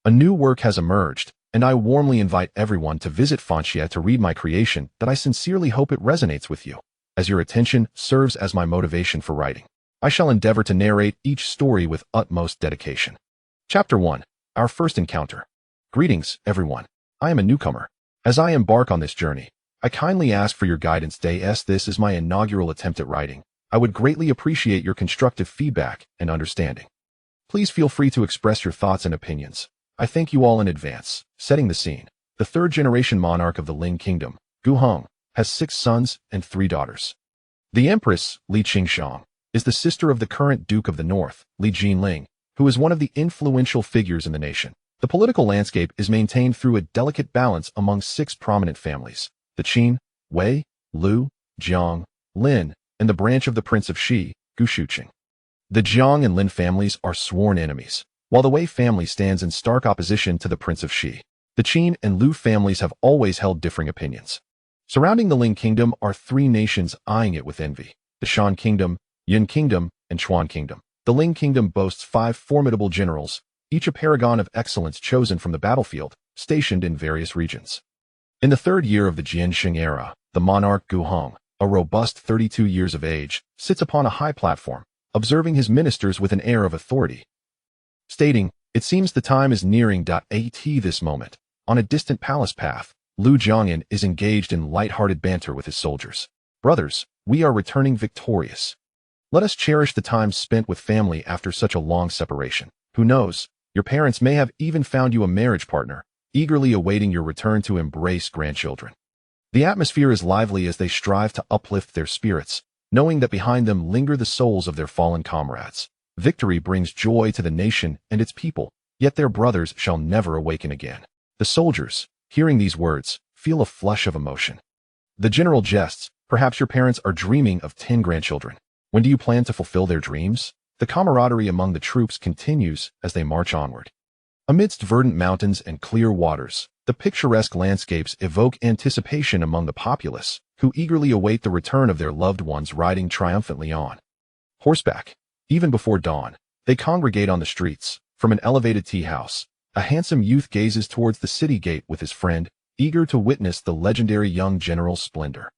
A new work has emerged, and I warmly invite everyone to visit Fanxia to read my creation that I sincerely hope it resonates with you, as your attention serves as my motivation for writing. I shall endeavor to narrate each story with utmost dedication. Chapter 1. Our First Encounter. Greetings, everyone. I am a newcomer. As I embark on this journey, I kindly ask for your guidance. This is my inaugural attempt at writing. I would greatly appreciate your constructive feedback and understanding. Please feel free to express your thoughts and opinions. I thank you all in advance. Setting the scene. The third-generation monarch of the Ling Kingdom, Gu Hong, has 6 sons and 3 daughters. The Empress, Li Qingshang, is the sister of the current Duke of the North, Li Jinling, who is one of the influential figures in the nation. The political landscape is maintained through a delicate balance among 6 prominent families: the Qin, Wei, Lu, Jiang, Lin, and the branch of the Prince of Shi, Gu Shuqing. The Jiang and Lin families are sworn enemies, while the Wei family stands in stark opposition to the Prince of Shi. The Qin and Lu families have always held differing opinions. Surrounding the Ling Kingdom are 3 nations eyeing it with envy: the Shan Kingdom, Yun Kingdom, and Chuan Kingdom. The Ling Kingdom boasts 5 formidable generals, each a paragon of excellence chosen from the battlefield, stationed in various regions. In the 3rd year of the Jianxing era, the monarch Gu Hong, a robust 32 years of age, sits upon a high platform, observing his ministers with an air of authority, stating, "It seems the time is nearing." At this moment, on a distant palace path, Lu Jiangyan is engaged in light-hearted banter with his soldiers. "Brothers, we are returning victorious. Let us cherish the time spent with family after such a long separation. Who knows, your parents may have even found you a marriage partner, eagerly awaiting your return to embrace grandchildren." The atmosphere is lively as they strive to uplift their spirits, knowing that behind them linger the souls of their fallen comrades. Victory brings joy to the nation and its people, yet their brothers shall never awaken again. The soldiers, hearing these words, feel a flush of emotion. The general jests, "Perhaps your parents are dreaming of 10 grandchildren. When do you plan to fulfill their dreams?" The camaraderie among the troops continues as they march onward. Amidst verdant mountains and clear waters, the picturesque landscapes evoke anticipation among the populace, who eagerly await the return of their loved ones riding triumphantly on horseback. Even before dawn, they congregate on the streets. From an elevated tea house, a handsome youth gazes towards the city gate with his friend, eager to witness the legendary young general's splendor.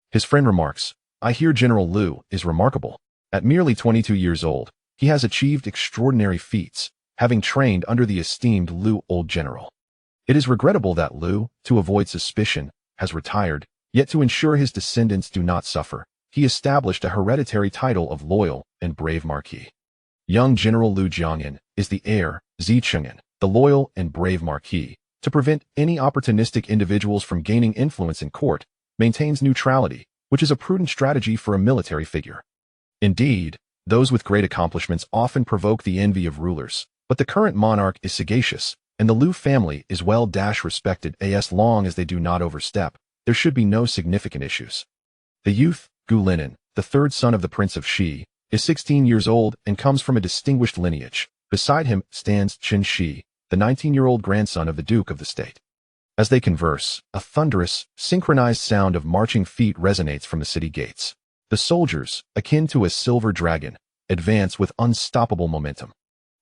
His friend remarks, "I hear General Lu is remarkable. At merely 22 years old, he has achieved extraordinary feats, having trained under the esteemed Lu Old General. It is regrettable that Lu, to avoid suspicion, has retired, yet to ensure his descendants do not suffer, he established a hereditary title of loyal and brave Marquis. Young General Lu Jiangyan is the heir, Zichengyan, the loyal and brave Marquis. To prevent any opportunistic individuals from gaining influence in court, maintains neutrality, which is a prudent strategy for a military figure. Indeed, those with great accomplishments often provoke the envy of rulers, but the current monarch is sagacious, and the Lu family is well-respected. As long as they do not overstep, there should be no significant issues." The youth, Gu Linen, the 3rd son of the Prince of Shi, is 16 years old and comes from a distinguished lineage. Beside him stands Qin Shi, the 19-year-old grandson of the Duke of the State. As they converse, a thunderous, synchronized sound of marching feet resonates from the city gates. The soldiers, akin to a silver dragon, advance with unstoppable momentum.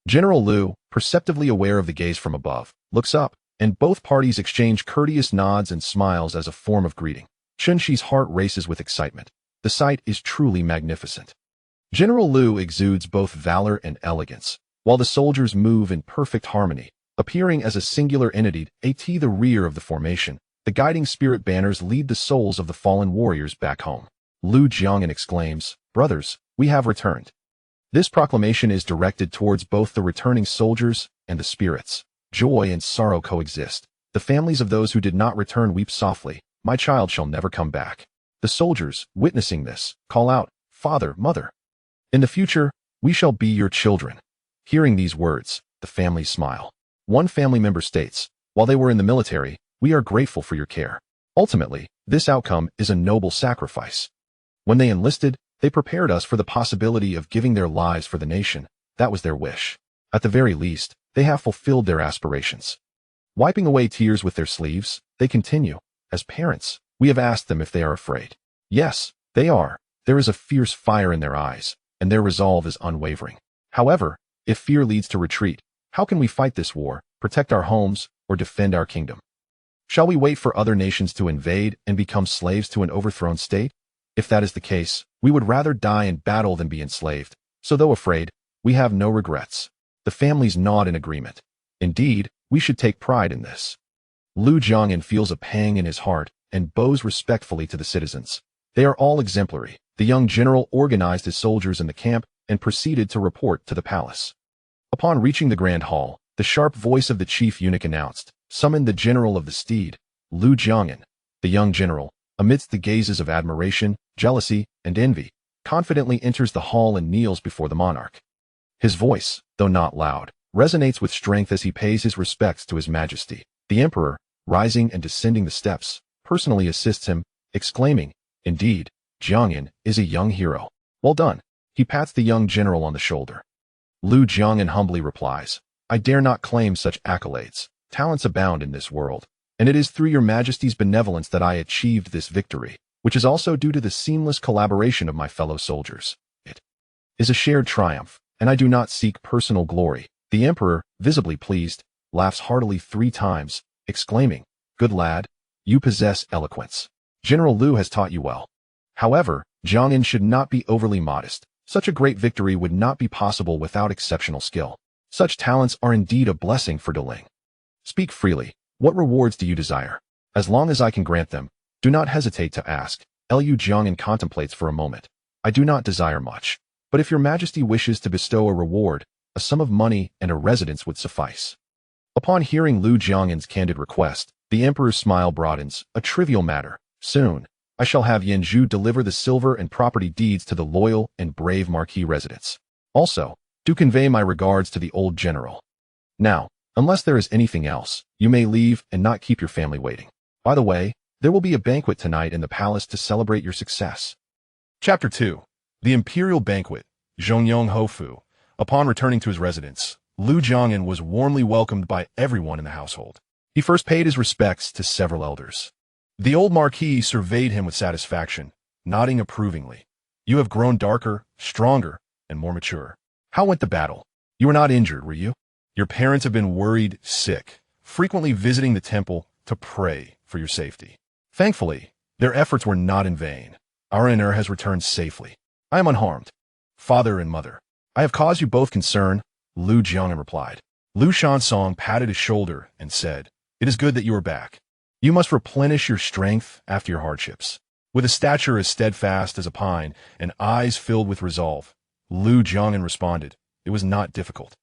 General Lu, perceptively aware of the gaze from above, looks up, and both parties exchange courteous nods and smiles as a form of greeting. Qin Shi's heart races with excitement. The sight is truly magnificent. General Lu exudes both valor and elegance, while the soldiers move in perfect harmony, appearing as a singular entity. At the rear of the formation, the guiding spirit banners lead the souls of the fallen warriors back home. Lu Jiangyan exclaims, "Brothers, we have returned." This proclamation is directed towards both the returning soldiers and the spirits. Joy and sorrow coexist. The families of those who did not return weep softly, "My child shall never come back." The soldiers, witnessing this, call out, "Father, Mother, in the future, we shall be your children." Hearing these words, the families smile. One family member states, "While they were in the military, we are grateful for your care. Ultimately, this outcome is a noble sacrifice. When they enlisted, they prepared us for the possibility of giving their lives for the nation. That was their wish. At the very least, they have fulfilled their aspirations." Wiping away tears with their sleeves, they continue, "As parents, we have asked them if they are afraid. Yes, they are. There is a fierce fire in their eyes, and their resolve is unwavering. However, if fear leads to retreat, how can we fight this war? protect our homes, or defend our kingdom? Shall we wait for other nations to invade and become slaves to an overthrown state? If that is the case, we would rather die in battle than be enslaved. So though afraid, we have no regrets. The families nod in agreement. Indeed, we should take pride in this. Lu Jiangyan feels a pang in his heart and bows respectfully to the citizens. They are all exemplary. The young general organized his soldiers in the camp and proceeded to report to the palace. Upon reaching the grand hall, the sharp voice of the chief eunuch announced, "Summon the general of the steed, Lu Jiangyan." The young general, amidst the gazes of admiration, jealousy, and envy, confidently enters the hall and kneels before the monarch. His voice, though not loud, resonates with strength as he pays his respects to his majesty. The emperor, rising and descending the steps, personally assists him, exclaiming, "Indeed, Jiangyan is a young hero. Well done." He pats the young general on the shoulder. Lu Jiangyan humbly replies, "I dare not claim such accolades. Talents abound in this world, and it is through your majesty's benevolence that I achieved this victory, which is also due to the seamless collaboration of my fellow soldiers. It is a shared triumph, and I do not seek personal glory." The emperor, visibly pleased, laughs heartily 3 times, exclaiming, "Good lad, you possess eloquence. General Lu has taught you well." However, Jiangyan should not be overly modest. Such a great victory would not be possible without exceptional skill. Such talents are indeed a blessing for Deling. Speak freely. What rewards do you desire? As long as I can grant them, do not hesitate to ask. Lu Jiangyan contemplates for a moment. "I do not desire much, but if your majesty wishes to bestow a reward, a sum of money and a residence would suffice." Upon hearing Lu Jiangyan's candid request, the emperor's smile broadens. "A trivial matter. Soon, I shall have Yanzhu deliver the silver and property deeds to the loyal and brave marquis residents. Also, do convey my regards to the old general. Now, unless there is anything else, you may leave and not keep your family waiting. By the way, there will be a banquet tonight in the palace to celebrate your success." Chapter 2. The Imperial Banquet, Zhongyong Hofu. Upon returning to his residence, Lu Jiangyan was warmly welcomed by everyone in the household. He first paid his respects to several elders. The old marquis surveyed him with satisfaction, nodding approvingly. "You have grown darker, stronger, and more mature. How went the battle? You were not injured, were you? Your parents have been worried sick, frequently visiting the temple to pray for your safety. Thankfully, their efforts were not in vain. Our inner has returned safely. I am unharmed. Father and mother, I have caused you both concern," Lu Jiangyan replied. Lu Shansong patted his shoulder and said, "It is good that you are back. You must replenish your strength after your hardships." With a stature as steadfast as a pine and eyes filled with resolve, Lu Jiangyan responded, "It was not difficult.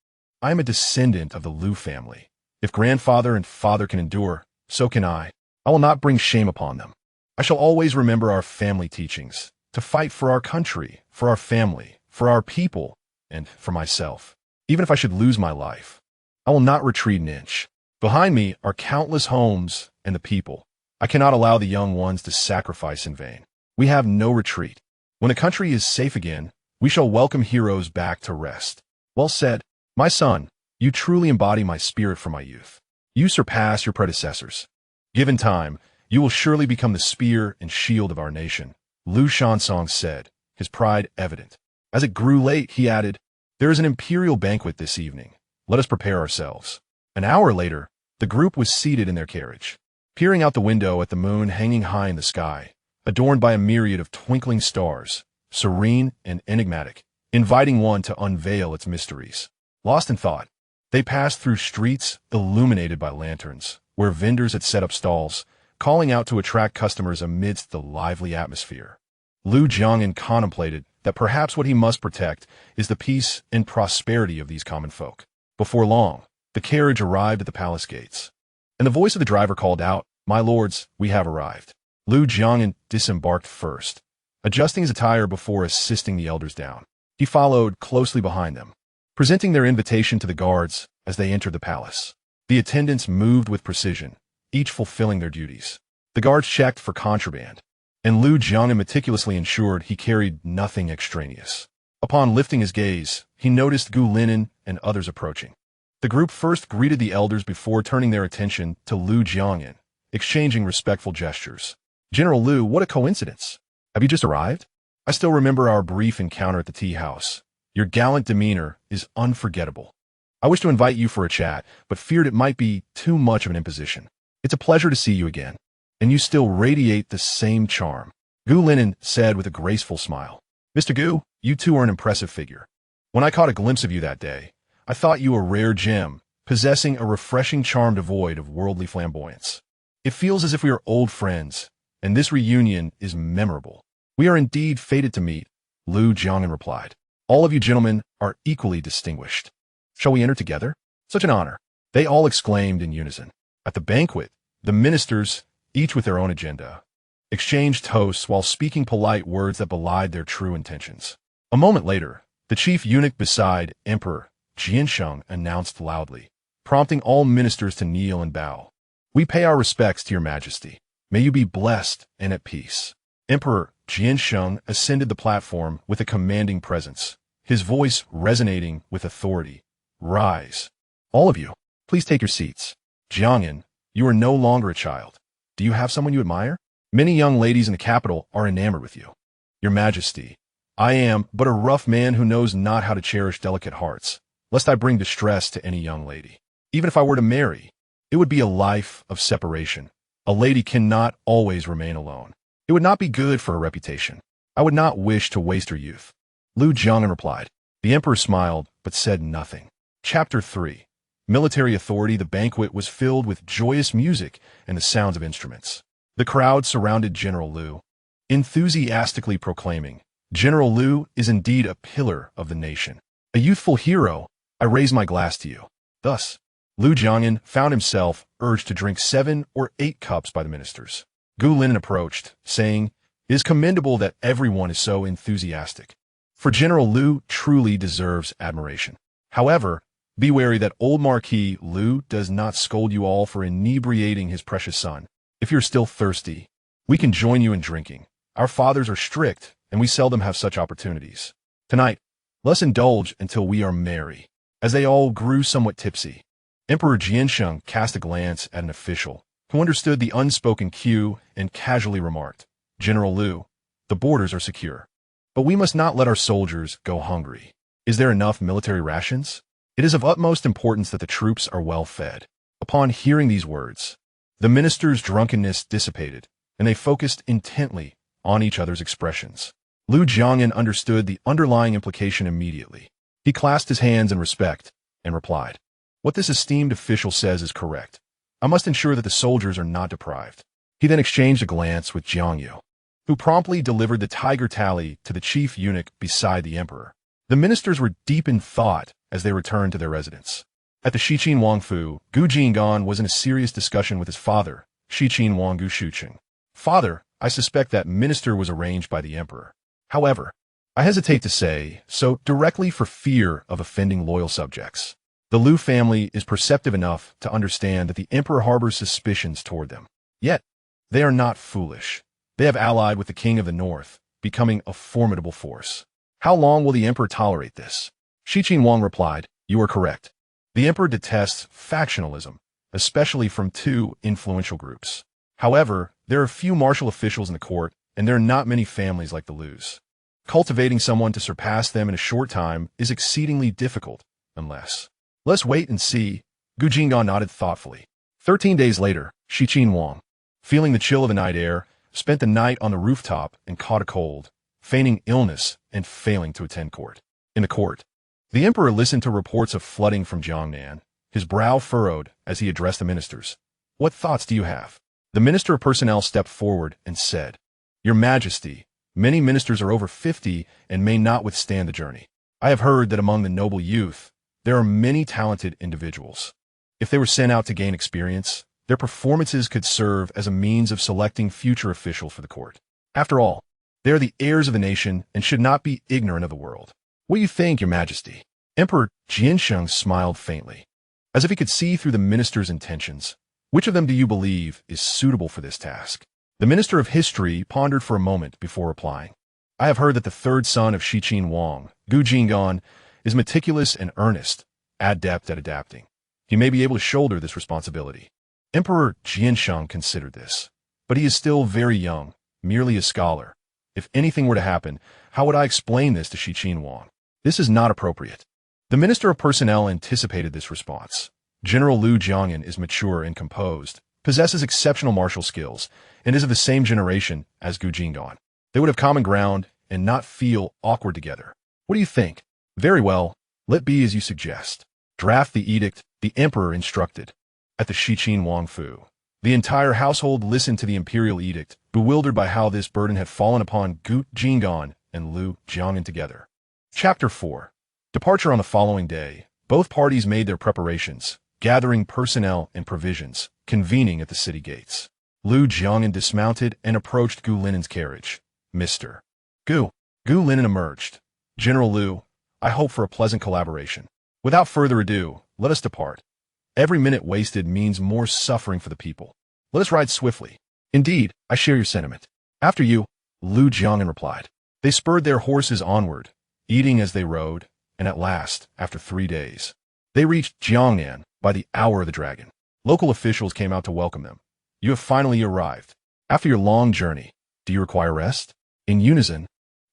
I am a descendant of the Lu family. If grandfather and father can endure, so can I. I will not bring shame upon them. I shall always remember our family teachings, to fight for our country, for our family, for our people, and for myself. Even if I should lose my life, I will not retreat an inch. Behind me are countless homes and the people. I cannot allow the young ones to sacrifice in vain. We have no retreat. When the country is safe again, we shall welcome heroes back to rest." Well said. My son, you truly embody my spirit from my youth. You surpass your predecessors. Given time, you will surely become the spear and shield of our nation, Lu Shansong said, his pride evident. As it grew late, he added, "There is an imperial banquet this evening. Let us prepare ourselves." An hour later, the group was seated in their carriage, peering out the window at the moon hanging high in the sky, adorned by a myriad of twinkling stars, serene and enigmatic, inviting one to unveil its mysteries. Lost in thought, they passed through streets illuminated by lanterns, where vendors had set up stalls, calling out to attract customers amidst the lively atmosphere. Lu Jiangyan contemplated that perhaps what he must protect is the peace and prosperity of these common folk. Before long, the carriage arrived at the palace gates, and the voice of the driver called out, "My lords, we have arrived." Lu Jiangyan disembarked first, adjusting his attire before assisting the elders down. He followed closely behind them, presenting their invitation to the guards as they entered the palace. The attendants moved with precision, each fulfilling their duties. The guards checked for contraband, and Lu Jiangyan meticulously ensured he carried nothing extraneous. Upon lifting his gaze, he noticed Gu Linen and others approaching. The group first greeted the elders before turning their attention to Lu Jiangyan, exchanging respectful gestures. "General Lu, what a coincidence. Have you just arrived? I still remember our brief encounter at the tea house. Your gallant demeanor is unforgettable." I wish to invite you for a chat, but feared it might be too much of an imposition. It's a pleasure to see you again, and you still radiate the same charm, Gu Linen said with a graceful smile. Mr. Gu, you too are an impressive figure. When I caught a glimpse of you that day, I thought you a rare gem, possessing a refreshing charm devoid of worldly flamboyance. It feels as if we are old friends, and this reunion is memorable. We are indeed fated to meet, Lu Jiangyan replied. All of you gentlemen are equally distinguished. Shall we enter together? Such an honor, they all exclaimed in unison. At the banquet, the ministers, each with their own agenda, exchanged toasts while speaking polite words that belied their true intentions. A moment later, the chief eunuch beside Emperor Jiansheng announced loudly, prompting all ministers to kneel and bow. We pay our respects to your majesty. May you be blessed and at peace. Emperor Jiansheng ascended the platform with a commanding presence, his voice resonating with authority. Rise. All of you, please take your seats. Jiangyan, you are no longer a child. Do you have someone you admire? Many young ladies in the capital are enamored with you. Your majesty, I am but a rough man who knows not how to cherish delicate hearts, lest I bring distress to any young lady. Even if I were to marry, it would be a life of separation. A lady cannot always remain alone. It would not be good for her reputation. I would not wish to waste her youth. Lu Jiangyan replied. The emperor smiled, but said nothing. Chapter 3. Military authority. The banquet was filled with joyous music and the sounds of instruments. The crowd surrounded General Lu, enthusiastically proclaiming, General Lu is indeed a pillar of the nation. A youthful hero, I raise my glass to you. Thus, Lu Jiangyan found himself urged to drink 7 or 8 cups by the ministers. Gu Linen approached, saying, It is commendable that everyone is so enthusiastic, for General Lu truly deserves admiration. However, be wary that old Marquis Lu does not scold you all for inebriating his precious son. If you're still thirsty, we can join you in drinking. Our fathers are strict, and we seldom have such opportunities. Tonight, let's indulge until we are merry. As they all grew somewhat tipsy, Emperor Jiansheng cast a glance at an official, who understood the unspoken cue and casually remarked, General Lu, the borders are secure, but we must not let our soldiers go hungry. Is there enough military rations? It is of utmost importance that the troops are well fed. Upon hearing these words, the ministers' drunkenness dissipated, and they focused intently on each other's expressions. Lu Jiangyan understood the underlying implication immediately. He clasped his hands in respect and replied, What this esteemed official says is correct. I must ensure that the soldiers are not deprived. He then exchanged a glance with Jiang Yu, who promptly delivered the tiger tally to the chief eunuch beside the emperor. The ministers were deep in thought as they returned to their residence. At the Shiqin Wangfu, Gu Jinggan was in a serious discussion with his father, Shiqin Wanggu Shuqing. Father, I suspect that minister was arranged by the emperor. However, I hesitate to say so directly for fear of offending loyal subjects. The Lu family is perceptive enough to understand that the emperor harbors suspicions toward them. Yet, they are not foolish. They have allied with the king of the north, becoming a formidable force. How long will the emperor tolerate this? Shiqin Wang replied, You are correct. The emperor detests factionalism, especially from 2 influential groups. However, there are few martial officials in the court, and there are not many families like the Lus. Cultivating someone to surpass them in a short time is exceedingly difficult, unless... Let's wait and see. Gu Jinggan nodded thoughtfully. 13 days later, Shiqin Wang, feeling the chill of the night air, spent the night on the rooftop and caught a cold, feigning illness and failing to attend court. In the court, the emperor listened to reports of flooding from Jiangnan, his brow furrowed as he addressed the ministers. What thoughts do you have? The minister of personnel stepped forward and said, Your Majesty, many ministers are over 50 and may not withstand the journey. I have heard that among the noble youth, there are many talented individuals. If they were sent out to gain experience, their performances could serve as a means of selecting future officials for the court. After all, they are the heirs of the nation and should not be ignorant of the world. What do you think, Your Majesty? Emperor Jiansheng smiled faintly, as if he could see through the minister's intentions. Which of them do you believe is suitable for this task? The Minister of History pondered for a moment before replying. I have heard that the 3rd son of Shiqin Wang, Gu Jinggan, is meticulous and earnest, adept at adapting. He may be able to shoulder this responsibility. Emperor Jiansheng considered this, but he is still very young, merely a scholar. If anything were to happen, how would I explain this to Shiqin Wang? This is not appropriate. The Minister of Personnel anticipated this response. General Liu Jiangyan is mature and composed, possesses exceptional martial skills, and is of the same generation as Gu Jingdan. They would have common ground and not feel awkward together. What do you think? Very well, let be as you suggest. Draft the edict, the emperor instructed. At the Shiqin Wangfu, the entire household listened to the imperial edict, bewildered by how this burden had fallen upon Gu Jingdan and Liu Jiangyan together. Chapter 4. Departure. On the following day, both parties made their preparations, gathering personnel and provisions, convening at the city gates. Liu Jiangyan dismounted and approached Gu Linen's carriage. Mr. Gu Linen emerged. General Liu, I hope for a pleasant collaboration. Without further ado, let us depart. Every minute wasted means more suffering for the people. Let us ride swiftly. Indeed, I share your sentiment. After you, Liu Jiangyan replied. They spurred their horses onward, eating as they rode, and at last, after 3 days, they reached Jiangnan by the hour of the dragon. Local officials came out to welcome them. You have finally arrived. After your long journey, do you require rest? In unison,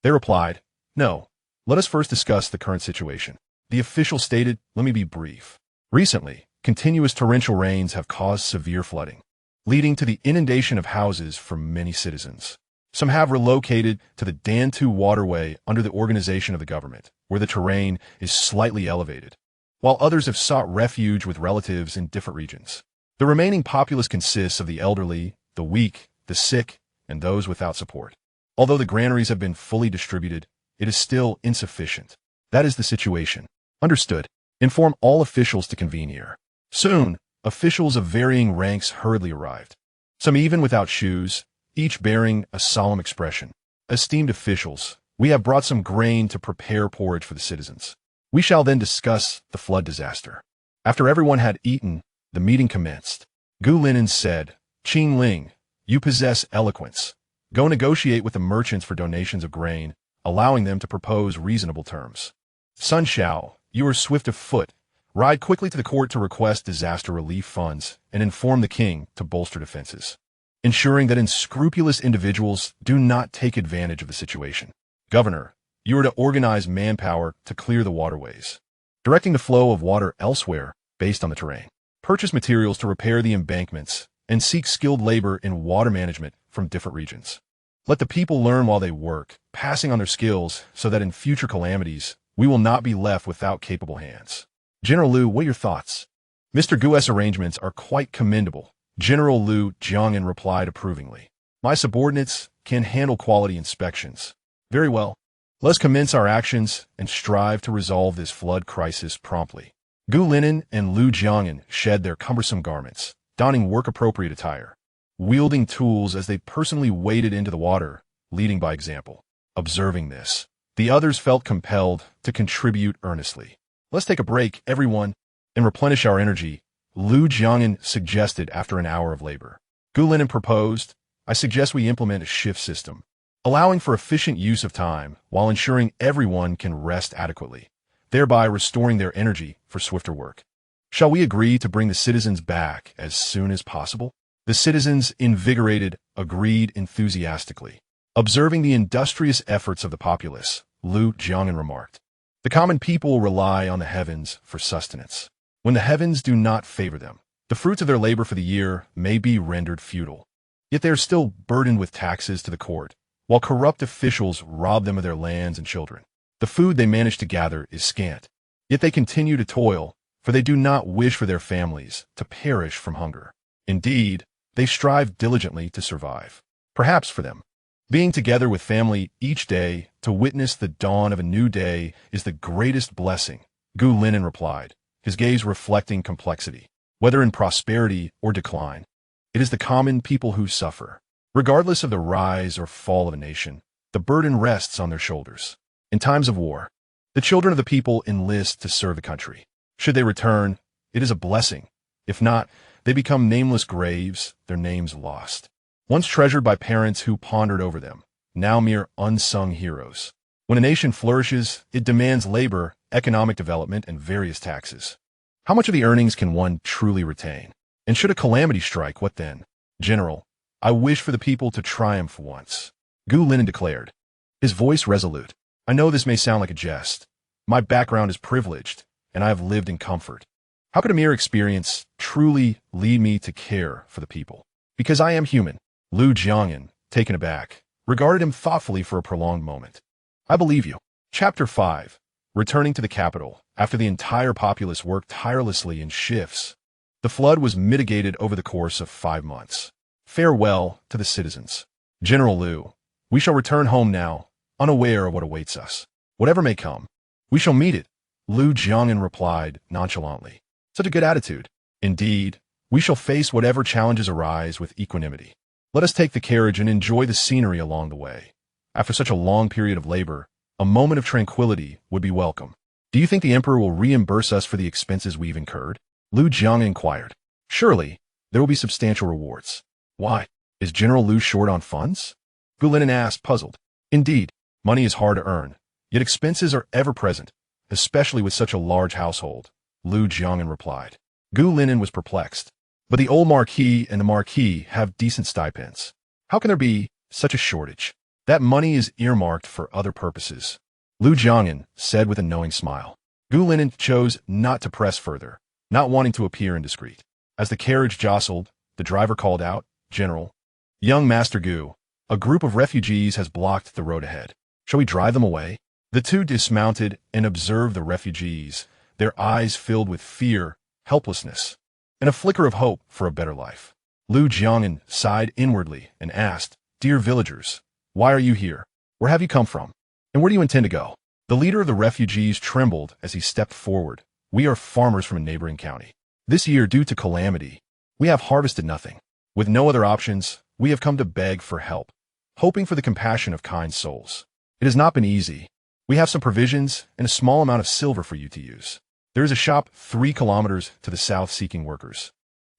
they replied, no. Let us first discuss the current situation. The official stated, let me be brief. Recently, continuous torrential rains have caused severe flooding, leading to the inundation of houses for many citizens. Some have relocated to the Dantu waterway under the organization of the government, where the terrain is slightly elevated, while others have sought refuge with relatives in different regions. The remaining populace consists of the elderly, the weak, the sick, and those without support. Although the granaries have been fully distributed, it is still insufficient. That is the situation. Understood. Inform all officials to convene here. Soon, officials of varying ranks hurriedly arrived. Some even without shoes, each bearing a solemn expression. Esteemed officials, we have brought some grain to prepare porridge for the citizens. We shall then discuss the flood disaster. After everyone had eaten, the meeting commenced. Gu Linen said, Qing Ling, you possess eloquence. Go negotiate with the merchants for donations of grain, allowing them to propose reasonable terms. Sun Xiao, you are swift of foot. Ride quickly to the court to request disaster relief funds and inform the king to bolster defenses, ensuring that unscrupulous individuals do not take advantage of the situation. Governor, you are to organize manpower to clear the waterways, directing the flow of water elsewhere based on the terrain. Purchase materials to repair the embankments and seek skilled labor in water management from different regions. Let the people learn while they work, passing on their skills so that in future calamities, we will not be left without capable hands. General Liu, what are your thoughts? Mr. Gu's arrangements are quite commendable. General Liu Jiangyan replied approvingly. My subordinates can handle quality inspections. Very well. Let's commence our actions and strive to resolve this flood crisis promptly. Gu Linen and Liu Jiangyan shed their cumbersome garments, donning work-appropriate attire, wielding tools as they personally waded into the water, leading by example. Observing this, the others felt compelled to contribute earnestly. Let's take a break, everyone, and replenish our energy, Liu Jiangyan suggested after an hour of labor. Gu Linen proposed, I suggest we implement a shift system, allowing for efficient use of time while ensuring everyone can rest adequately, thereby restoring their energy for swifter work. Shall we agree to bring the citizens back as soon as possible? The citizens, invigorated, agreed enthusiastically. Observing the industrious efforts of the populace, Liu Jiangyan remarked, the common people rely on the heavens for sustenance. When the heavens do not favor them, the fruits of their labor for the year may be rendered futile. Yet they are still burdened with taxes to the court, while corrupt officials rob them of their lands and children. The food they manage to gather is scant, yet they continue to toil, for they do not wish for their families to perish from hunger. Indeed, they strive diligently to survive. Perhaps for them, being together with family each day to witness the dawn of a new day is the greatest blessing, Gu Linen replied, his gaze reflecting complexity. Whether in prosperity or decline, it is the common people who suffer. Regardless of the rise or fall of a nation, the burden rests on their shoulders. In times of war, the children of the people enlist to serve the country. Should they return, it is a blessing. If not, they become nameless graves, their names lost. Once treasured by parents who pondered over them, now mere unsung heroes. When a nation flourishes, it demands labor, economic development, and various taxes. How much of the earnings can one truly retain? And should a calamity strike, what then? General, I wish for the people to triumph once, Gu Linen declared, his voice resolute. I know this may sound like a jest, My background is privileged, and I have lived in comfort. How could a mere experience truly lead me to care for the people? Because I am human. Lu Jiangyan, taken aback, regarded him thoughtfully for a prolonged moment. I believe you. Chapter 5. Returning to the capital, after the entire populace worked tirelessly in shifts, the flood was mitigated over the course of 5 months. Farewell to the citizens. General Lu, we shall return home now, unaware of what awaits us. Whatever may come, we shall meet it, Lu Jiangyan replied nonchalantly. Such a good attitude. Indeed, we shall face whatever challenges arise with equanimity. Let us take the carriage and enjoy the scenery along the way. After such a long period of labor, a moment of tranquility would be welcome. Do you think the emperor will reimburse us for the expenses we've incurred? Lu Jiang inquired. Surely, there will be substantial rewards. Why? Is General Lu short on funds? Gu Linen asked, puzzled. Indeed, money is hard to earn, yet expenses are ever present, especially with such a large household, Lu Jiangyan replied. Gu Linen was perplexed. But the old marquis and the marquis have decent stipends. How can there be such a shortage? That money is earmarked for other purposes, Lu Jiangyan said with a knowing smile. Gu Linen chose not to press further, not wanting to appear indiscreet. As the carriage jostled, the driver called out, General, young Master Gu, a group of refugees has blocked the road ahead. Shall we drive them away? The two dismounted and observed the refugees, their eyes filled with fear, helplessness, and a flicker of hope for a better life. Lu Jiangyan sighed inwardly and asked, Dear villagers, why are you here? Where have you come from? And where do you intend to go? The leader of the refugees trembled as he stepped forward. We are farmers from a neighboring county. This year, due to calamity, we have harvested nothing. With no other options, we have come to beg for help, hoping for the compassion of kind souls. It has not been easy. We have some provisions and a small amount of silver for you to use. There is a shop 3 kilometers to the south seeking workers.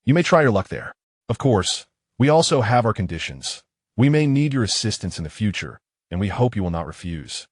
You may try your luck there. Of course, we also have our conditions. We may need your assistance in the future, and we hope you will not refuse.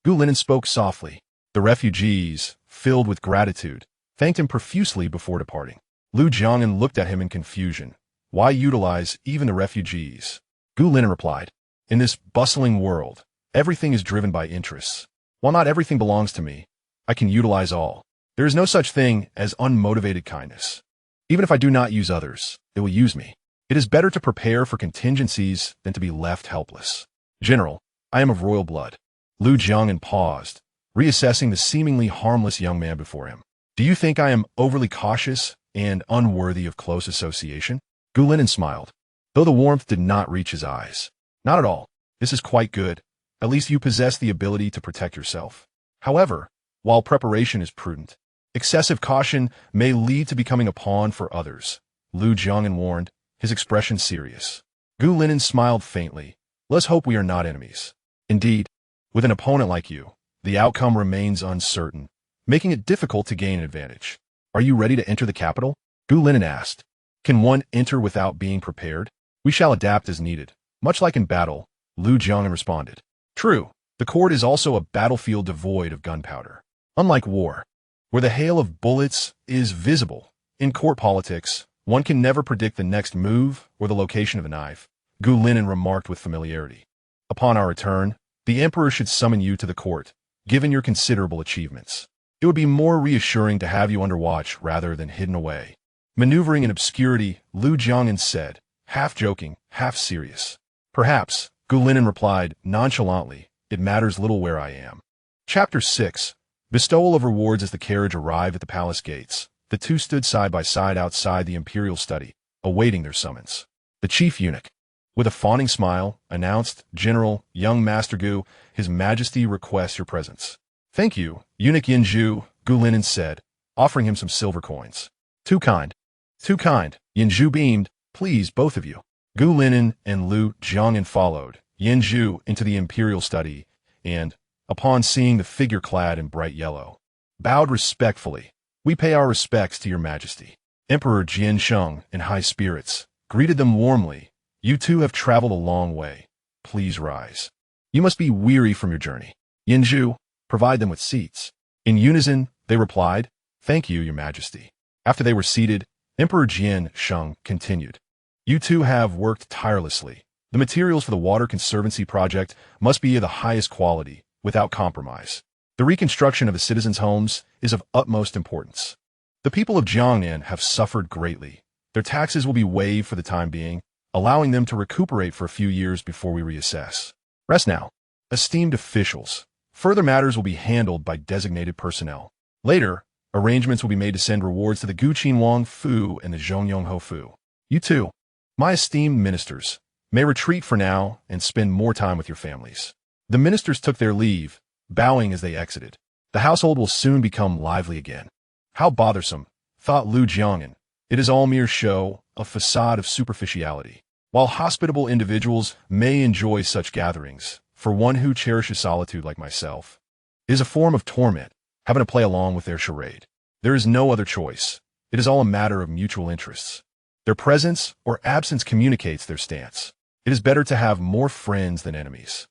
Gu Linen spoke softly. The refugees, filled with gratitude, thanked him profusely before departing. Lu Jiangyan looked at him in confusion. Why utilize even the refugees? Gu Linen replied, In this bustling world, everything is driven by interests. While not everything belongs to me, I can utilize all. There is no such thing as unmotivated kindness. Even if I do not use others, they will use me. It is better to prepare for contingencies than to be left helpless. General, I am of royal blood. Lu Jiangyan paused, reassessing the seemingly harmless young man before him. Do you think I am overly cautious and unworthy of close association? Gu Linen smiled, though the warmth did not reach his eyes. Not at all. This is quite good. At least you possess the ability to protect yourself. However, while preparation is prudent, excessive caution may lead to becoming a pawn for others, Lu Jiangyan warned, his expression serious. Gu Linen smiled faintly. Let's hope we are not enemies. Indeed, with an opponent like you, the outcome remains uncertain, making it difficult to gain an advantage. Are you ready to enter the capital? Gu Linen asked. Can one enter without being prepared? We shall adapt as needed. Much like in battle, Lu Jiangyan responded. True, the court is also a battlefield devoid of gunpowder. Unlike war, where the hail of bullets is visible, in court politics, one can never predict the next move or the location of a knife, Gu Linen remarked with familiarity. Upon our return, the emperor should summon you to the court, given your considerable achievements. It would be more reassuring to have you under watch rather than hidden away. Maneuvering in obscurity, Lu Jiangyan said, half joking, half serious. Perhaps, Gu Linen replied nonchalantly, it matters little where I am. Chapter 6. Bestowal of rewards. As the carriage arrived at the palace gates, the two stood side by side outside the imperial study, awaiting their summons. The chief eunuch, with a fawning smile, announced, General, young Master Gu, His Majesty requests your presence. Thank you, Eunuch Yinzhu, Gu Linen said, offering him some silver coins. Too kind. Too kind, Yinzhu beamed. Please, both of you. Gu Linen and Lu Jiangyan followed Yinzhu into the imperial study and, upon seeing the figure clad in bright yellow, bowed respectfully. We pay our respects to your majesty. Emperor Jian Sheng, in high spirits, greeted them warmly. You two have traveled a long way. Please rise. You must be weary from your journey. Yinzhu, provide them with seats. In unison, they replied, Thank you, your majesty. After they were seated, Emperor Jian Sheng continued. You two have worked tirelessly. The materials for the water conservancy project must be of the highest quality, without compromise. The reconstruction of the citizens' homes is of utmost importance. The people of Jiangnan have suffered greatly. Their taxes will be waived for the time being, allowing them to recuperate for a few years before we reassess. Rest now. Esteemed officials, further matters will be handled by designated personnel. Later, arrangements will be made to send rewards to the Guqin Wang Fu and the Zhongyong Ho Fu. You too, my esteemed ministers, may retreat for now and spend more time with your families. The ministers took their leave, bowing as they exited. The household will soon become lively again. How bothersome, thought Lu Jiangyan. It is all mere show, a facade of superficiality. While hospitable individuals may enjoy such gatherings, for one who cherishes solitude like myself, it is a form of torment, having to play along with their charade. There is no other choice. It is all a matter of mutual interests. Their presence or absence communicates their stance. It is better to have more friends than enemies.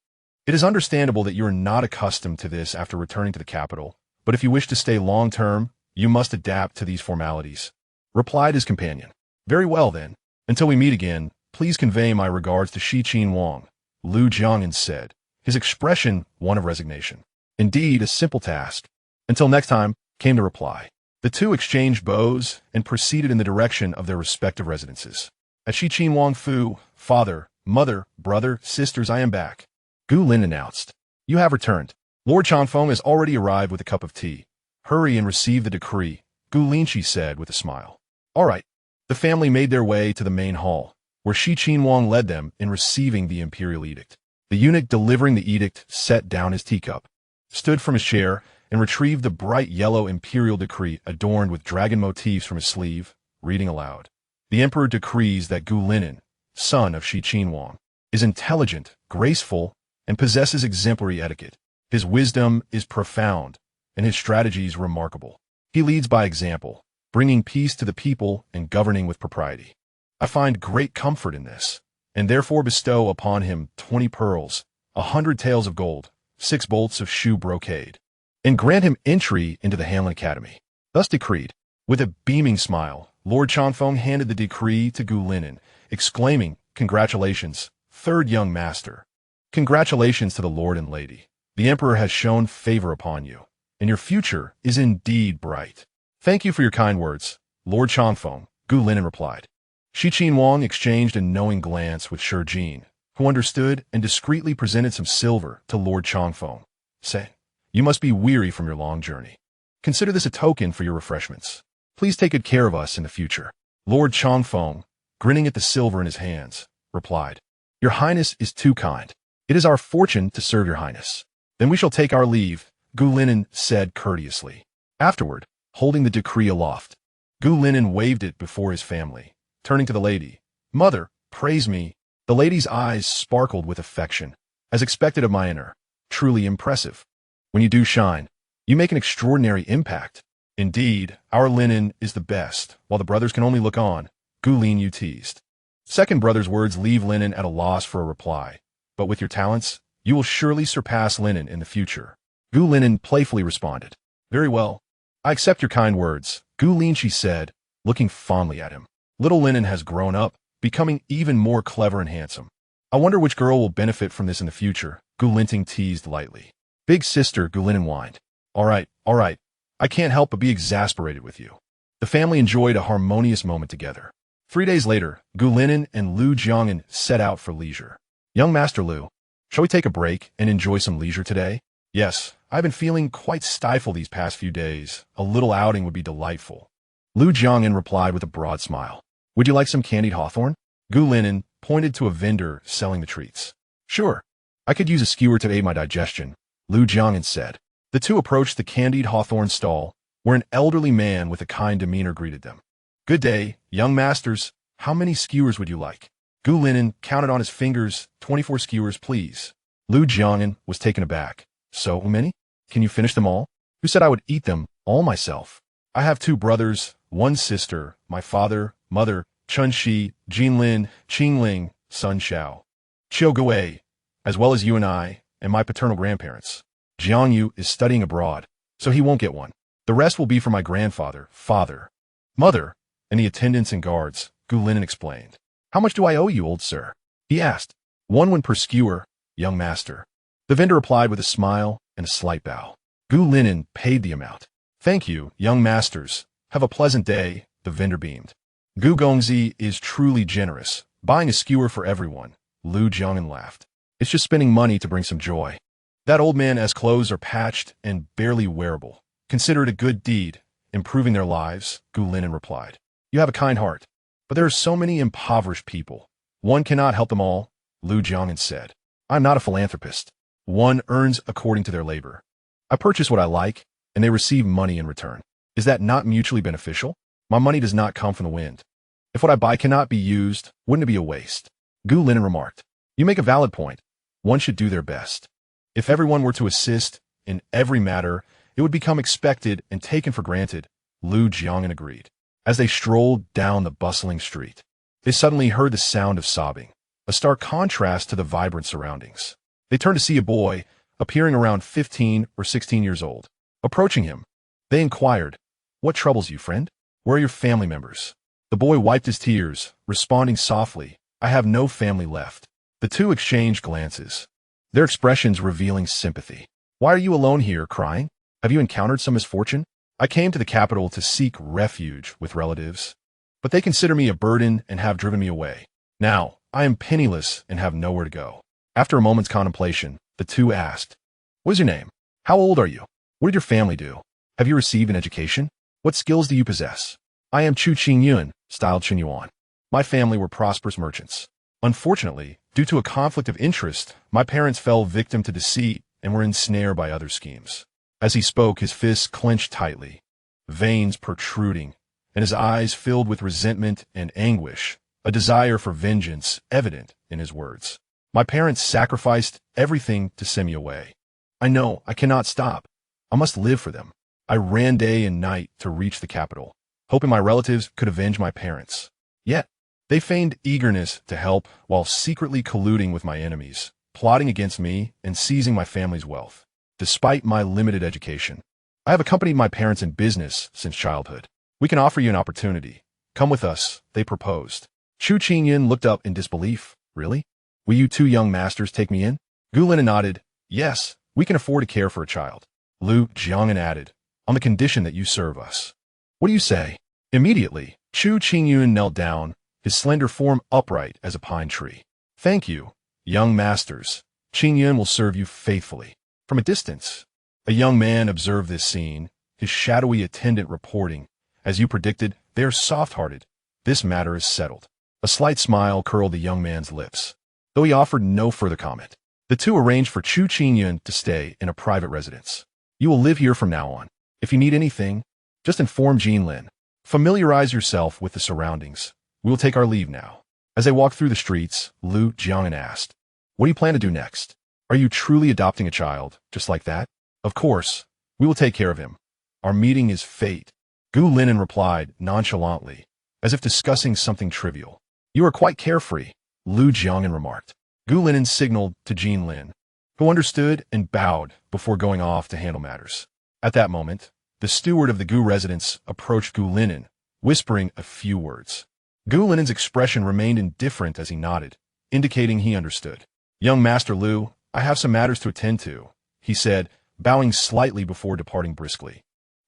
It is understandable that you are not accustomed to this after returning to the capital, but if you wish to stay long-term, you must adapt to these formalities, replied his companion. Very well then. Until we meet again, please convey my regards to Shiqin Wang, Lu Jiangyan said, his expression one of resignation. Indeed, a simple task. Until next time, came the reply. The two exchanged bows and proceeded in the direction of their respective residences. At Shiqin Wang Fu, father, mother, brother, sisters, I am back, Gu Lin announced. You have returned. Lord Chanfeng has already arrived with a cup of tea. Hurry and receive the decree, Gu Linchi said with a smile. All right. The family made their way to the main hall, where Shiqin Wang led them in receiving the imperial edict. The eunuch delivering the edict set down his teacup, stood from his chair, and retrieved the bright yellow imperial decree adorned with dragon motifs from his sleeve, reading aloud. The emperor decrees that Gu Linen, son of Shiqin Wang, is intelligent, graceful, and possesses exemplary etiquette. His wisdom is profound, and his strategies remarkable. He leads by example, bringing peace to the people and governing with propriety. I find great comfort in this, and therefore bestow upon him 20 pearls, 100 taels of gold, 6 bolts of shoe brocade, and grant him entry into the Hanlin Academy. Thus decreed. With a beaming smile, Lord Chanfeng handed the decree to Gu Linen, exclaiming, Congratulations, third young master. Congratulations to the lord and lady. The emperor has shown favor upon you, and your future is indeed bright. Thank you for your kind words, Lord Chanfeng, Gu Linen replied. Shiqin Wang exchanged a knowing glance with Shi Jin, who understood and discreetly presented some silver to Lord Chanfeng, saying, You must be weary from your long journey. Consider this a token for your refreshments. Please take good care of us in the future. Lord Chanfeng, grinning at the silver in his hands, replied, Your Highness is too kind. It is our fortune to serve your Highness. Then we shall take our leave, Gu Linen said courteously. Afterward, holding the decree aloft, Gu Linen waved it before his family, turning to the lady. Mother, praise me. The lady's eyes sparkled with affection, as expected of my inner. Truly impressive. When you do shine, you make an extraordinary impact. Indeed, our linen is the best, while the brothers can only look on, Gu Lin you teased. Second brother's words leave Linen at a loss for a reply, but with your talents, you will surely surpass Linen in the future. Gu Linen playfully responded. Very well. I accept your kind words, Gu Lin she said, looking fondly at him. Little Linen has grown up, becoming even more clever and handsome. I wonder which girl will benefit from this in the future, Gu Linting teased lightly. Big sister, Gu Linen whined. All right. I can't help but be exasperated with you. The family enjoyed a harmonious moment together. 3 days later, Gu Linen and Lu Jiangyan set out for leisure. Young Master Lu, shall we take a break and enjoy some leisure today? Yes, I've been feeling quite stifled these past few days. A little outing would be delightful. Lu Jiangyan replied with a broad smile. Would you like some candied hawthorn? Gu Linen pointed to a vendor selling the treats. Sure. I could use a skewer to aid my digestion, Lu Jiangyan said. The two approached the candied hawthorn stall, where an elderly man with a kind demeanor greeted them. Good day, young masters. How many skewers would you like? Gu Linen counted on his fingers. 24 skewers, please. Lu Jiangyan was taken aback. So many? Can you finish them all? Who said I would eat them all myself? I have 2 brothers, 1 sister, my father, mother, Chun Shi, Jin Lin, Qing Ling, Sun Xiao, Qiu Gui, as well as you and I, and my paternal grandparents. Jiang Yu is studying abroad, so he won't get one. The rest will be for my grandfather, father, mother, and the attendants and guards, Gu Linen explained. How much do I owe you, old sir? He asked. 1 won per skewer, young master. The vendor replied with a smile and a slight bow. Gu Linen paid the amount. Thank you, young masters. Have a pleasant day, the vendor beamed. Gu Gongzi is truly generous, buying a skewer for everyone. Lu Jiang'an laughed. It's just spending money to bring some joy. That old man's clothes are patched and barely wearable. Consider it a good deed, improving their lives, Gu Linen replied. You have a kind heart, but there are so many impoverished people. One cannot help them all, Lu Jiang'an said. I'm not a philanthropist. One earns according to their labor. I purchase what I like, and they receive money in return. Is that not mutually beneficial? My money does not come from the wind. If what I buy cannot be used, wouldn't it be a waste? Gu Linen remarked. You make a valid point. One should do their best. If everyone were to assist in every matter, it would become expected and taken for granted, Lu Jiang'an agreed. As they strolled down the bustling street, they suddenly heard the sound of sobbing, a stark contrast to the vibrant surroundings. They turned to see a boy, appearing around 15 or 16 years old. Approaching him, they inquired, What troubles you, friend? Where are your family members? The boy wiped his tears, responding softly, I have no family left. The two exchanged glances, their expressions revealing sympathy. Why are you alone here, crying? Have you encountered some misfortune? I came to the capital to seek refuge with relatives, but they consider me a burden and have driven me away. Now, I am penniless and have nowhere to go. After a moment's contemplation, the two asked, What is your name? How old are you? What did your family do? Have you received an education? What skills do you possess? I am Chu Qingyun, styled Qinyuan. My family were prosperous merchants. Unfortunately, due to a conflict of interest, my parents fell victim to deceit and were ensnared by other schemes. As he spoke, his fists clenched tightly, veins protruding, and his eyes filled with resentment and anguish, a desire for vengeance evident in his words. My parents sacrificed everything to send me away. I know I cannot stop. I must live for them. I ran day and night to reach the capital, hoping my relatives could avenge my parents. Yet, they feigned eagerness to help while secretly colluding with my enemies, plotting against me and seizing my family's wealth. Despite my limited education, I have accompanied my parents in business since childhood. We can offer you an opportunity. Come with us, they proposed. Chu Qingyun looked up in disbelief. Really? Will you two young masters take me in? Gu Linen nodded. Yes, we can afford to care for a child. Lu Jiang'an added, on the condition that you serve us. What do you say? Immediately, Chu Qingyun knelt down, his slender form upright as a pine tree. Thank you, young masters. Qingyun will serve you faithfully. From a distance, a young man observed this scene, his shadowy attendant reporting, As you predicted, they are soft-hearted. This matter is settled. A slight smile curled the young man's lips, though he offered no further comment. The two arranged for Chu Qingyun to stay in a private residence. You will live here from now on. If you need anything, just inform Jean Lin. Familiarize yourself with the surroundings. We will take our leave now. As they walked through the streets, Lu Jiang'an asked, What do you plan to do next? Are you truly adopting a child, just like that? Of course. We will take care of him. Our meeting is fate. Gu Linen replied nonchalantly, as if discussing something trivial. You are quite carefree, Lu Jiang'an remarked. Gu Linen signaled to Jean Lin, who understood and bowed before going off to handle matters. At that moment, the steward of the Gu residence approached Gu Linen, whispering a few words. Gu Linen's expression remained indifferent as he nodded, indicating he understood. Young Master Lu, I have some matters to attend to, he said, bowing slightly before departing briskly.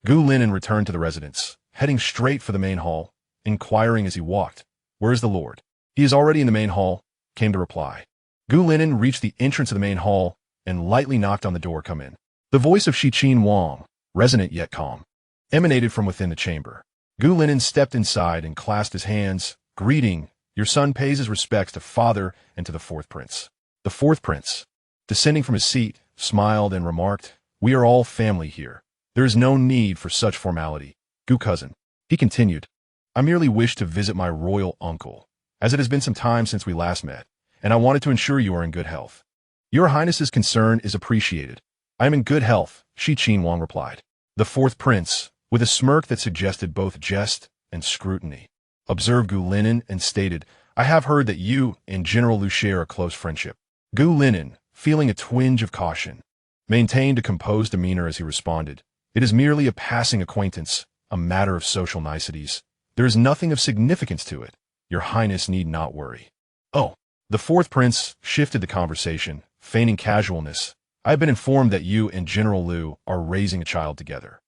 Gu Linen returned to the residence, heading straight for the main hall, inquiring as he walked, Where is the Lord? He is already in the main hall, came the reply. Gu Linen reached the entrance of the main hall and lightly knocked on the door. Come in. The voice of Shiqin Wang, resonant yet calm, emanated from within the chamber. Gu Linen stepped inside and clasped his hands, greeting, Your son pays his respects to father and to the fourth prince. The fourth prince, descending from his seat, smiled and remarked, We are all family here. There is no need for such formality. Gu cousin, he continued, I merely wish to visit my royal uncle, as it has been some time since we last met, and I wanted to ensure you are in good health. Your Highness's concern is appreciated. I am in good health, Shiqin Wang replied. The fourth prince, with a smirk that suggested both jest and scrutiny, observed Gu Linen and stated, I have heard that you and General Lu share a close friendship. Gu Linen, feeling a twinge of caution, maintained a composed demeanor as he responded, It is merely a passing acquaintance, a matter of social niceties. There is nothing of significance to it. Your Highness need not worry. Oh, the fourth prince shifted the conversation, feigning casualness. I have been informed that you and General Liu are raising a child together.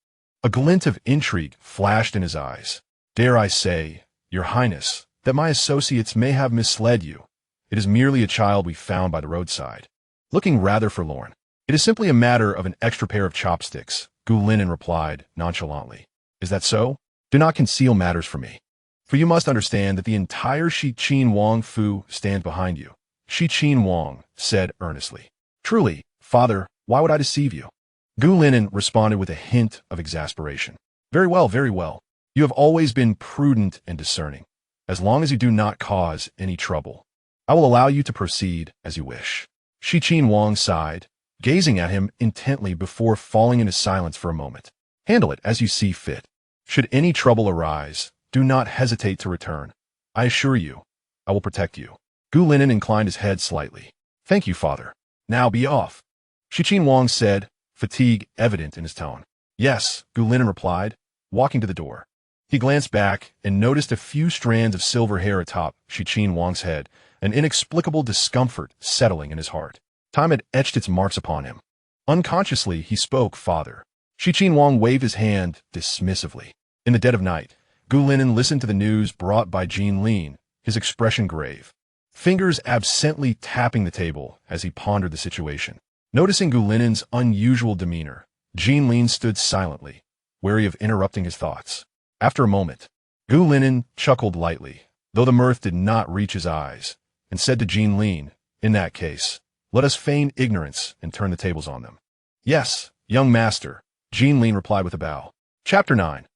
A glint of intrigue flashed in his eyes. Dare I say, Your Highness, that my associates may have misled you. It is merely a child we found by the roadside. Looking rather forlorn. It is simply a matter of an extra pair of chopsticks, Gu Linen replied nonchalantly. Is that so? Do not conceal matters from me. For you must understand that the entire Shi Qin Wang Fu stands behind you. Shi Qin Wang said earnestly. Truly, father, why would I deceive you? Gu Linen responded with a hint of exasperation. Very well, very well. You have always been prudent and discerning. As long as you do not cause any trouble, I will allow you to proceed as you wish. Shi Qin Wang sighed, gazing at him intently before falling into silence for a moment. Handle it as you see fit. Should any trouble arise, do not hesitate to return. I assure you, I will protect you. Gu Linen inclined his head slightly. Thank you, father. Now be off. Shi Qin Wang said, fatigue evident in his tone. Yes, Gu Linen replied, walking to the door. He glanced back and noticed a few strands of silver hair atop Shi Qin Wang's head, an inexplicable discomfort settling in his heart. Time had etched its marks upon him. Unconsciously, he spoke, father. Shi Qin Wang waved his hand dismissively. In the dead of night, Gu Linen listened to the news brought by Jean Lin, his expression grave. Fingers absently tapping the table as he pondered the situation. Noticing Gu Linen's unusual demeanor, Jean Lin stood silently, wary of interrupting his thoughts. After a moment, Gu Linen chuckled lightly, though the mirth did not reach his eyes, and said to Jean Lin, in that case, let us feign ignorance and turn the tables on them. Yes, young master, Jean Lin replied with a bow. Chapter 9.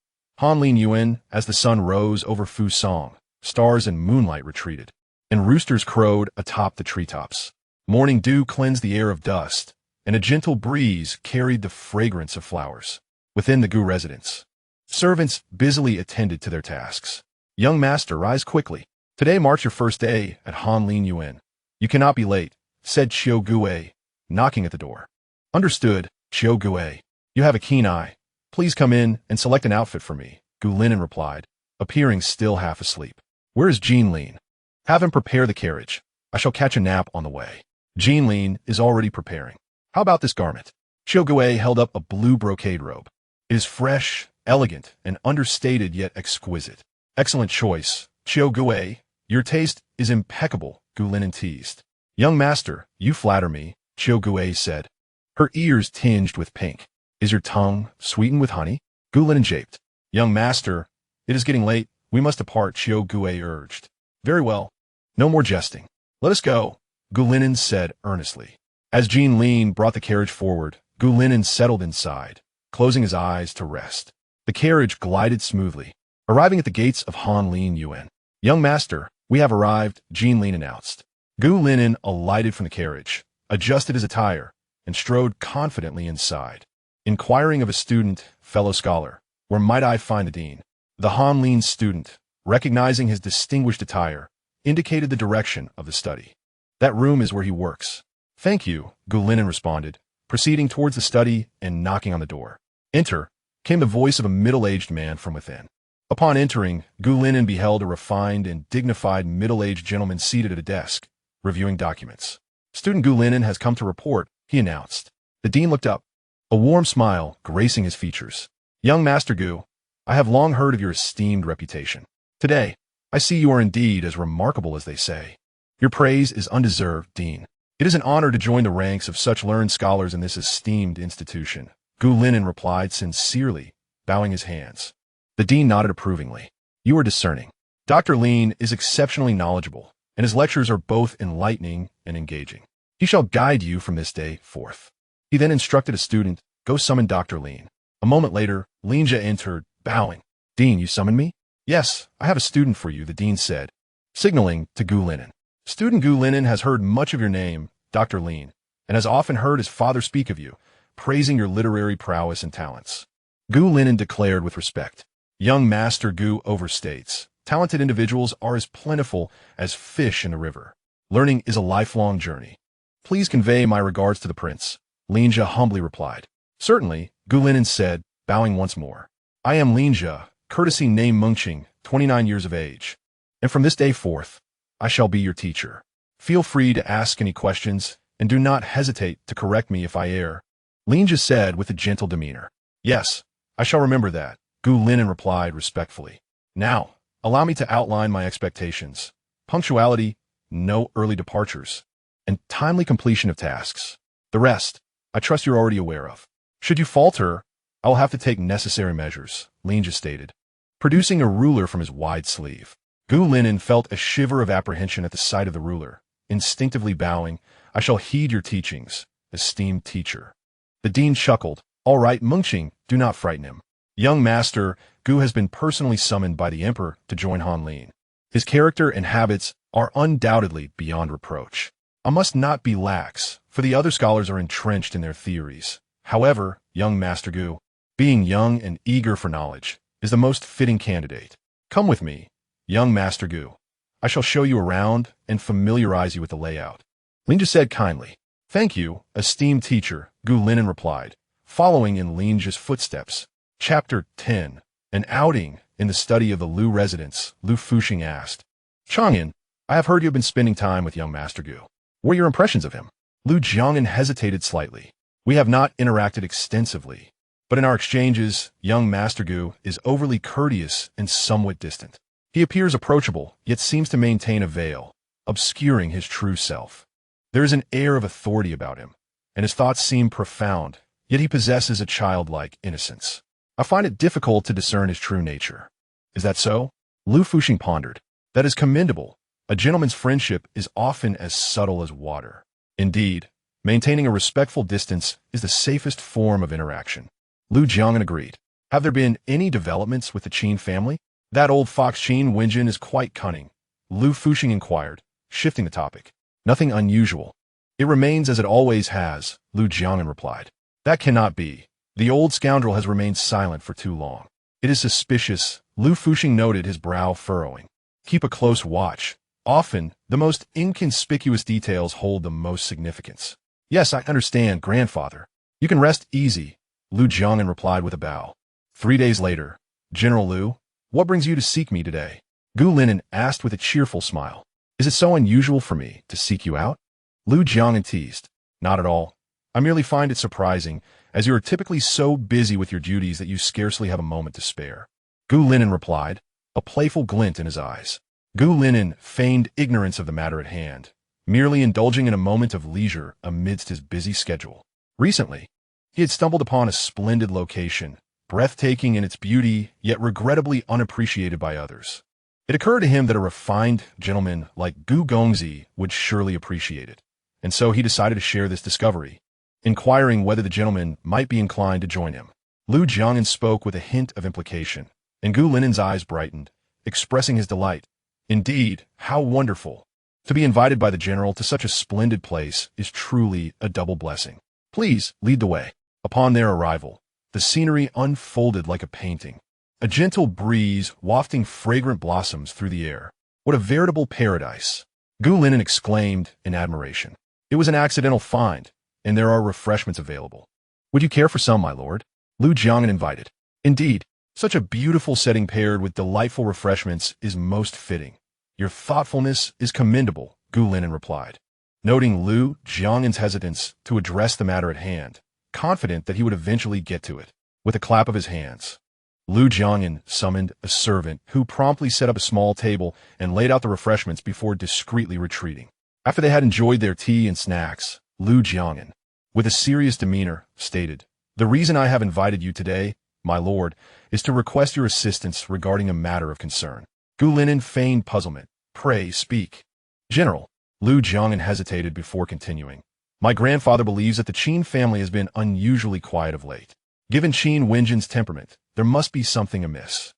Han Lin Yuan, as the sun rose over Fusang, stars and moonlight retreated, and roosters crowed atop the treetops. Morning dew cleansed the air of dust, and a gentle breeze carried the fragrance of flowers. Within the Gu residence, servants busily attended to their tasks. Young master, rise quickly. Today marks your first day at Han Lin Yuan. You cannot be late, said Qiu Gue, knocking at the door. Understood, Qiu Gue. You have a keen eye. Please come in and select an outfit for me, Gu Linen replied, appearing still half asleep. Where is Jean Lin? Have him prepare the carriage. I shall catch a nap on the way. Jean Lin is already preparing. How about this garment? Qiu Gue held up a blue brocade robe. It is fresh, elegant, and understated yet exquisite. Excellent choice, Qiu Gue. Your taste is impeccable, Gu Linen teased. Young master, you flatter me, Qiu Gue said. Her ears tinged with pink. Is your tongue sweetened with honey? Gu Linen japed. Young master, it is getting late. We must depart, Qiu Gue urged. Very well. No more jesting. Let us go, Gu Linen said earnestly. As Jean Lin brought the carriage forward, Gu Linen settled inside, closing his eyes to rest. The carriage glided smoothly, arriving at the gates of Han Lin Yuan. Young master, we have arrived, Jean Lin announced. Gu Linen alighted from the carriage, adjusted his attire, and strode confidently inside. Inquiring of a student, fellow scholar, where might I find the dean? The Han Lin student, recognizing his distinguished attire, indicated the direction of the study. That room is where he works. Thank you, Gu Linen responded, proceeding towards the study and knocking on the door. Enter, came the voice of a middle-aged man from within. Upon entering, Gu Linen beheld a refined and dignified middle-aged gentleman seated at a desk, reviewing documents. Student Gu Linen has come to report, he announced. The dean looked up, a warm smile gracing his features. Young Master Gu, I have long heard of your esteemed reputation. Today, I see you are indeed as remarkable as they say. Your praise is undeserved, Dean. It is an honor to join the ranks of such learned scholars in this esteemed institution, Gu Linen replied sincerely, bowing his hands. The dean nodded approvingly. You are discerning. Dr. Lin is exceptionally knowledgeable, and his lectures are both enlightening and engaging. He shall guide you from this day forth. He then instructed a student, go summon Dr. Lin. A moment later, Linja entered, bowing. Dean, you summoned me? Yes, I have a student for you, the dean said, signaling to Gu Linen. Student Gu Linen has heard much of your name, Dr. Lin, and has often heard his father speak of you, praising your literary prowess and talents. Gu Linen declared with respect. Young Master Gu overstates. Talented individuals are as plentiful as fish in the river. Learning is a lifelong journey. Please convey my regards to the prince, Linja humbly replied. Certainly, Gu Linen said, bowing once more. I am Linja, courtesy name Mengqing, 29 years of age. And from this day forth, I shall be your teacher. Feel free to ask any questions, and do not hesitate to correct me if I err, Lin just said with a gentle demeanor. Yes, I shall remember that, Gu Linen replied respectfully. Now, allow me to outline my expectations. Punctuality, no early departures, and timely completion of tasks. The rest, I trust you're already aware of. Should you falter, I will have to take necessary measures, Lin just stated, producing a ruler from his wide sleeve. Gu Linen felt a shiver of apprehension at the sight of the ruler. Instinctively bowing, I shall heed your teachings, esteemed teacher. The dean chuckled. All right, Mengqing, do not frighten him. Young master, Gu has been personally summoned by the emperor to join Han Lin. His character and habits are undoubtedly beyond reproach. I must not be lax, for the other scholars are entrenched in their theories. However, young Master Gu, being young and eager for knowledge, is the most fitting candidate. Come with me, young Master Gu. I shall show you around and familiarize you with the layout. Lin just said kindly. Thank you, esteemed teacher, Gu Linen replied, following in Lin's footsteps. Chapter 10. An outing in the study of the Lu residence, Lu Fuxing asked. Chang'an, I have heard you have been spending time with young Master Gu. What are your impressions of him? Lu Jiang'an hesitated slightly. We have not interacted extensively, but in our exchanges, young Master Gu is overly courteous and somewhat distant. He appears approachable, yet seems to maintain a veil, obscuring his true self. There is an air of authority about him, and his thoughts seem profound, yet he possesses a childlike innocence. I find it difficult to discern his true nature. Is that so? Lu Fuxing pondered. That is commendable. A gentleman's friendship is often as subtle as water. Indeed, maintaining a respectful distance is the safest form of interaction. Lu Jiang'an agreed. Have there been any developments with the Qin family? That old fox Qin Wenjin is quite cunning, Lu Fuxing inquired, shifting the topic. Nothing unusual. It remains as it always has, Lu Jiang'an replied. That cannot be. The old scoundrel has remained silent for too long. It is suspicious, Lu Fuxing noted, his brow furrowing. Keep a close watch. Often, the most inconspicuous details hold the most significance. Yes, I understand, grandfather. You can rest easy, Lu Jiang'an replied with a bow. 3 days later, General Lu, what brings you to seek me today? Gu Linen asked with a cheerful smile. Is it so unusual for me to seek you out? Lu Jiang'an teased. Not at all. I merely find it surprising, as you are typically so busy with your duties that you scarcely have a moment to spare. Gu Linen replied, a playful glint in his eyes. Gu Linen feigned ignorance of the matter at hand, merely indulging in a moment of leisure amidst his busy schedule. Recently, he had stumbled upon a splendid location, breathtaking in its beauty, yet regrettably unappreciated by others. It occurred to him that a refined gentleman like Gu Gongzi would surely appreciate it, and so he decided to share this discovery, inquiring whether the gentleman might be inclined to join him. Lu Jiang'an spoke with a hint of implication, and Gu Linen's eyes brightened, expressing his delight. Indeed, how wonderful! To be invited by the general to such a splendid place is truly a double blessing. Please, lead the way. Upon their arrival, the scenery unfolded like a painting. A gentle breeze wafting fragrant blossoms through the air. What a veritable paradise! Gu Linen exclaimed in admiration. It was an accidental find, and there are refreshments available. Would you care for some, my lord? Lu Jiang'an invited. Indeed, such a beautiful setting paired with delightful refreshments is most fitting. Your thoughtfulness is commendable, Gu Linen replied, noting Lu Jiang'an's hesitance to address the matter at hand, confident that he would eventually get to it. With a clap of his hands, Lu Jiang'an summoned a servant who promptly set up a small table and laid out the refreshments before discreetly retreating. After they had enjoyed their tea and snacks, Lu Jiang'an, with a serious demeanor, stated, the reason I have invited you today, my lord, is to request your assistance regarding a matter of concern. Gu Linen feigned puzzlement. Pray, speak. General, Lu Jiang'an hesitated before continuing. My grandfather believes that the Qin family has been unusually quiet of late. Given Qin Wenjin's temperament, there must be something amiss.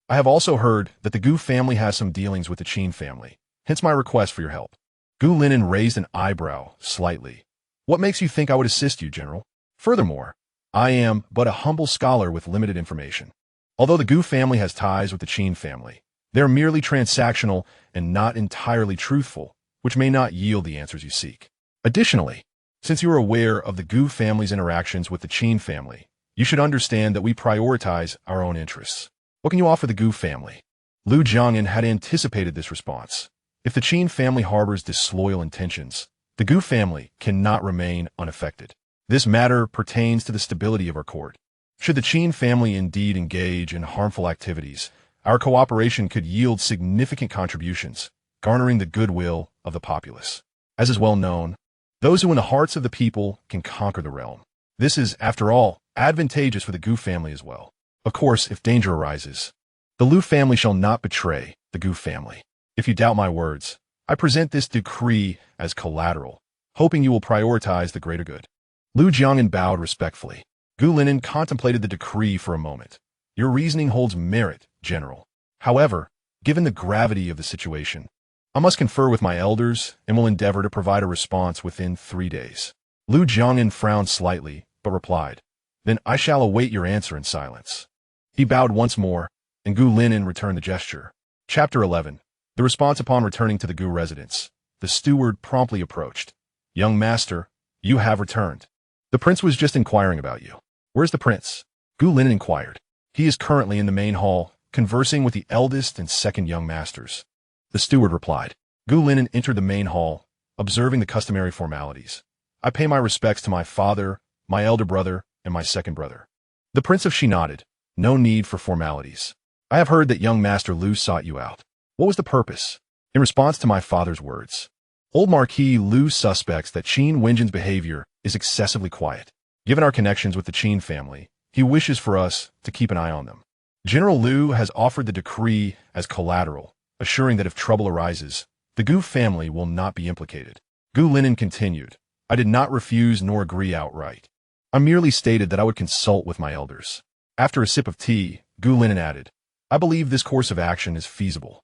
I have also heard that the Gu family has some dealings with the Qin family, hence my request for your help. Gu Linen raised an eyebrow slightly. What makes you think I would assist you, General? Furthermore, I am but a humble scholar with limited information. Although the Gu family has ties with the Qin family, they are merely transactional and not entirely truthful, which may not yield the answers you seek. Additionally, since you are aware of the Gu family's interactions with the Qin family, you should understand that we prioritize our own interests. What can you offer the Gu family? Lu Jiang'an had anticipated this response. If the Qin family harbors disloyal intentions, The Gu family cannot remain unaffected. This matter pertains to the stability of our court. Should the Qin family indeed engage in harmful activities, our cooperation could yield significant contributions, garnering the goodwill of the populace. As is well known, those who win the hearts of the people can conquer the realm. This is, after all, advantageous for the Gu family as well. Of course, if danger arises, the Lu family shall not betray the Gu family. If you doubt my words, I present this decree as collateral, hoping you will prioritize the greater good. Lu Jiangyan bowed respectfully. Gu Linen contemplated the decree for a moment. Your reasoning holds merit, General. However, given the gravity of the situation, I must confer with my elders and will endeavor to provide a response within 3 days. Lu Jiangyan frowned slightly, but replied, Then I shall await your answer in silence. He bowed once more, and Gu Linen returned the gesture. Chapter 11. The response upon returning to the Gu residence. The steward promptly approached. Young master, you have returned. The prince was just inquiring about you. Where's the prince? Gu Linen inquired. He is currently in the main hall, conversing with the eldest and second young masters. The steward replied. Gu Linen entered the main hall, observing the customary formalities. I pay my respects to my father, my elder brother, and my second brother. The Prince of Shi nodded. No need for formalities. I have heard that young Master Lu sought you out. What was the purpose? In response to my father's words, Old Marquis Lu suspects that Qin Wenjin's behavior is excessively quiet. Given our connections with the Qin family, he wishes for us to keep an eye on them. General Lu has offered the decree as collateral, assuring that if trouble arises, the Gu family will not be implicated. Gu Linen continued. I did not refuse nor agree outright. I merely stated that I would consult with my elders. After a sip of tea, Gu Linen added, I believe this course of action is feasible.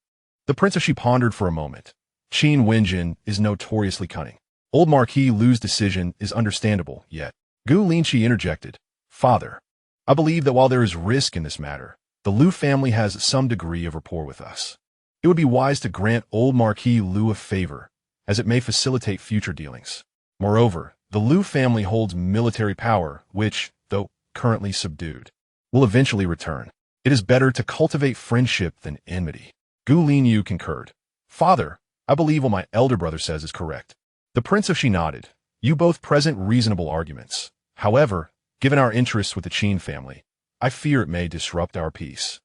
The Prince of Shi pondered for a moment. Qin Wenjin is notoriously cunning. Old Marquis Lu's decision is understandable, yet. Gu Linqi interjected. Father, I believe that while there is risk in this matter, the Lu family has some degree of rapport with us. It would be wise to grant Old Marquis Lu a favor, as it may facilitate future dealings. Moreover, the Lu family holds military power, which, though currently subdued, will eventually return. It is better to cultivate friendship than enmity. Gu Linyu concurred. Father, I believe what my elder brother says is correct. The Prince of Shi nodded. You both present reasonable arguments. However, given our interests with the Qin family, I fear it may disrupt our peace.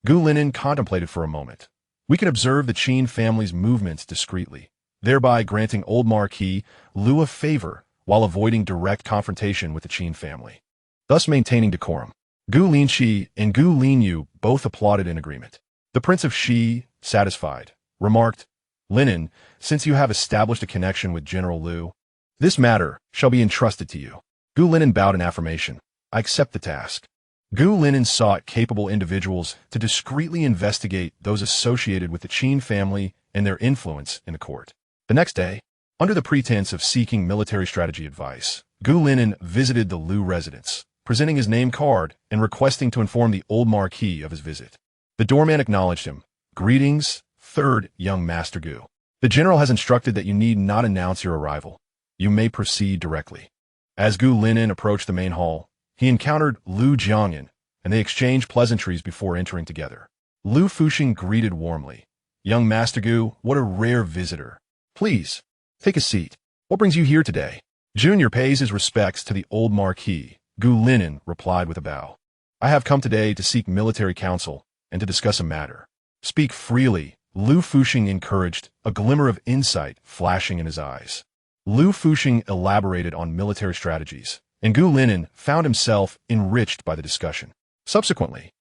Gu Linen contemplated for a moment. We can observe the Qin family's movements discreetly, thereby granting Old Marquis Lu a favor while avoiding direct confrontation with the Qin family, thus maintaining decorum. Gu Linqi and Gu Linyu both applauded in agreement. The Prince of Shi, satisfied, remarked, Linen, since you have established a connection with General Lu, this matter shall be entrusted to you. Gu Linen bowed in affirmation. I accept the task. Gu Linen sought capable individuals to discreetly investigate those associated with the Qin family and their influence in the court. The next day, under the pretense of seeking military strategy advice, Gu Linen visited the Lu residence, presenting his name card and requesting to inform the Old Marquis of his visit. The doorman acknowledged him. Greetings, third young Master Gu. The general has instructed that you need not announce your arrival. You may proceed directly. As Gu Linen approached the main hall, he encountered Lu Jiangyan, and they exchanged pleasantries before entering together. Lu Fuxing greeted warmly. Young Master Gu, what a rare visitor. Please, take a seat. What brings you here today? Junior pays his respects to the Old Marquis. Gu Linen replied with a bow. I have come today to seek military counsel and to discuss a matter. Speak freely, Lu Fuxing encouraged, a glimmer of insight flashing in his eyes. Lu Fuxing elaborated on military strategies, and Gu Linen found himself enriched by the discussion. Subsequently,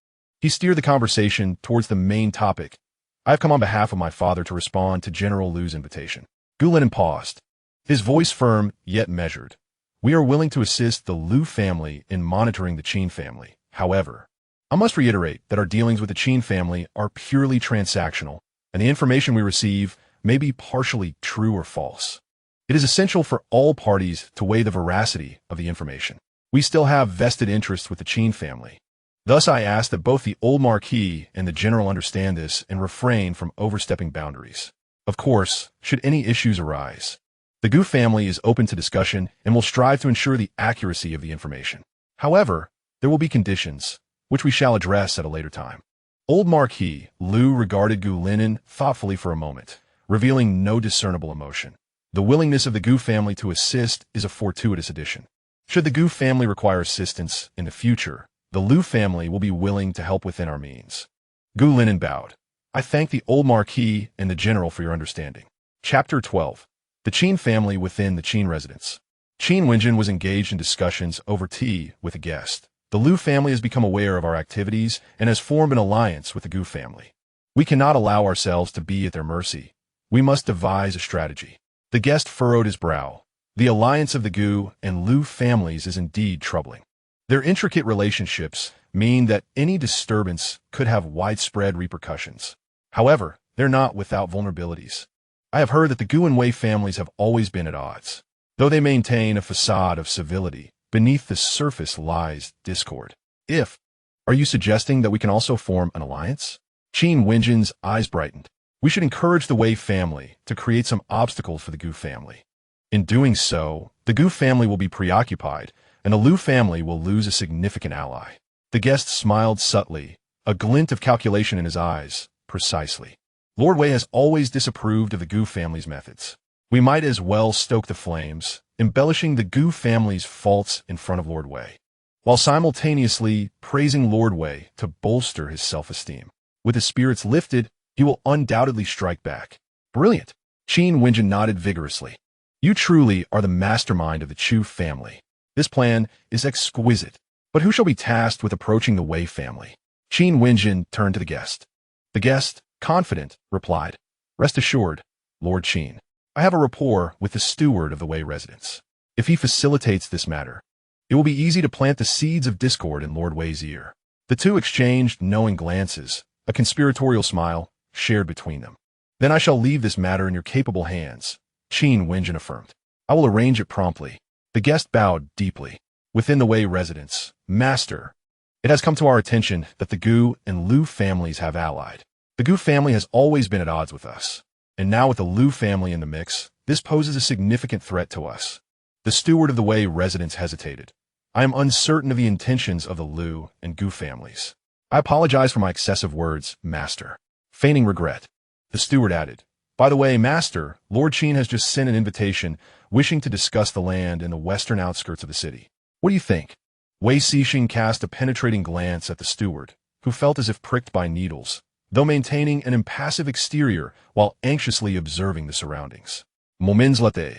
he steered the conversation towards the main topic. I have come on behalf of my father to respond to General Lu's invitation. Gu Linen paused, his voice firm yet measured. We are willing to assist the Lu family in monitoring the Qin family. However, I must reiterate that our dealings with the Qin family are purely transactional, and the information we receive may be partially true or false. It is essential for all parties to weigh the veracity of the information. We still have vested interests with the Qin family. Thus, I ask that both the Old Marquis and the General understand this and refrain from overstepping boundaries. Of course, should any issues arise, the Gu family is open to discussion and will strive to ensure the accuracy of the information. However, there will be conditions, which we shall address at a later time. Old Marquis Lu regarded Gu Linen thoughtfully for a moment, revealing no discernible emotion. The willingness of the Gu family to assist is a fortuitous addition. Should the Gu family require assistance in the future, the Liu family will be willing to help within our means. Gu Linen bowed. I thank the old Marquis and the General for your understanding. Chapter 12. The Qin family within the Qin residence. Qin Wenjin was engaged in discussions over tea with a guest. The Liu family has become aware of our activities and has formed an alliance with the Gu family. We cannot allow ourselves to be at their mercy. We must devise a strategy. The guest furrowed his brow. The alliance of the Gu and Liu families is indeed troubling. Their intricate relationships mean that any disturbance could have widespread repercussions. However, they're not without vulnerabilities. I have heard that the Gu and Wei families have always been at odds. Though they maintain a facade of civility, beneath the surface lies discord. Are you suggesting that we can also form an alliance? Qin Wenjin's eyes brightened. We should encourage the Wei family to create some obstacles for the Gu family. In doing so, the Gu family will be preoccupied, and the Liu family will lose a significant ally. The guest smiled subtly, a glint of calculation in his eyes. Precisely. Lord Wei has always disapproved of the Gu family's methods. We might as well stoke the flames, embellishing the Gu family's faults in front of Lord Wei, while simultaneously praising Lord Wei to bolster his self-esteem. With his spirits lifted, he will undoubtedly strike back. Brilliant. Qin Wenjin nodded vigorously. You truly are the mastermind of the Chu family. This plan is exquisite. But who shall be tasked with approaching the Wei family? Qin Wenjin turned to the guest. The guest, confident, replied, Rest assured, Lord Qin. I have a rapport with the steward of the Wei residence. If he facilitates this matter, it will be easy to plant the seeds of discord in Lord Wei's ear. The two exchanged knowing glances, a conspiratorial smile shared between them. Then I shall leave this matter in your capable hands, Qin Wenjin affirmed. I will arrange it promptly. The guest bowed deeply. Within the Wei residence, Master, it has come to our attention that the Gu and Liu families have allied. The Gu family has always been at odds with us, and now with the Liu family in the mix, this poses a significant threat to us. The steward of the Wei residence hesitated. I am uncertain of the intentions of the Liu and Gu families. I apologize for my excessive words, Master. Feigning regret, the steward added, By the way, Master, Lord Qin has just sent an invitation wishing to discuss the land in the western outskirts of the city. What do you think? Wei Cixing cast a penetrating glance at the steward, who felt as if pricked by needles, though maintaining an impassive exterior while anxiously observing the surroundings. Moments later,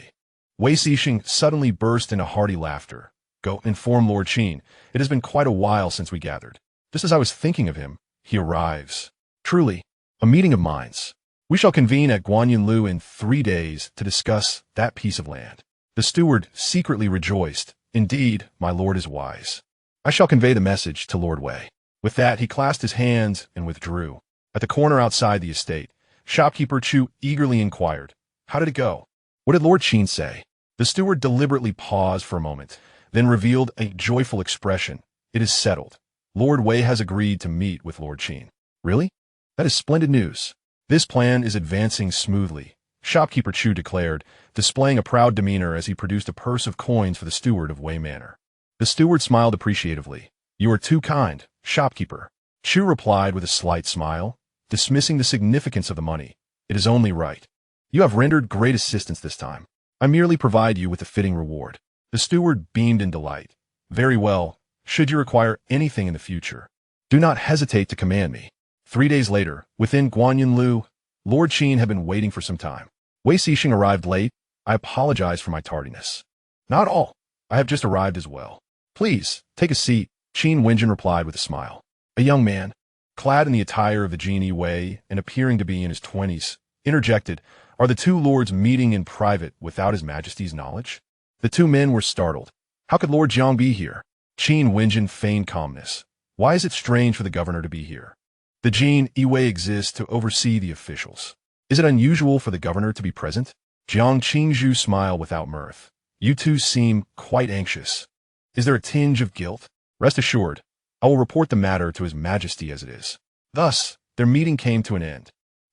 Wei Cixing suddenly burst into hearty laughter. Go inform Lord Qin. It has been quite a while since we gathered. Just as I was thinking of him, he arrives. Truly, a meeting of minds. We shall convene at Guanyunlu in 3 days to discuss that piece of land. The steward secretly rejoiced. Indeed, my lord is wise. I shall convey the message to Lord Wei. With that, he clasped his hands and withdrew. At the corner outside the estate, shopkeeper Chu eagerly inquired, How did it go? What did Lord Qin say? The steward deliberately paused for a moment, then revealed a joyful expression. It is settled. Lord Wei has agreed to meet with Lord Qin. Really? That is splendid news. This plan is advancing smoothly, shopkeeper Chu declared, displaying a proud demeanor as he produced a purse of coins for the steward of Wei Manor. The steward smiled appreciatively. You are too kind, shopkeeper. Chu replied with a slight smile, dismissing the significance of the money. It is only right. You have rendered great assistance this time. I merely provide you with a fitting reward. The steward beamed in delight. Very well. Should you require anything in the future, do not hesitate to command me. 3 days later, within Guanyunlu, Lord Qin had been waiting for some time. Wei Cixing arrived late. I apologize for my tardiness. Not all. I have just arrived as well. Please, take a seat, Qin Wenjin replied with a smile. A young man, clad in the attire of the genie Wei and appearing to be in his 20s, interjected, Are the two lords meeting in private without his majesty's knowledge? The two men were startled. How could Lord Jiang be here? Qin Wenjin feigned calmness. Why is it strange for the governor to be here? The Jin Wei exists to oversee the officials. Is it unusual for the governor to be present? Jiang Qingzhu smiled without mirth. You two seem quite anxious. Is there a tinge of guilt? Rest assured, I will report the matter to His Majesty as it is. Thus, their meeting came to an end.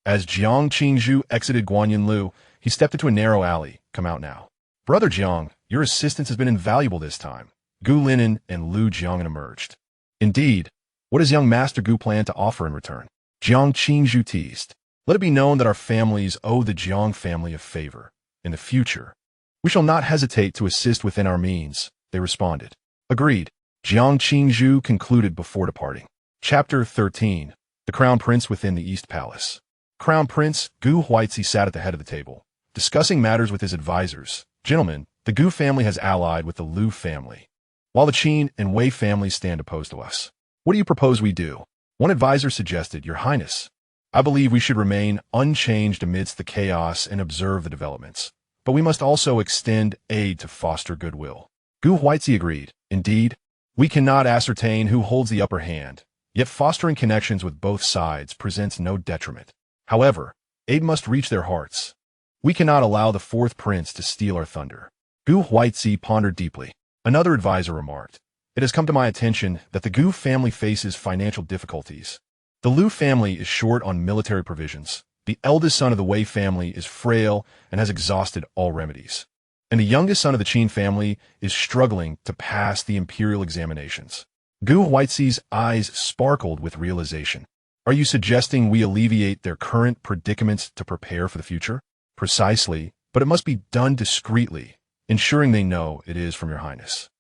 As Jiang Qingzhu exited Guanyunlu, he stepped into a narrow alley. Come out now. Brother Jiang, your assistance has been invaluable this time. Gu Linen and Lu Jiang emerged. Indeed, what does young Master Gu plan to offer in return? Jiang Qingzhu teased. Let it be known that our families owe the Jiang family a favor. in the future. We shall not hesitate to assist within our means, they responded. Agreed. Jiang Qingzhu concluded before departing. Chapter 13. The Crown Prince within the East Palace. Crown Prince Gu Huaizi sat at the head of the table, discussing matters with his advisors. Gentlemen, the Gu family has allied with the Liu family, while the Qin and Wei families stand opposed to us. What do you propose we do? One advisor suggested, Your Highness. I believe we should remain unchanged amidst the chaos and observe the developments, but we must also extend aid to foster goodwill. Gu Huaizi agreed. Indeed, we cannot ascertain who holds the upper hand, yet fostering connections with both sides presents no detriment. However, aid must reach their hearts. We cannot allow the fourth prince to steal our thunder. Gu Huaizi pondered deeply. Another advisor remarked, It has come to my attention that the Gu family faces financial difficulties. The Liu family is short on military provisions. The eldest son of the Wei family is frail and has exhausted all remedies. And the youngest son of the Qin family is struggling to pass the imperial examinations. Gu Huaizi's eyes sparkled with realization. Are you suggesting we alleviate their current predicaments to prepare for the future? Precisely, but it must be done discreetly, ensuring they know it is from Your Highness.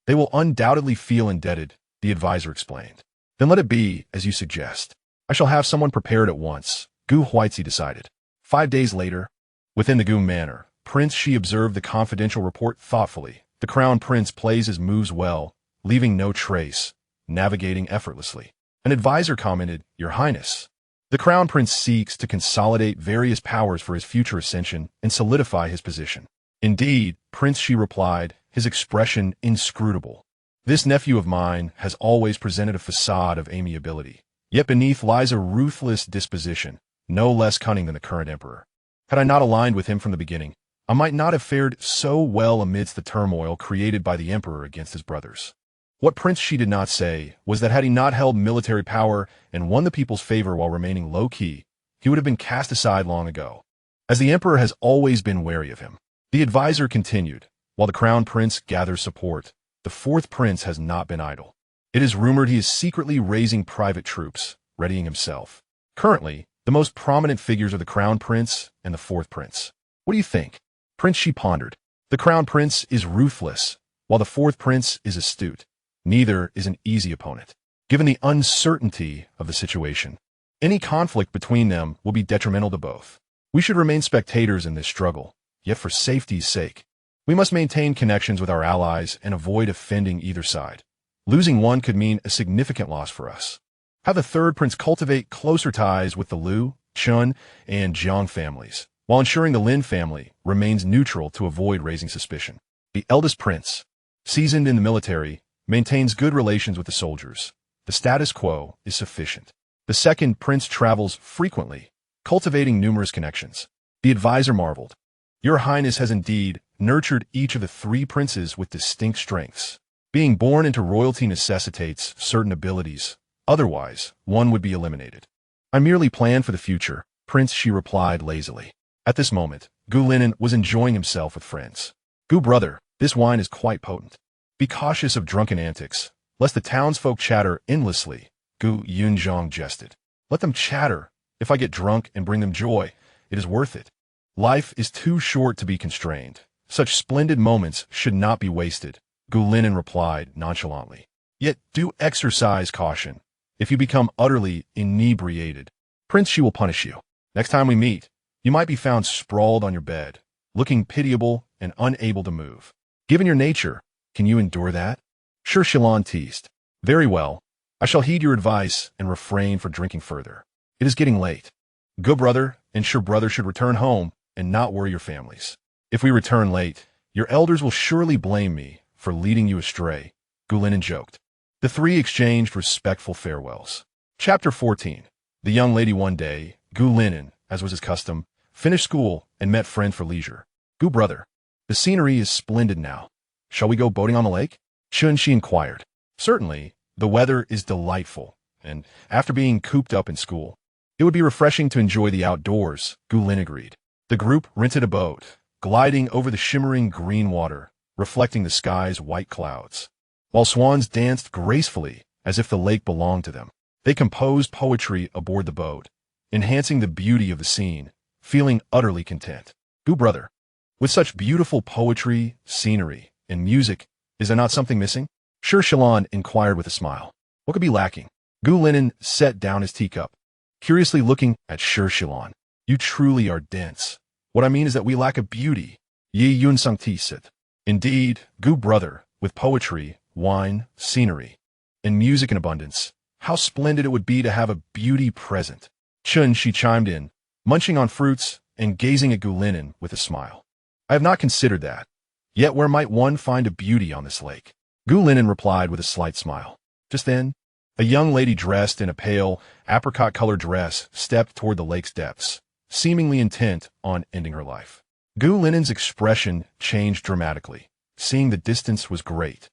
They will undoubtedly feel indebted, the advisor explained. Then let it be, as you suggest. I shall have someone prepared at once, Gu Huaizi decided. 5 days later, within the Gu manor, Prince Shi observed the confidential report thoughtfully. The crown prince plays his moves well, leaving no trace, navigating effortlessly. An advisor commented, Your Highness. The crown prince seeks to consolidate various powers for his future ascension and solidify his position. Indeed, Prince Shi replied, his expression inscrutable. This nephew of mine has always presented a facade of amiability, yet beneath lies a ruthless disposition, no less cunning than the current emperor. Had I not aligned with him from the beginning, I might not have fared so well amidst the turmoil created by the emperor against his brothers. What Prince Shi did not say was that had he not held military power and won the people's favor while remaining low-key, he would have been cast aside long ago, as the emperor has always been wary of him. The advisor continued, while the crown prince gathers support, the fourth prince has not been idle. It is rumored he is secretly raising private troops, readying himself. Currently, the most prominent figures are the crown prince and the fourth prince. What do you think? Prince Shi pondered. The crown prince is ruthless, while the fourth prince is astute. Neither is an easy opponent. Given the uncertainty of the situation, any conflict between them will be detrimental to both. We should remain spectators in this struggle, yet for safety's sake, we must maintain connections with our allies and avoid offending either side. Losing one could mean a significant loss for us. Have the third prince cultivate closer ties with the Liu, Chun, and Jiang families, while ensuring the Lin family remains neutral to avoid raising suspicion. The eldest prince, seasoned in the military, maintains good relations with the soldiers. The status quo is sufficient. The second prince travels frequently, cultivating numerous connections. The advisor marveled. Your Highness has indeed nurtured each of the three princes with distinct strengths. Being born into royalty necessitates certain abilities. Otherwise, one would be eliminated. I merely plan for the future, Prince Shi replied lazily. At this moment, Gu Linen was enjoying himself with friends. Gu brother, this wine is quite potent. Be cautious of drunken antics, lest the townsfolk chatter endlessly, Gu Yunzhong jested. Let them chatter. If I get drunk and bring them joy, it is worth it. Life is too short to be constrained. Such splendid moments should not be wasted, Gu Linen replied nonchalantly. Yet do exercise caution. If you become utterly inebriated, Prince Shi will punish you. Next time we meet, you might be found sprawled on your bed, looking pitiable and unable to move. Given your nature, can you endure that? Sure, Shilan teased. Very well. I shall heed your advice and refrain from drinking further. It is getting late. Good brother and sure brother should return home and not worry your families. If we return late, your elders will surely blame me for leading you astray, Gu Linen joked. The three exchanged respectful farewells. Chapter 14. The young lady one day, Gu Linen, as was his custom, finished school and met friends for leisure. Gu brother, the scenery is splendid now. Shall we go boating on the lake? Chun Shi inquired. Certainly, the weather is delightful, and after being cooped up in school, it would be refreshing to enjoy the outdoors, Gu Lin agreed. The group rented a boat, gliding over the shimmering green water, reflecting the sky's white clouds. While swans danced gracefully as if the lake belonged to them, they composed poetry aboard the boat, enhancing the beauty of the scene, feeling utterly content. Gu brother, With such beautiful poetry, scenery, and music, is there not something missing? Sir Shalon inquired with a smile. What could be lacking? Gu Linen set down his teacup, curiously looking at Sir Shalon. You truly are dense. What I mean is that we lack a beauty. Yi Yun Sang Ti said. Indeed, Gu brother, with poetry, wine, scenery, and music in abundance, how splendid it would be to have a beauty present. Chun Shi chimed in, munching on fruits and gazing at Gu Linen with a smile. I have not considered that. Yet where might one find a beauty on this lake? Gu Linen replied with a slight smile. Just then, a young lady dressed in a pale, apricot-colored dress stepped toward the lake's depths, seemingly intent on ending her life. Gu Linen's expression changed dramatically. Seeing the distance was great.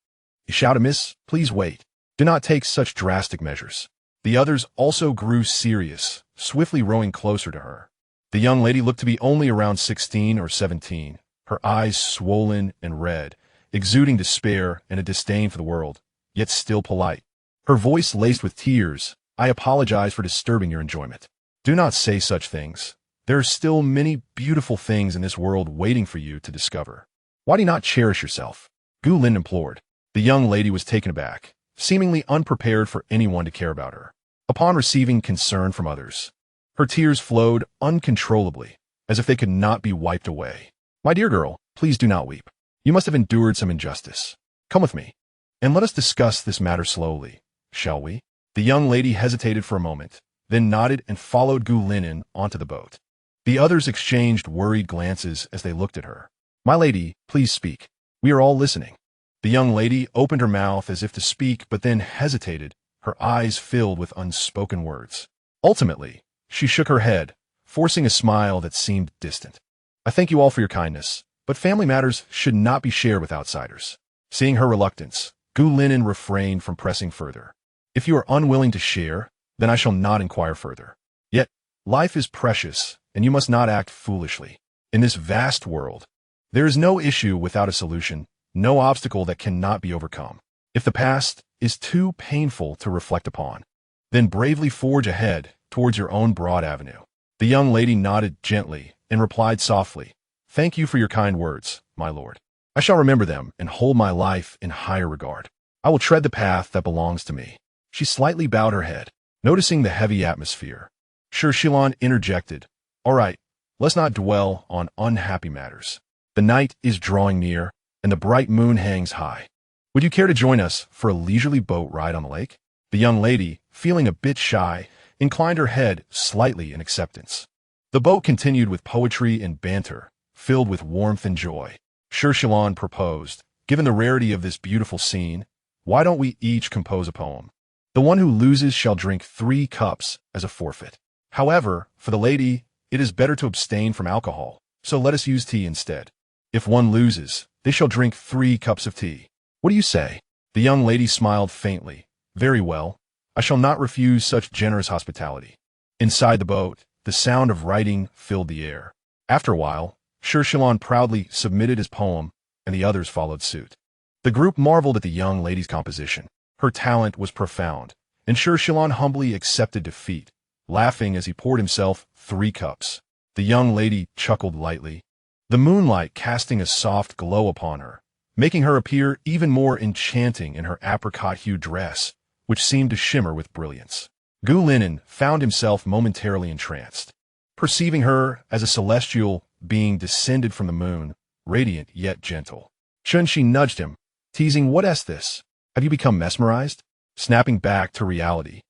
You shout amiss? Please wait. Do not take such drastic measures. The others also grew serious, swiftly rowing closer to her. The young lady looked to be only around 16 or 17, her eyes swollen and red, exuding despair and a disdain for the world, yet still polite. Her voice laced with tears. I apologize for disturbing your enjoyment. Do not say such things. There are still many beautiful things in this world waiting for you to discover. Why do you not cherish yourself? Gu Lin implored. The young lady was taken aback, seemingly unprepared for anyone to care about her. Upon receiving concern from others, her tears flowed uncontrollably, as if they could not be wiped away. My dear girl, please do not weep. You must have endured some injustice. Come with me, and let us discuss this matter slowly, shall we? The young lady hesitated for a moment, then nodded and followed Gu Linen onto the boat. The others exchanged worried glances as they looked at her. My lady, please speak. We are all listening. The young lady opened her mouth as if to speak, but then hesitated, her eyes filled with unspoken words. Ultimately, she shook her head, forcing a smile that seemed distant. I thank you all for your kindness, but family matters should not be shared with outsiders. Seeing her reluctance, Gu Linen refrained from pressing further. If you are unwilling to share, then I shall not inquire further. Yet, life is precious, and you must not act foolishly. In this vast world, there is no issue without a solution, no obstacle that cannot be overcome. If the past is too painful to reflect upon, then bravely forge ahead towards your own broad avenue. The young lady nodded gently and replied softly, Thank you for your kind words, my lord. I shall remember them and hold my life in higher regard. I will tread the path that belongs to me. She slightly bowed her head, noticing the heavy atmosphere. Sir Shilon interjected, All right, let's not dwell on unhappy matters. The night is drawing near, and the bright moon hangs high. Would you care to join us for a leisurely boat ride on the lake? The young lady, feeling a bit shy, inclined her head slightly in acceptance. The boat continued with poetry and banter, filled with warmth and joy. Sir Shilon proposed, given the rarity of this beautiful scene, why don't we each compose a poem? The one who loses shall drink 3 cups as a forfeit. However, for the lady, it is better to abstain from alcohol, so let us use tea instead. If one loses, they shall drink 3 cups of tea. What do you say? The young lady smiled faintly. Very well. I shall not refuse such generous hospitality. Inside the boat, the sound of writing filled the air. After a while, Sir Shilon proudly submitted his poem, and the others followed suit. The group marveled at the young lady's composition. Her talent was profound, and Sir Shilon humbly accepted defeat, laughing as he poured himself 3 cups. The young lady chuckled lightly, the moonlight casting a soft glow upon her, making her appear even more enchanting in her apricot-hued dress, which seemed to shimmer with brilliance. Gu Linen found himself momentarily entranced. Perceiving her as a celestial being descended from the moon, radiant yet gentle. Chun Shi nudged him, teasing, What is this? Have you become mesmerized? Snapping back to reality,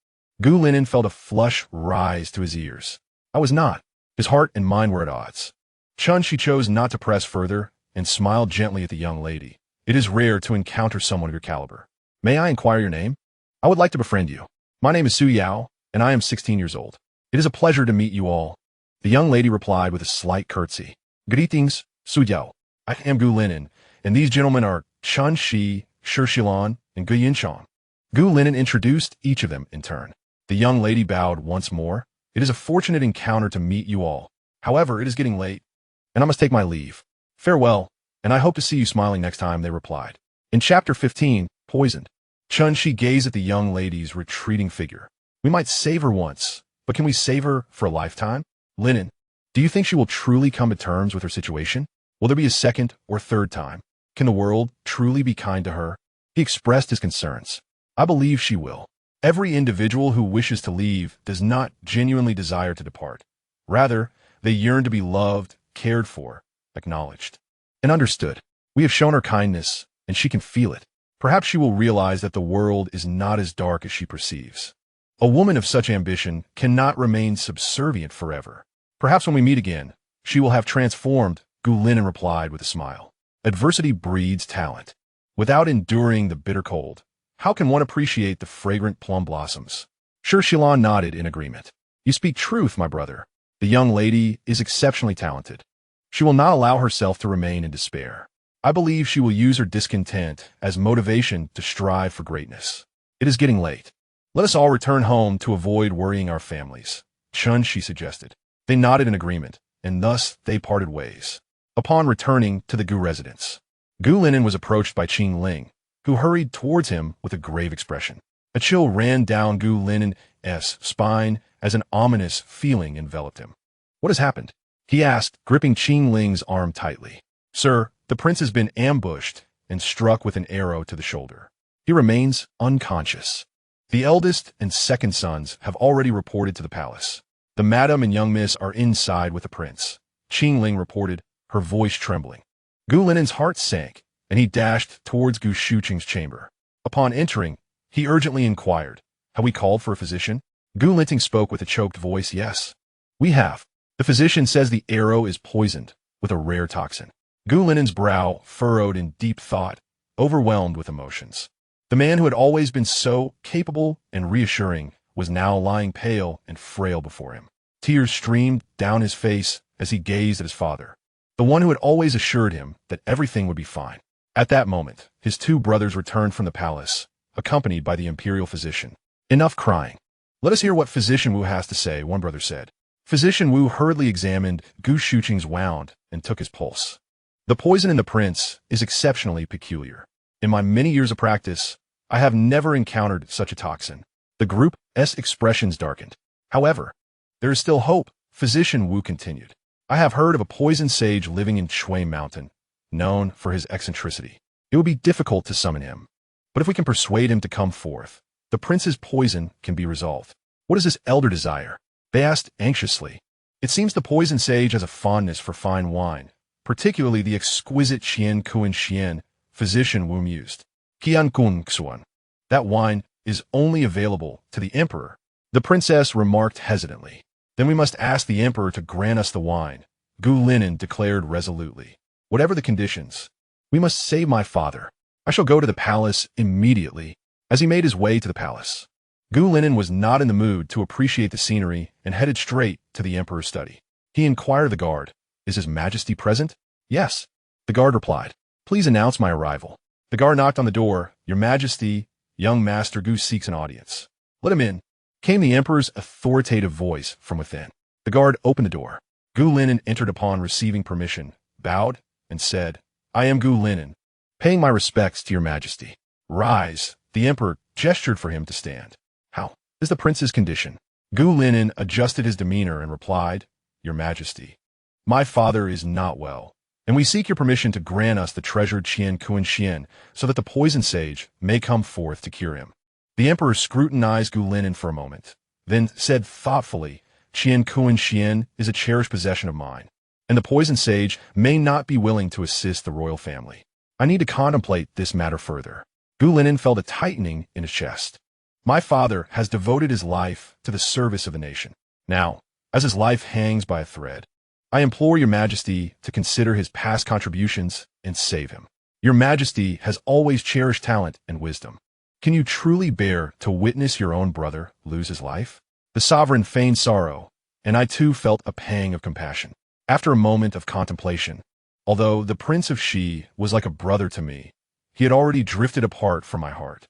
Gu Linen felt a flush rise to his ears. I was not. His heart and mind were at odds. Chun Shi chose not to press further and smiled gently at the young lady. It is rare to encounter someone of your caliber. May I inquire your name? I would like to befriend you. My name is Su Yao, and I am 16 years old. It is a pleasure to meet you all. The young lady replied with a slight curtsy. Greetings, Su Yao. I am Gu Linen, and these gentlemen are Chun Shi, Sher Shilon, and Gu Yinshan. Gu Linen introduced each of them in turn. The young lady bowed once more. It is a fortunate encounter to meet you all. However, it is getting late, and I must take my leave. Farewell, and I hope to see you smiling next time, they replied. In Chapter 15, Poisoned, Chun Shi gazed at the young lady's retreating figure. We might save her once, but can we save her for a lifetime? Linen, do you think she will truly come to terms with her situation? Will there be a second or third time? Can the world truly be kind to her? He expressed his concerns. I believe she will. Every individual who wishes to leave does not genuinely desire to depart. Rather, they yearn to be loved, cared for, acknowledged, and understood. We have shown her kindness, and she can feel it. Perhaps she will realize that the world is not as dark as she perceives. A woman of such ambition cannot remain subservient forever. Perhaps when we meet again, she will have transformed, Gu Linen replied with a smile. Adversity breeds talent. Without enduring the bitter cold, how can one appreciate the fragrant plum blossoms? Sure Xilan nodded in agreement. You speak truth, my brother. The young lady is exceptionally talented. She will not allow herself to remain in despair. I believe she will use her discontent as motivation to strive for greatness. It is getting late. Let us all return home to avoid worrying our families. Chun, she suggested. They nodded in agreement, and thus they parted ways. Upon returning to the Gu residence, Gu Linen was approached by Qing Ling, who hurried towards him with a grave expression. A chill ran down Gu Linen's spine as an ominous feeling enveloped him. What has happened? He asked, gripping Qing Ling's arm tightly. Sir, the prince has been ambushed and struck with an arrow to the shoulder. He remains unconscious. The eldest and second sons have already reported to the palace. The madam and young miss are inside with the prince, Qing Ling reported, her voice trembling. Gu Linen's heart sank, and he dashed towards Gu Shuqing's chamber. Upon entering, he urgently inquired, have we called for a physician? Gu Linting spoke with a choked voice, yes. We have. The physician says the arrow is poisoned with a rare toxin. Gu Linen's brow furrowed in deep thought, overwhelmed with emotions. The man who had always been so capable and reassuring was now lying pale and frail before him. Tears streamed down his face as he gazed at his father, the one who had always assured him that everything would be fine. At that moment, his two brothers returned from the palace, accompanied by the imperial physician. Enough crying. Let us hear what Physician Wu has to say, one brother said. Physician Wu hurriedly examined Gu Shuqing's wound and took his pulse. The poison in the prince is exceptionally peculiar. In my many years of practice, I have never encountered such a toxin. The group's expressions darkened. However, there is still hope, Physician Wu continued. I have heard of a poison sage living in Shui Mountain, known for his eccentricity. It would be difficult to summon him, but if we can persuade him to come forth, the prince's poison can be resolved. What does this elder desire? They asked anxiously. It seems the poison sage has a fondness for fine wine, particularly the exquisite Qian Kuan Xian, Physician Wu mused. Qian Kun Xuan. That wine is only available to the emperor, the princess remarked hesitantly. Then we must ask the emperor to grant us the wine, Gu Linen declared resolutely. Whatever the conditions, we must save my father. I shall go to the palace immediately. As he made his way to the palace, Gu Linen was not in the mood to appreciate the scenery and headed straight to the emperor's study. He inquired of the guard, is his majesty present? Yes. The guard replied, please announce my arrival. The guard knocked on the door. Your majesty, young master Gu seeks an audience. Let him in, came the emperor's authoritative voice from within. The guard opened the door. Gu Linen entered upon receiving permission, bowed, and said, I am Gu Linen, paying my respects to your majesty. Rise. The emperor gestured for him to stand. How is the prince's condition? Gu Linen adjusted his demeanor and replied, your majesty, my father is not well, and we seek your permission to grant us the treasured Qian Kuan Xian so that the poison sage may come forth to cure him. The emperor scrutinized Gu Linen for a moment, then said thoughtfully, Qian Kuan Xian is a cherished possession of mine, and the poison sage may not be willing to assist the royal family. I need to contemplate this matter further. Gu Linen felt a tightening in his chest. My father has devoted his life to the service of the nation. Now, as his life hangs by a thread, I implore your majesty to consider his past contributions and save him. Your majesty has always cherished talent and wisdom. Can you truly bear to witness your own brother lose his life? The sovereign feigned sorrow, and I too felt a pang of compassion. After a moment of contemplation, although the Prince of Shi was like a brother to me, he had already drifted apart from my heart.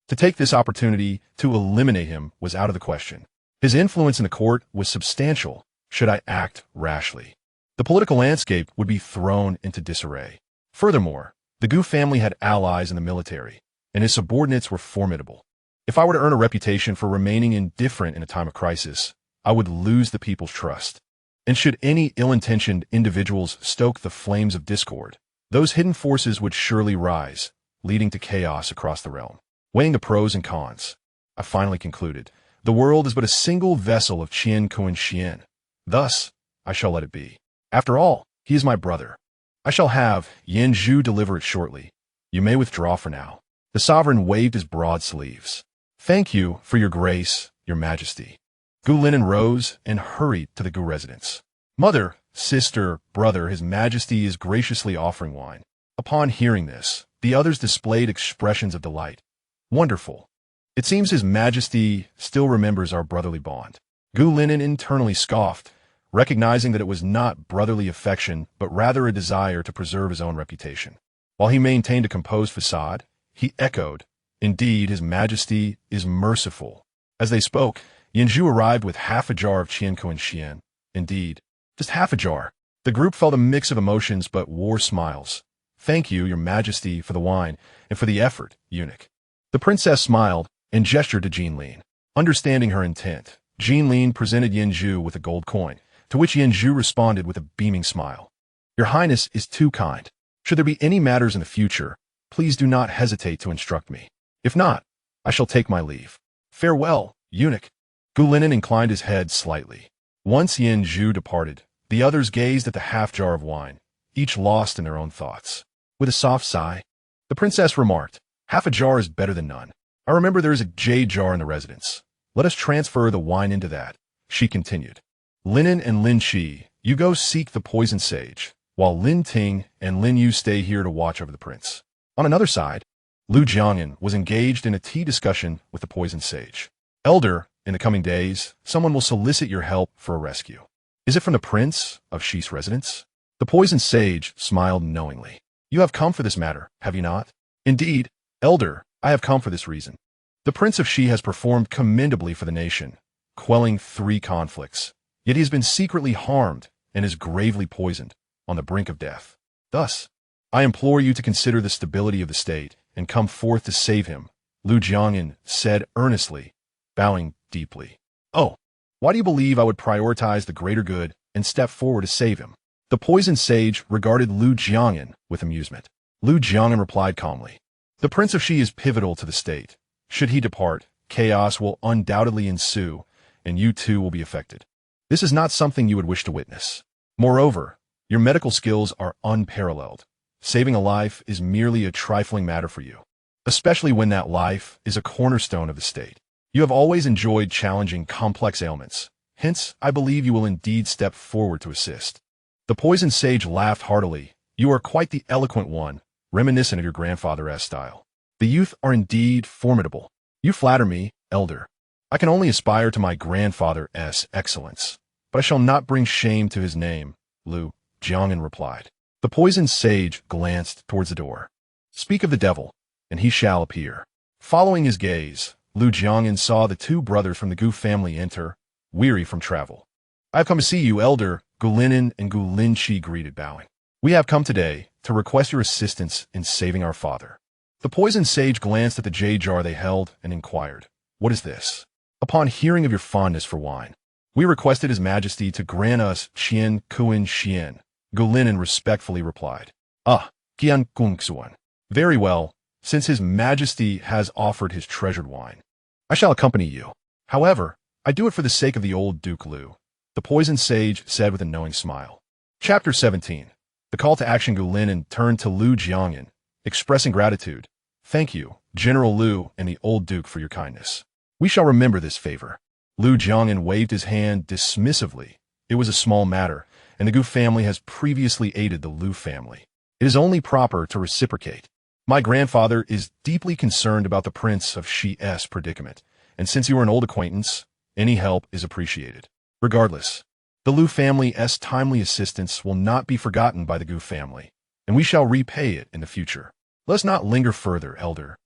To take this opportunity to eliminate him was out of the question. His influence in the court was substantial should I act rashly. The political landscape would be thrown into disarray. Furthermore, the Gu family had allies in the military, and his subordinates were formidable. If I were to earn a reputation for remaining indifferent in a time of crisis, I would lose the people's trust. And should any ill-intentioned individuals stoke the flames of discord, those hidden forces would surely rise, leading to chaos across the realm. Weighing the pros and cons, I finally concluded, the world is but a single vessel of Qian Kuan Xian. Thus, I shall let it be. After all, he is my brother. I shall have Yan Zhu deliver it shortly. You may withdraw for now. The sovereign waved his broad sleeves. Thank you for your grace, your majesty. Gu Linen rose and hurried to the Gu residence. Mother, sister, brother, his majesty is graciously offering wine. Upon hearing this, the others displayed expressions of delight. Wonderful. It seems his majesty still remembers our brotherly bond. Gu Linen internally scoffed, recognizing that it was not brotherly affection, but rather a desire to preserve his own reputation. While he maintained a composed facade, he echoed, Indeed, his majesty is merciful. As they spoke, Yanzhu arrived with half a jar of Qian Kuan Xian. Indeed, just half a jar. The group felt a mix of emotions but wore smiles. Thank you, your majesty, for the wine, and for the effort, eunuch. The princess smiled and gestured to Jean Lin. Understanding her intent, Jean Lin presented Yanzhu with a gold coin, to which Yanzhu responded with a beaming smile. Your highness is too kind. Should there be any matters in the future, please do not hesitate to instruct me. If not, I shall take my leave. Farewell, eunuch. Gu Linen inclined his head slightly. Once Yanzhu departed, the others gazed at the half-jar of wine, each lost in their own thoughts. With a soft sigh, the princess remarked, Half a jar is better than none. I remember there is a jade jar in the residence. Let us transfer the wine into that, she continued. Linen and Lin Qi, you go seek the poison sage, while Lin Ting and Lin Yu stay here to watch over the prince. On another side, Lu Jiangyan was engaged in a tea discussion with the poison sage. Elder, in the coming days, someone will solicit your help for a rescue. Is it from the prince of Xi's residence? The poison sage smiled knowingly. You have come for this matter, have you not? Indeed, Elder, I have come for this reason. The prince of Xi has performed commendably for the nation, quelling 3 conflicts, yet he has been secretly harmed and is gravely poisoned, on the brink of death. Thus, I implore you to consider the stability of the state and come forth to save him, Lu Jiangyan said earnestly, bowing deeply. Oh, why do you believe I would prioritize the greater good and step forward to save him? The poison sage regarded Lu Jiangyan with amusement. Lu Jiangyan replied calmly, The prince of Xi is pivotal to the state. Should he depart, chaos will undoubtedly ensue, and you too will be affected. This is not something you would wish to witness. Moreover, your medical skills are unparalleled. Saving a life is merely a trifling matter for you, especially when that life is a cornerstone of the state. You have always enjoyed challenging complex ailments. Hence, I believe you will indeed step forward to assist. The poison sage laughed heartily. You are quite the eloquent one, reminiscent of your grandfather's style. The youth are indeed formidable. You flatter me, elder. I can only aspire to my grandfather's excellence, but I shall not bring shame to his name, Lu Jiangyan replied. The poison sage glanced towards the door. Speak of the devil, and he shall appear. Following his gaze, Lu Jiangyan saw the 2 brothers from the Gu family enter, weary from travel. I have come to see you, elder, Gu Linen and Gu Lin Qi greeted, bowing. We have come today to request your assistance in saving our father. The poison sage glanced at the jade jar they held and inquired, What is this? Upon hearing of your fondness for wine, we requested his majesty to grant us Qian Kuan Xian. Gu Linen respectfully replied, Qian Kung Xuan. Very well, since his majesty has offered his treasured wine. I shall accompany you. However, I do it for the sake of the old Duke Lu, the poison sage said with a knowing smile. Chapter 17. The call to action. Gu Linen turned to Lu Jiangyan, expressing gratitude. Thank you, General Lu and the old Duke, for your kindness. We shall remember this favor. Lu Jiangyan waved his hand dismissively. It was a small matter, and the Gu family has previously aided the Lu family. It is only proper to reciprocate. My grandfather is deeply concerned about the Prince of Xi's predicament, and since you are an old acquaintance, any help is appreciated. Regardless, the Lu family's timely assistance will not be forgotten by the Gu family, and we shall repay it in the future. Let's not linger further, elder.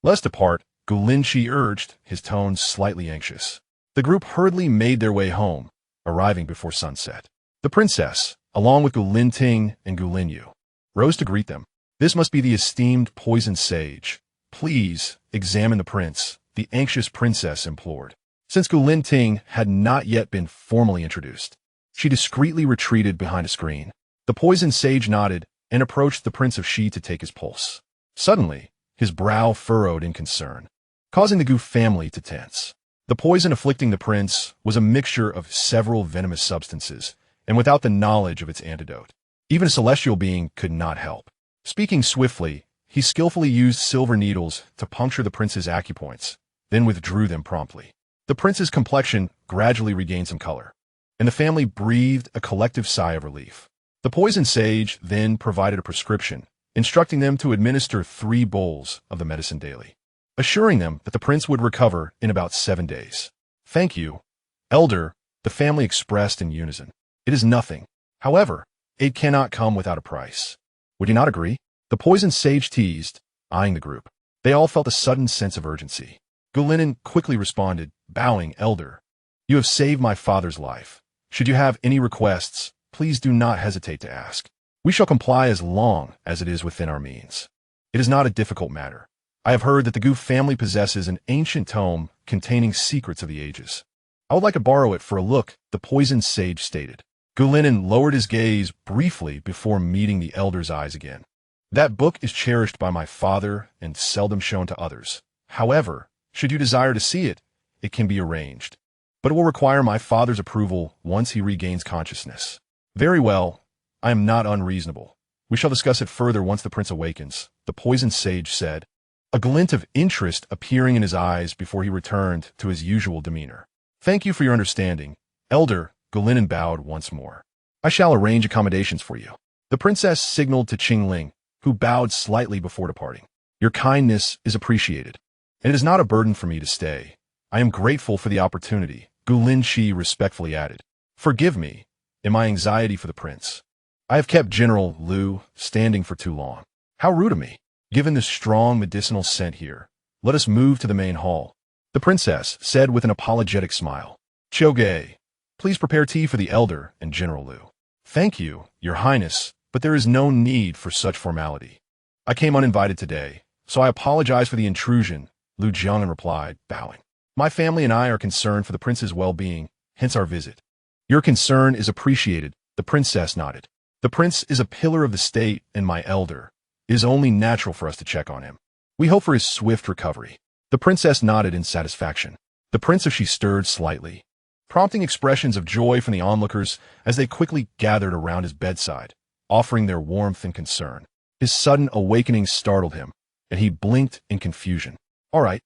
Let's depart, Gu Lin Qi urged, his tone slightly anxious. The group hurriedly made their way home, arriving before sunset. The princess, along with Gu Lin Ting and Gu Lin Yu, rose to greet them. This must be the esteemed poison sage. Please examine the prince, the anxious princess implored, since Gu Lin Ting had not yet been formally introduced. She discreetly retreated behind a screen. The poison sage nodded and approached the Prince of Shi to take his pulse. Suddenly, his brow furrowed in concern, causing the Goof family to tense. The poison afflicting the prince was a mixture of several venomous substances, and without the knowledge of its antidote, even a celestial being could not help. Speaking swiftly, he skillfully used silver needles to puncture the prince's acupoints, then withdrew them promptly. The prince's complexion gradually regained some color, and the family breathed a collective sigh of relief. The poison sage then provided a prescription, instructing them to administer 3 bowls of the medicine daily, assuring them that the prince would recover in about 7 days. "Thank you, Elder," the family expressed in unison. "It is nothing. However, it cannot come without a price. Would you not agree?" The poison sage teased, eyeing the group. They all felt a sudden sense of urgency. Gulinen quickly responded, bowing, "Elder, you have saved my father's life. Should you have any requests, please do not hesitate to ask. We shall comply as long as it is within our means. It is not a difficult matter. I have heard that the Goof family possesses an ancient tome containing secrets of the ages. I would like to borrow it for a look," the poison sage stated. Gulinen lowered his gaze briefly before meeting the elder's eyes again. "That book is cherished by my father and seldom shown to others. However, should you desire to see it, it can be arranged. But it will require my father's approval once he regains consciousness." "Very well. I am not unreasonable. We shall discuss it further once the prince awakens," the poison sage said, a glint of interest appearing in his eyes before he returned to his usual demeanor. "Thank you for your understanding, Elder," Gulinen bowed once more. "I shall arrange accommodations for you." The princess signaled to Qingling, who bowed slightly before departing. "Your kindness is appreciated, and it is not a burden for me to stay. I am grateful for the opportunity," Gulin Shi respectfully added. "Forgive me in my anxiety for the prince. I have kept General Liu standing for too long. How rude of me. Given the strong medicinal scent here, let us move to the main hall," the princess said with an apologetic smile. "Choge, please prepare tea for the elder and General Liu." "Thank you, Your Highness, but there is no need for such formality. I came uninvited today, so I apologize for the intrusion," Liu Jiangnan replied, bowing. "My family and I are concerned for the prince's well-being, hence our visit." "Your concern is appreciated," the princess nodded. "The prince is a pillar of the state and my elder. It is only natural for us to check on him. We hope for his swift recovery." The princess nodded in satisfaction. The Prince of She stirred slightly, prompting expressions of joy from the onlookers as they quickly gathered around his bedside, offering their warmth and concern. His sudden awakening startled him, and he blinked in confusion. All right.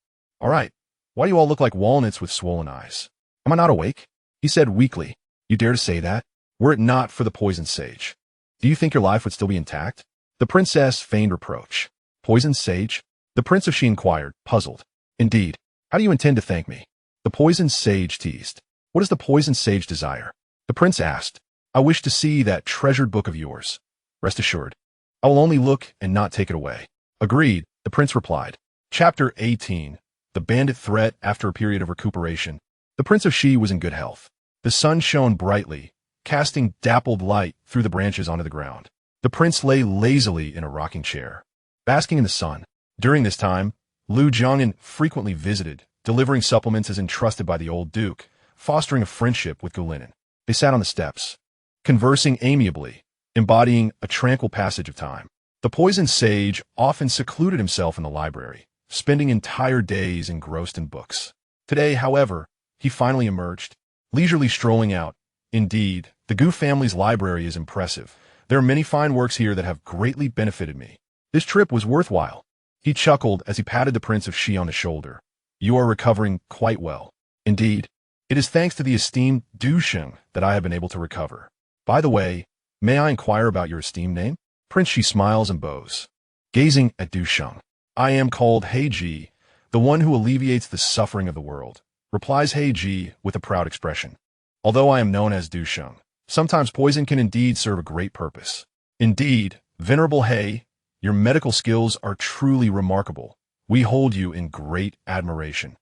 Why do you all look like walnuts with swollen eyes? Am I not awake?" he said weakly. "You dare to say that? Were it not for the poison sage, do you think your life would still be intact?" The princess feigned reproach. "Poison sage?" the Prince of She inquired, puzzled. "Indeed. How do you intend to thank me?" The poison sage teased. "What does the poison sage desire?" the prince asked. "I wish to see that treasured book of yours. Rest assured, I will only look and not take it away." "Agreed," the prince replied. Chapter 18. The Bandit Threat After a Period of Recuperation. The Prince of She was in good health. The sun shone brightly, casting dappled light through the branches onto the ground. The prince lay lazily in a rocking chair, basking in the sun. During this time, Liu Jiangnan frequently visited, delivering supplements as entrusted by the old duke, fostering a friendship with Gulinen. They sat on the steps, conversing amiably, embodying a tranquil passage of time. The poison sage often secluded himself in the library, spending entire days engrossed in books. Today, however, he finally emerged, leisurely strolling out. "Indeed, the Gu family's library is impressive. There are many fine works here that have greatly benefited me. This trip was worthwhile." He chuckled as he patted the Prince of She on the shoulder. "You are recovering quite well. Indeed, it is thanks to the esteemed Du Sheng that I have been able to recover. By the way, may I inquire about your esteemed name?" Prince She smiles and bows, gazing at Du Sheng. "I am called Heiji, the one who alleviates the suffering of the world," replies Heiji with a proud expression. "Although I am known as Du Sheng, sometimes poison can indeed serve a great purpose. Indeed, Venerable Hei, your medical skills are truly remarkable. We hold you in great admiration."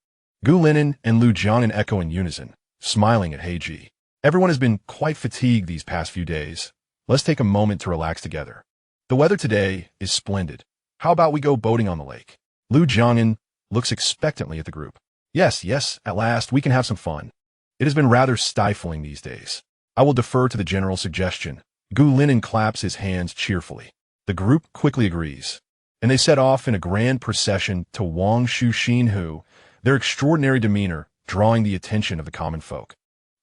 Gulinen and Liu Jiangnan echo in unison, smiling at Heiji. "Everyone has been quite fatigued these past few days. Let's take a moment to relax together. The weather today is splendid. How about we go boating on the lake?" Liu Jiangnan looks expectantly at the group. Yes, at last we can have some fun. It has been rather stifling these days." I will defer to the general's suggestion. Gu Linen claps his hands cheerfully. The group quickly agrees, and they set off in a grand procession to Wang Shu, their extraordinary demeanor drawing the attention of the common folk,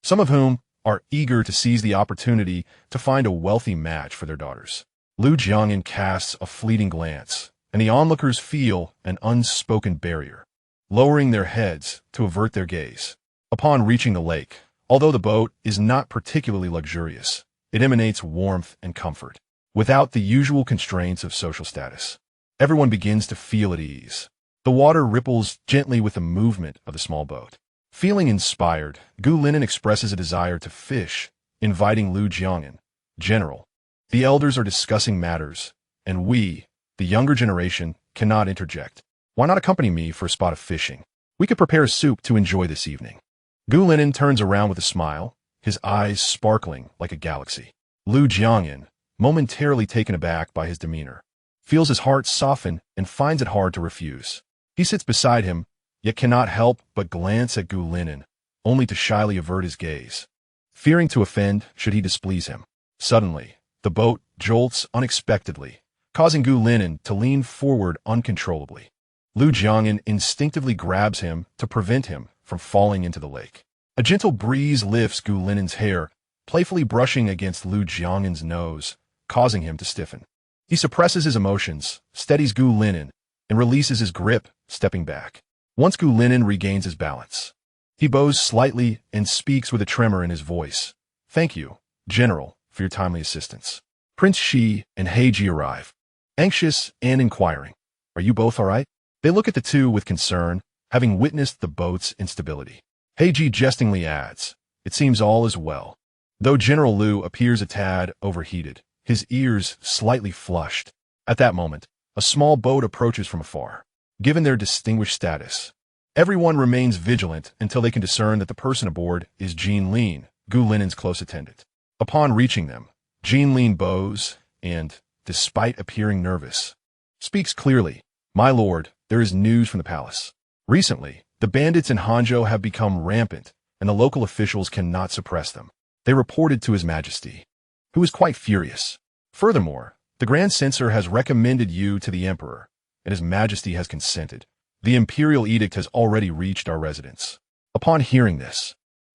some of whom are eager to seize the opportunity to find a wealthy match for their daughters. Lu Jiangyan casts a fleeting glance, and the onlookers feel an unspoken barrier, lowering their heads to avert their gaze. Upon reaching the lake, although the boat is not particularly luxurious, it emanates warmth and comfort, without the usual constraints of social status. Everyone begins to feel at ease. The water ripples gently with the movement of the small boat. Feeling inspired, Gu Linen expresses a desire to fish, inviting Lu Jiangyan. General, the elders are discussing matters, and we, the younger generation, cannot interject. Why not accompany me for a spot of fishing? We could prepare a soup to enjoy this evening. Gu Linen turns around with a smile, his eyes sparkling like a galaxy. Lu Jiangyan, momentarily taken aback by his demeanor, feels his heart soften and finds it hard to refuse. He sits beside him, yet cannot help but glance at Gu Linen, only to shyly avert his gaze, fearing to offend should he displease him. Suddenly, the boat jolts unexpectedly, causing Gu Linen to lean forward uncontrollably. Lu Jiangyan instinctively grabs him to prevent him from falling into the lake. A gentle breeze lifts Gu Linen's hair, playfully brushing against Lu Jiangyan's nose, causing him to stiffen. He suppresses his emotions, steadies Gu Linen, and releases his grip, stepping back. Once Gu Linen regains his balance, he bows slightly and speaks with a tremor in his voice. Thank you, General, for your timely assistance. Prince Shi and Heiji arrive, anxious and inquiring. Are you both all right? They look at the two with concern, having witnessed the boat's instability. Heiji jestingly adds, it seems all is well. Though General Lu appears a tad overheated, his ears slightly flushed. At that moment, a small boat approaches from afar. Given their distinguished status, everyone remains vigilant until they can discern that the person aboard is Jean Lin, Gu Linen's close attendant. Upon reaching them, Jean Lin bows and, despite appearing nervous, speaks clearly. My lord, there is news from the palace. Recently, the bandits in Hanzhou have become rampant, and the local officials cannot suppress them. They reported to His Majesty, who is quite furious. Furthermore, the Grand Censor has recommended you to the Emperor, and His Majesty has consented. The imperial edict has already reached our residence. Upon hearing this,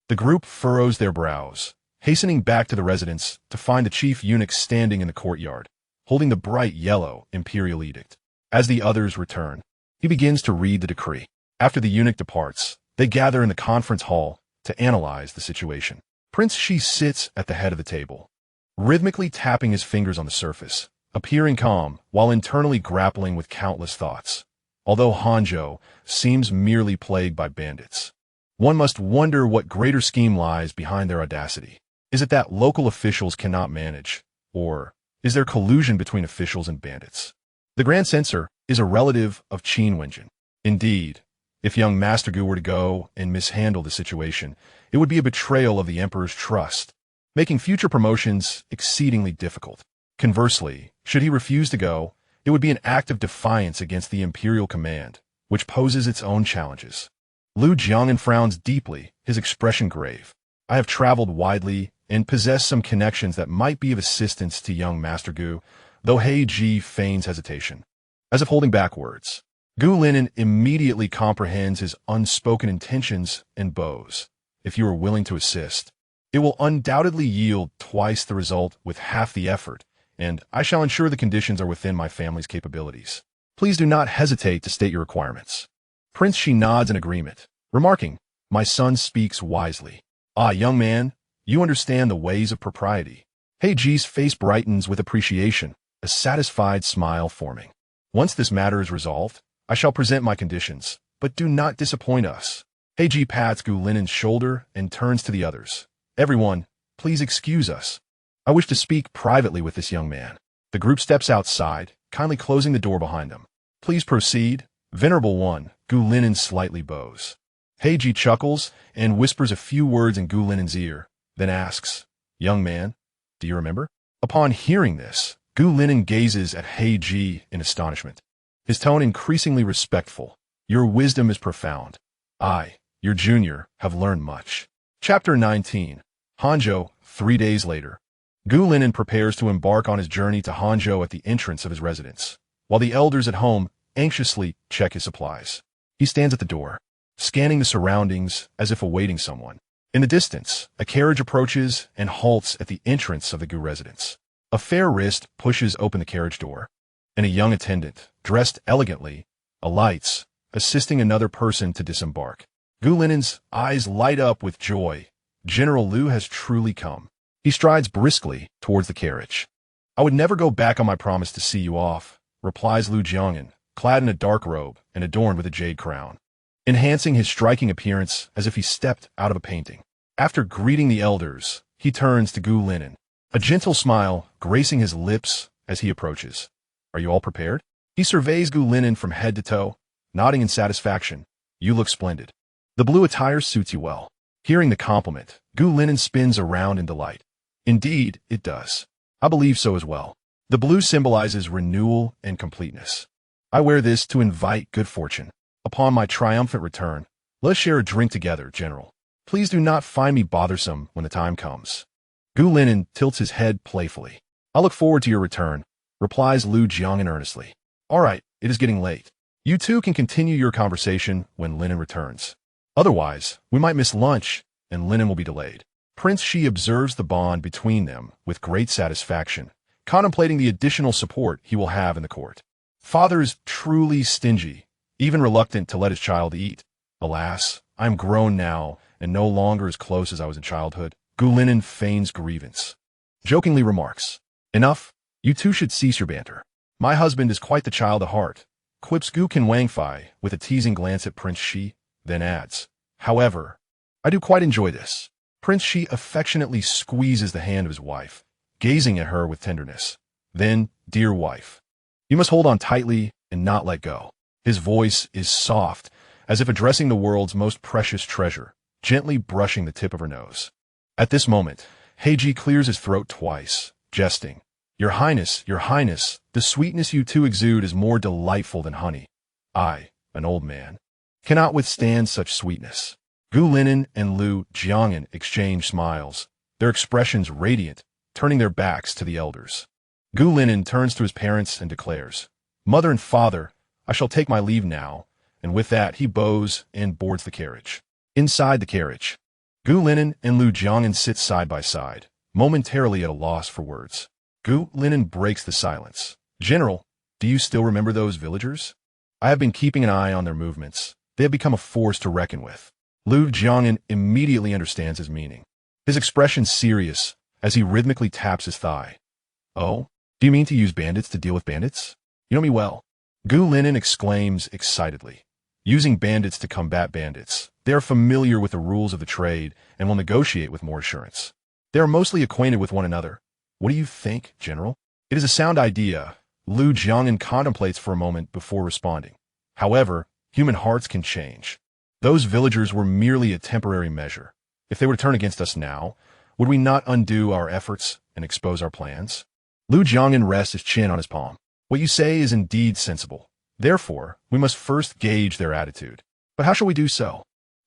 the group furrows their brows, hastening back to the residence to find the chief eunuch standing in the courtyard, holding the bright yellow imperial edict. As the others return, he begins to read the decree. After the eunuch departs, they gather in the conference hall to analyze the situation. Prince Shi sits at the head of the table, rhythmically tapping his fingers on the surface, appearing calm while internally grappling with countless thoughts. Although Hanzhou seems merely plagued by bandits, one must wonder what greater scheme lies behind their audacity. Is it that local officials cannot manage, or is there collusion between officials and bandits? The Grand Censor is a relative of Qin Wenjin. Indeed, if young Master Gu were to go and mishandle the situation, it would be a betrayal of the Emperor's trust, making future promotions exceedingly difficult. Conversely, should he refuse to go, it would be an act of defiance against the imperial command, which poses its own challenges. Lu Jiangyan frowns deeply, his expression grave. I have traveled widely and possess some connections that might be of assistance to young Master Gu, though Heiji feigns hesitation, as if holding back words. Gu Linen immediately comprehends his unspoken intentions and bows. If you are willing to assist, it will undoubtedly yield twice the result with half the effort, and I shall ensure the conditions are within my family's capabilities. Please do not hesitate to state your requirements. Prince Shi nods in agreement, remarking, my son speaks wisely. Ah, young man, you understand the ways of propriety. Heiji's face brightens with appreciation, a satisfied smile forming. Once this matter is resolved, I shall present my conditions, but do not disappoint us. Heiji pats Gu Linen's shoulder and turns to the others. Everyone, please excuse us. I wish to speak privately with this young man. The group steps outside, kindly closing the door behind them. Please proceed. Venerable one, Gu Linen slightly bows. Heiji chuckles and whispers a few words in Gu Linen's ear, then asks, young man, do you remember? Upon hearing this, Gu Linen gazes at Heiji in astonishment, his tone increasingly respectful. Your wisdom is profound. I, your junior, have learned much. Chapter 19. Hanzhou, 3 days later, Gu Linen prepares to embark on his journey to Hangzhou at the entrance of his residence, while the elders at home anxiously check his supplies. He stands at the door, scanning the surroundings as if awaiting someone. In the distance, a carriage approaches and halts at the entrance of the Gu residence. A fair wrist pushes open the carriage door, and a young attendant, dressed elegantly, alights, assisting another person to disembark. Gu Linen's eyes light up with joy. General Liu has truly come. He strides briskly towards the carriage. I would never go back on my promise to see you off, replies Liu Jiangyan, clad in a dark robe and adorned with a jade crown, enhancing his striking appearance as if he stepped out of a painting. After greeting the elders, he turns to Gu Linen, a gentle smile gracing his lips as he approaches. Are you all prepared? He surveys Gu Linen from head to toe, nodding in satisfaction. You look splendid. The blue attire suits you well. Hearing the compliment, Gu Linen spins around in delight. Indeed, it does. I believe so as well. The blue symbolizes renewal and completeness. I wear this to invite good fortune. Upon my triumphant return, let us share a drink together, General. Please do not find me bothersome when the time comes. Gu Linen tilts his head playfully. I look forward to your return, replies Liu Jiangyan earnestly. All right, it is getting late. You two can continue your conversation when Linen returns. Otherwise, we might miss lunch, and Linen will be delayed. Prince Shi observes the bond between them with great satisfaction, contemplating the additional support he will have in the court. Father is truly stingy, even reluctant to let his child eat. Alas, I am grown now, and no longer as close as I was in childhood. Gu Linen feigns grievance. Jokingly remarks, Enough, you two should cease your banter. My husband is quite the child at heart, quips Gu Qin Wangfei with a teasing glance at Prince Shi, then adds, However, I do quite enjoy this. Prince Shi affectionately squeezes the hand of his wife, gazing at her with tenderness. Then, dear wife, you must hold on tightly and not let go. His voice is soft, as if addressing the world's most precious treasure, gently brushing the tip of her nose. At this moment, Heiji clears his throat twice, jesting. Your Highness, the sweetness you two exude is more delightful than honey. I, an old man, cannot withstand such sweetness. Gu Linen and Liu Jiangyan exchange smiles, their expressions radiant, turning their backs to the elders. Gu Linen turns to his parents and declares, Mother and father, I shall take my leave now, and with that he bows and boards the carriage. Inside the carriage, Gu Linen and Liu Jiangyan sit side by side, momentarily at a loss for words. Gu Linen breaks the silence. General, do you still remember those villagers? I have been keeping an eye on their movements. They have become a force to reckon with. Liu Jiangyan immediately understands his meaning. His expression serious as he rhythmically taps his thigh. Oh, do you mean to use bandits to deal with bandits? You know me well. Gu Linen exclaims excitedly. Using bandits to combat bandits. They are familiar with the rules of the trade and will negotiate with more assurance. They are mostly acquainted with one another. What do you think, General? It is a sound idea. Liu Jiangyan contemplates for a moment before responding. However, human hearts can change. Those villagers were merely a temporary measure. If they were to turn against us now, would we not undo our efforts and expose our plans? Liu Jiangyan rests his chin on his palm. What you say is indeed sensible. Therefore, we must first gauge their attitude. But how shall we do so?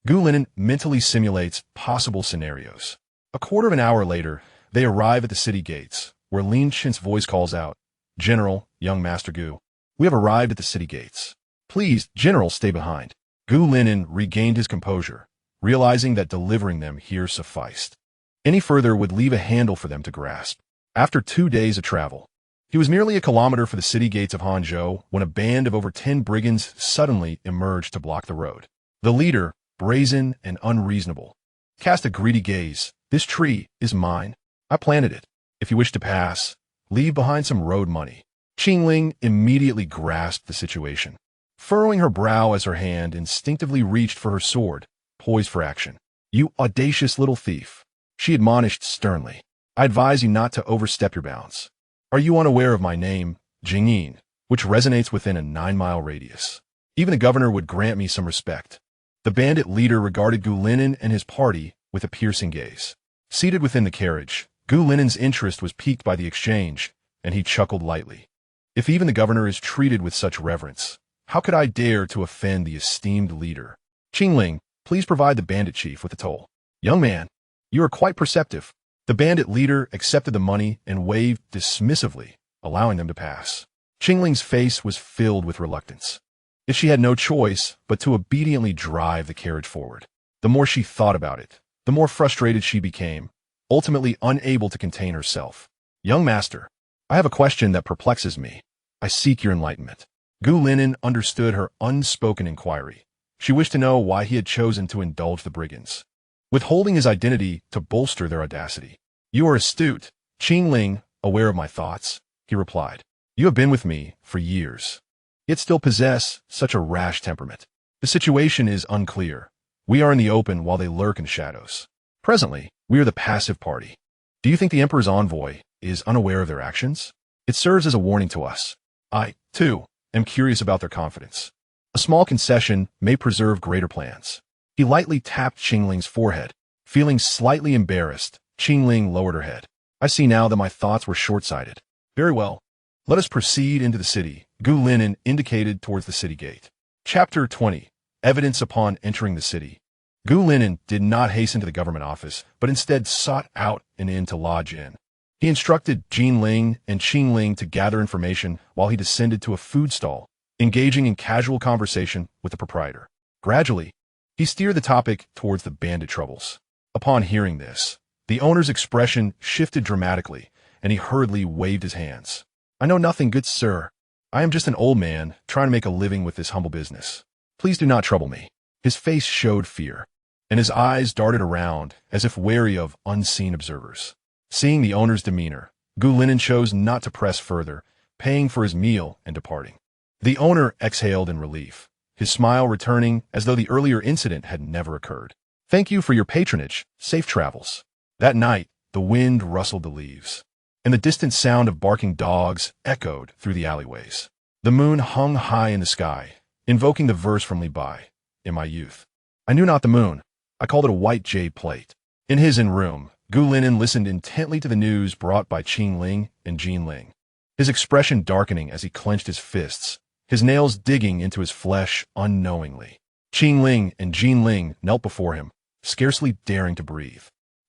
Gu Linen mentally simulates possible scenarios. A quarter of an hour later, they arrive at the city gates, where Lin Chin's voice calls out, General, young Master Gu, we have arrived at the city gates. Please, General, stay behind. Gu Linen regained his composure, realizing that delivering them here sufficed. Any further would leave a handle for them to grasp. After 2 days of travel, he was nearly a kilometer from the city gates of Hangzhou when a band of over 10 brigands suddenly emerged to block the road. The leader, brazen and unreasonable, cast a greedy gaze. This tree is mine. I planted it. If you wish to pass, leave behind some road money. Qingling immediately grasped the situation, furrowing her brow as her hand instinctively reached for her sword, poised for action. You audacious little thief, she admonished sternly. I advise you not to overstep your bounds. Are you unaware of my name, Jingyin, which resonates within a 9-mile radius? Even the governor would grant me some respect. The bandit leader regarded Gu Linen and his party with a piercing gaze. Seated within the carriage, Gu Linen's interest was piqued by the exchange, and he chuckled lightly. If even the governor is treated with such reverence, how could I dare to offend the esteemed leader? Qingling, please provide the bandit chief with the toll. Young man, you are quite perceptive. The bandit leader accepted the money and waved dismissively, allowing them to pass. Qingling's face was filled with reluctance. Yet she had no choice but to obediently drive the carriage forward. The more she thought about it, the more frustrated she became, ultimately unable to contain herself. "Young master, I have a question that perplexes me. I seek your enlightenment." Gu Linen understood her unspoken inquiry. She wished to know why he had chosen to indulge the brigands, withholding his identity to bolster their audacity. "You are astute, Qingling, aware of my thoughts," he replied. "You have been with me for years, yet still possess such a rash temperament. The situation is unclear. We are in the open while they lurk in the shadows. Presently, we are the passive party. Do you think the Emperor's envoy is unaware of their actions? It serves as a warning to us. I, too, am curious about their confidence. A small concession may preserve greater plans." He lightly tapped Qingling's forehead. Feeling slightly embarrassed, Qingling lowered her head. "I see now that my thoughts were short-sighted. Very well. Let us proceed into the city." Gu Linen indicated towards the city gate. Chapter 20. Evidence upon entering the city. Gu Linen did not hasten to the government office, but instead sought out an inn to lodge in. He instructed Jinling and Qingling to gather information while he descended to a food stall, engaging in casual conversation with the proprietor. Gradually, he steered the topic towards the bandit troubles. Upon hearing this, the owner's expression shifted dramatically, and he hurriedly waved his hands. "I know nothing, good sir. I am just an old man trying to make a living with this humble business. Please do not trouble me." His face showed fear, and his eyes darted around as if wary of unseen observers. Seeing the owner's demeanor, Gu Linen chose not to press further, paying for his meal and departing. The owner exhaled in relief, his smile returning as though the earlier incident had never occurred. "Thank you for your patronage. Safe travels." That night, the wind rustled the leaves, and the distant sound of barking dogs echoed through the alleyways. The moon hung high in the sky, invoking the verse from Li Bai. "In my youth, I knew not the moon. I called it a white jade plate." In his inn room, Gu Linen listened intently to the news brought by Qingling and Jinling, his expression darkening as he clenched his fists, his nails digging into his flesh unknowingly. Qingling and Jinling knelt before him, scarcely daring to breathe.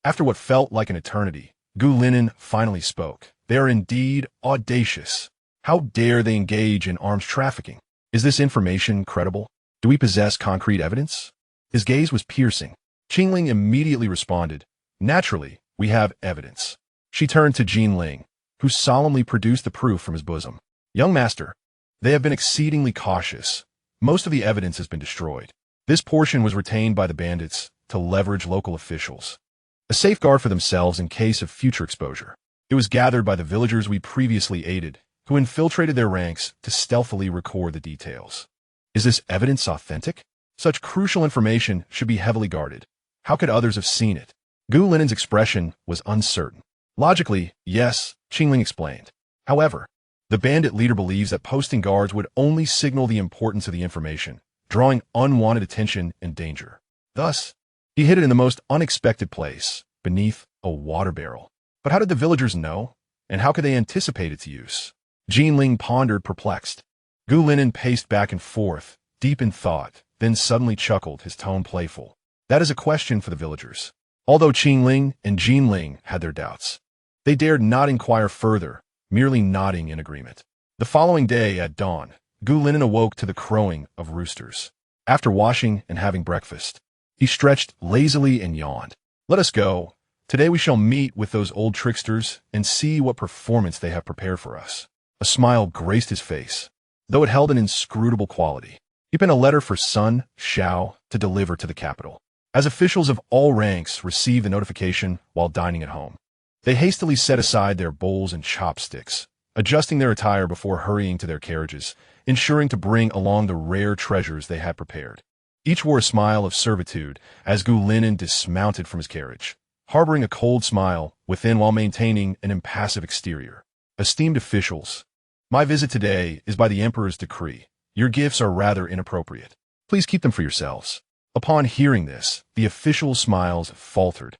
After what felt like an eternity, Gu Linen finally spoke. "They are indeed audacious. How dare they engage in arms trafficking? Is this information credible? Do we possess concrete evidence?" His gaze was piercing. Qingling immediately responded, "Naturally, we have evidence." She turned to Jinling, who solemnly produced the proof from his bosom. "Young master, they have been exceedingly cautious. Most of the evidence has been destroyed. This portion was retained by the bandits to leverage local officials, a safeguard for themselves in case of future exposure. It was gathered by the villagers we previously aided, who infiltrated their ranks to stealthily record the details. Is this evidence authentic? Such crucial information should be heavily guarded. How could others have seen it?" Gu Linen's expression was uncertain. "Logically, yes," Qingling explained. "However, the bandit leader believes that posting guards would only signal the importance of the information, drawing unwanted attention and danger. Thus, he hid it in the most unexpected place, beneath a water barrel. But how did the villagers know? And how could they anticipate its use?" Jinling pondered, perplexed. Gu Linen paced back and forth, deep in thought, then suddenly chuckled, his tone playful. "That is a question for the villagers." Although Qingling and Jinling had their doubts, they dared not inquire further, merely nodding in agreement. The following day at dawn, Gu Linen awoke to the crowing of roosters. After washing and having breakfast, he stretched lazily and yawned. "Let us go. Today we shall meet with those old tricksters and see what performance they have prepared for us." A smile graced his face, though it held an inscrutable quality. He penned a letter for Sun Shao to deliver to the capital. As officials of all ranks received the notification while dining at home, they hastily set aside their bowls and chopsticks, adjusting their attire before hurrying to their carriages, ensuring to bring along the rare treasures they had prepared. Each wore a smile of servitude as Gu Linen dismounted from his carriage, harboring a cold smile within while maintaining an impassive exterior. "Esteemed officials, my visit today is by the Emperor's decree. Your gifts are rather inappropriate. Please keep them for yourselves." Upon hearing this, the officials' smiles faltered,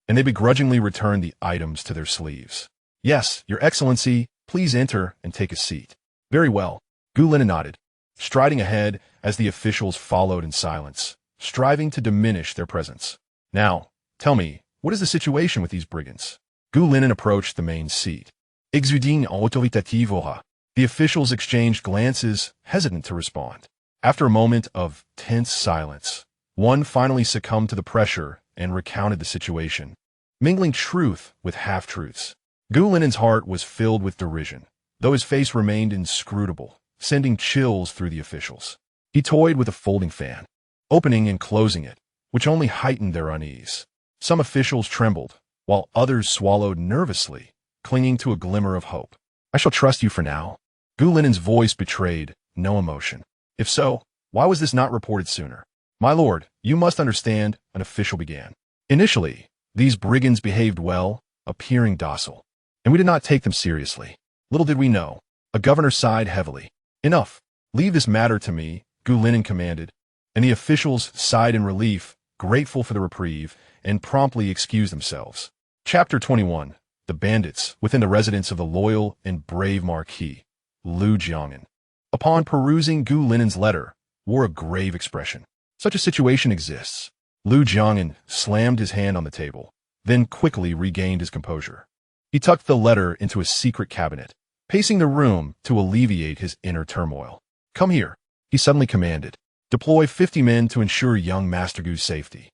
and they begrudgingly returned the items to their sleeves. "Yes, Your Excellency, please enter and take a seat." "Very well." Gu Linen nodded, striding ahead as the officials followed in silence, striving to diminish their presence. "Now, tell me, what is the situation with these brigands?" Gu Linen approached the main seat. Exudine autoritative. The officials exchanged glances, hesitant to respond. After a moment of tense silence, one finally succumbed to the pressure and recounted the situation, mingling truth with half-truths. Gu Linen's heart was filled with derision, though his face remained inscrutable, sending chills through the officials. He toyed with a folding fan, opening and closing it, which only heightened their unease. Some officials trembled, while others swallowed nervously, clinging to a glimmer of hope. "I shall trust you for now." Gu Linen's voice betrayed no emotion. "If so, why was this not reported sooner?" "My lord, you must understand," an official began. "Initially, these brigands behaved well, appearing docile, and we did not take them seriously. Little did we know." A governor sighed heavily. "Enough. Leave this matter to me," Gu Linen commanded, and the officials sighed in relief, grateful for the reprieve, and promptly excused themselves. Chapter 21. The Bandits within the residence of the loyal and brave Marquis, Lu Jiang'an. Upon perusing Gu Linen's letter, wore a grave expression. "Such a situation exists." Lu Jiang'an slammed his hand on the table, then quickly regained his composure. He tucked the letter into a secret cabinet, pacing the room to alleviate his inner turmoil. "Come here," he suddenly commanded. "Deploy 50 men to ensure young Master Gu's safety,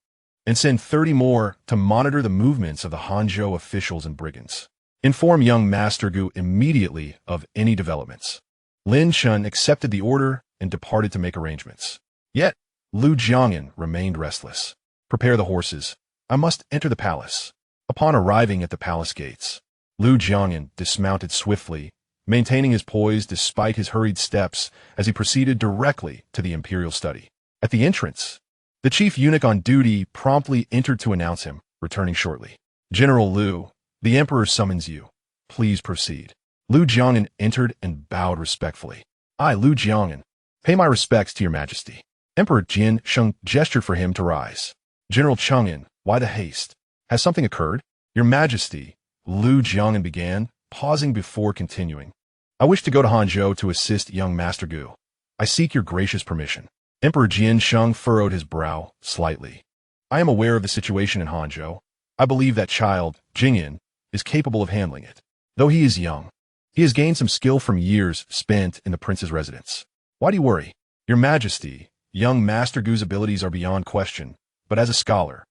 and send 30 more to monitor the movements of the Hanzhou officials and brigands. Inform young Master Gu immediately of any developments." Lin Chun accepted the order and departed to make arrangements. Yet, Lu Jiang'an remained restless. "Prepare the horses. I must enter the palace." Upon arriving at the palace gates, Lu Jiang'an dismounted swiftly, maintaining his poise despite his hurried steps as he proceeded directly to the imperial study. At the entrance, the chief eunuch on duty promptly entered to announce him, returning shortly. "General Lu, the emperor summons you. Please proceed." Lu Jiang'an entered and bowed respectfully. "I, Lu Jiang'an, pay my respects to your majesty." Emperor Jin Sheng gestured for him to rise. "General Cheng'an, why the haste? Has something occurred?" "Your majesty," Lu Jiang'an began, pausing before continuing. "I wish to go to Hanzhou to assist young Master Gu. I seek your gracious permission." Emperor Jin Sheng furrowed his brow slightly. "I am aware of the situation in Hanzhou. I believe that child, Jingyan, is capable of handling it. Though he is young, he has gained some skill from years spent in the prince's residence. Why do you worry?" "Your majesty, young Master Gu's abilities are beyond question, but as a scholar,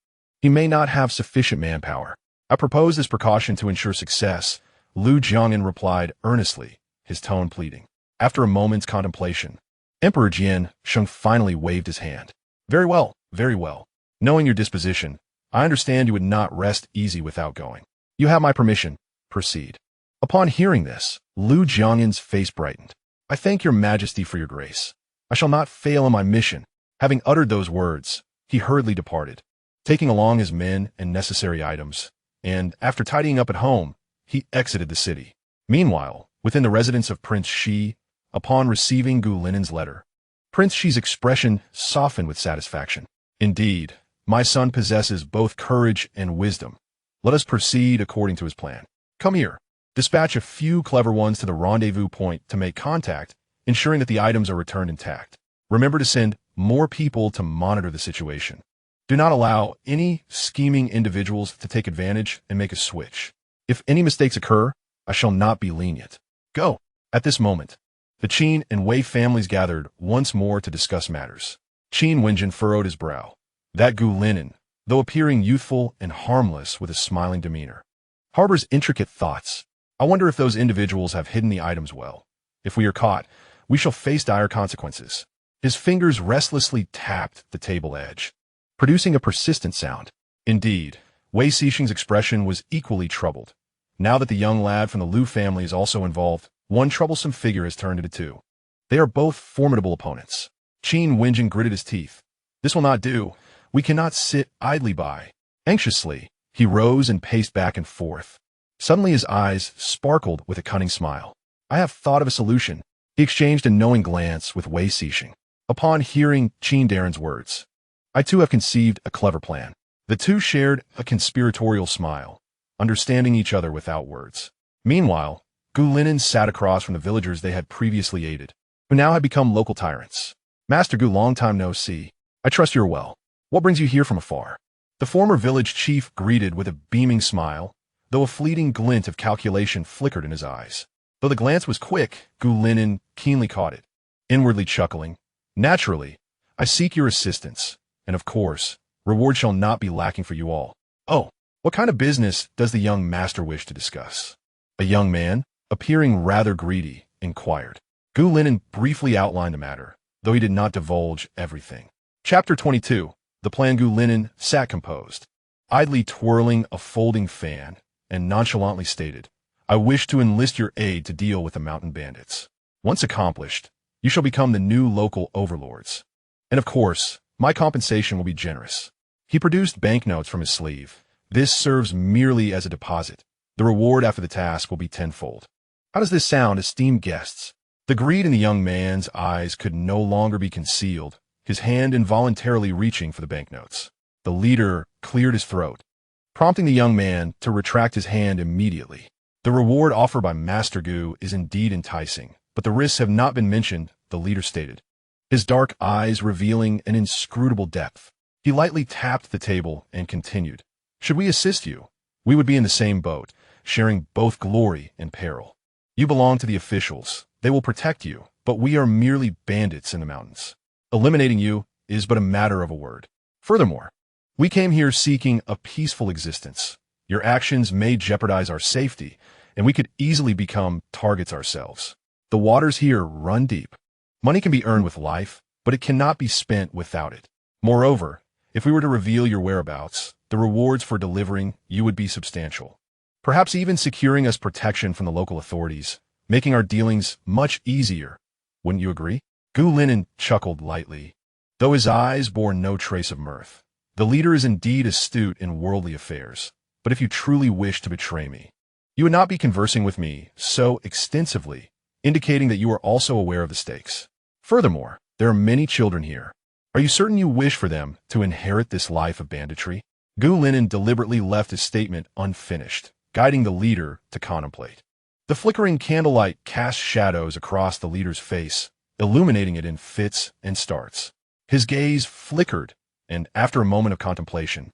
he may not have sufficient manpower. I propose this precaution to ensure success," Lu Jiang'an replied earnestly, his tone pleading. After a moment's contemplation, Emperor Jin Sheng finally waved his hand. Very well, very well. Knowing your disposition, I understand you would not rest easy without going. You have my permission. Proceed." Upon hearing this, Lu Jiang'an's face brightened. "I thank your majesty for your grace. I shall not fail in my mission." Having uttered those words, he hurriedly departed, taking along his men and necessary items, and, after tidying up at home, he exited the city. Meanwhile, within the residence of Prince Shi, upon receiving Gu Linen's letter, Prince Shi's expression softened with satisfaction. "Indeed, my son possesses both courage and wisdom. Let us proceed according to his plan. Come here. Dispatch a few clever ones to the rendezvous point to make contact, ensuring that the items are returned intact. Remember to send more people to monitor the situation. Do not allow any scheming individuals to take advantage and make a switch. If any mistakes occur, I shall not be lenient. Go." At this moment, the Qin and Wei families gathered once more to discuss matters. Qin Wenjin furrowed his brow. That Gu Linen, though appearing youthful and harmless with a smiling demeanor, harbors intricate thoughts. I wonder if those individuals have hidden the items well. If we are caught, we shall face dire consequences. His fingers restlessly tapped the table edge, producing a persistent sound. Indeed, Wei Xixing's expression was equally troubled. Now that the young lad from the Liu family is also involved, one troublesome figure has turned into two. They are both formidable opponents. Qin Wenjin gritted his teeth. "This will not do. We cannot sit idly by." Anxiously, he rose and paced back and forth. Suddenly his eyes sparkled with a cunning smile. "I have thought of a solution." He exchanged a knowing glance with Wei Xixing. Upon hearing Qin Daren's words, "I too have conceived a clever plan." The two shared a conspiratorial smile, understanding each other without words. Meanwhile, Gu Linen sat across from the villagers they had previously aided, who now had become local tyrants. "Master Gu, long time no see. I trust you are well. What brings you here from afar?" The former village chief greeted with a beaming smile, though a fleeting glint of calculation flickered in his eyes. Though the glance was quick, Gu Linen keenly caught it, inwardly chuckling. Naturally, I seek your assistance, and of course, reward shall not be lacking for you all. Oh, what kind of business does the young master wish to discuss? A young man, appearing rather greedy, inquired. Gu Linen briefly outlined the matter, though he did not divulge everything. Chapter 22. The plan. Gu Linen sat composed, idly twirling a folding fan, and nonchalantly stated, I wish to enlist your aid to deal with the mountain bandits. Once accomplished, you shall become the new local overlords. And of course, my compensation will be generous. He produced banknotes from his sleeve. This serves merely as a deposit. The reward after the task will be tenfold. How does this sound, esteemed guests? The greed in the young man's eyes could no longer be concealed, his hand involuntarily reaching for the banknotes. The leader cleared his throat, prompting the young man to retract his hand immediately. The reward offered by Master Gu is indeed enticing, but the risks have not been mentioned, the leader stated, his dark eyes revealing an inscrutable depth. He lightly tapped the table and continued, should we assist you, we would be in the same boat, sharing both glory and peril. You belong to the officials. They will protect you, but we are merely bandits in the mountains. Eliminating you is but a matter of a word. Furthermore, we came here seeking a peaceful existence. Your actions may jeopardize our safety, and we could easily become targets ourselves. The waters here run deep. Money can be earned with life, but it cannot be spent without it. Moreover, if we were to reveal your whereabouts, the rewards for delivering you would be substantial. Perhaps even securing us protection from the local authorities, making our dealings much easier. Wouldn't you agree? Gu Linen chuckled lightly, though his eyes bore no trace of mirth. The leader is indeed astute in worldly affairs, but if you truly wish to betray me, you would not be conversing with me so extensively, indicating that you are also aware of the stakes. Furthermore, there are many children here. Are you certain you wish for them to inherit this life of banditry? Gu Linen deliberately left his statement unfinished, guiding the leader to contemplate. The flickering candlelight cast shadows across the leader's face, illuminating it in fits and starts. His gaze flickered, and after a moment of contemplation,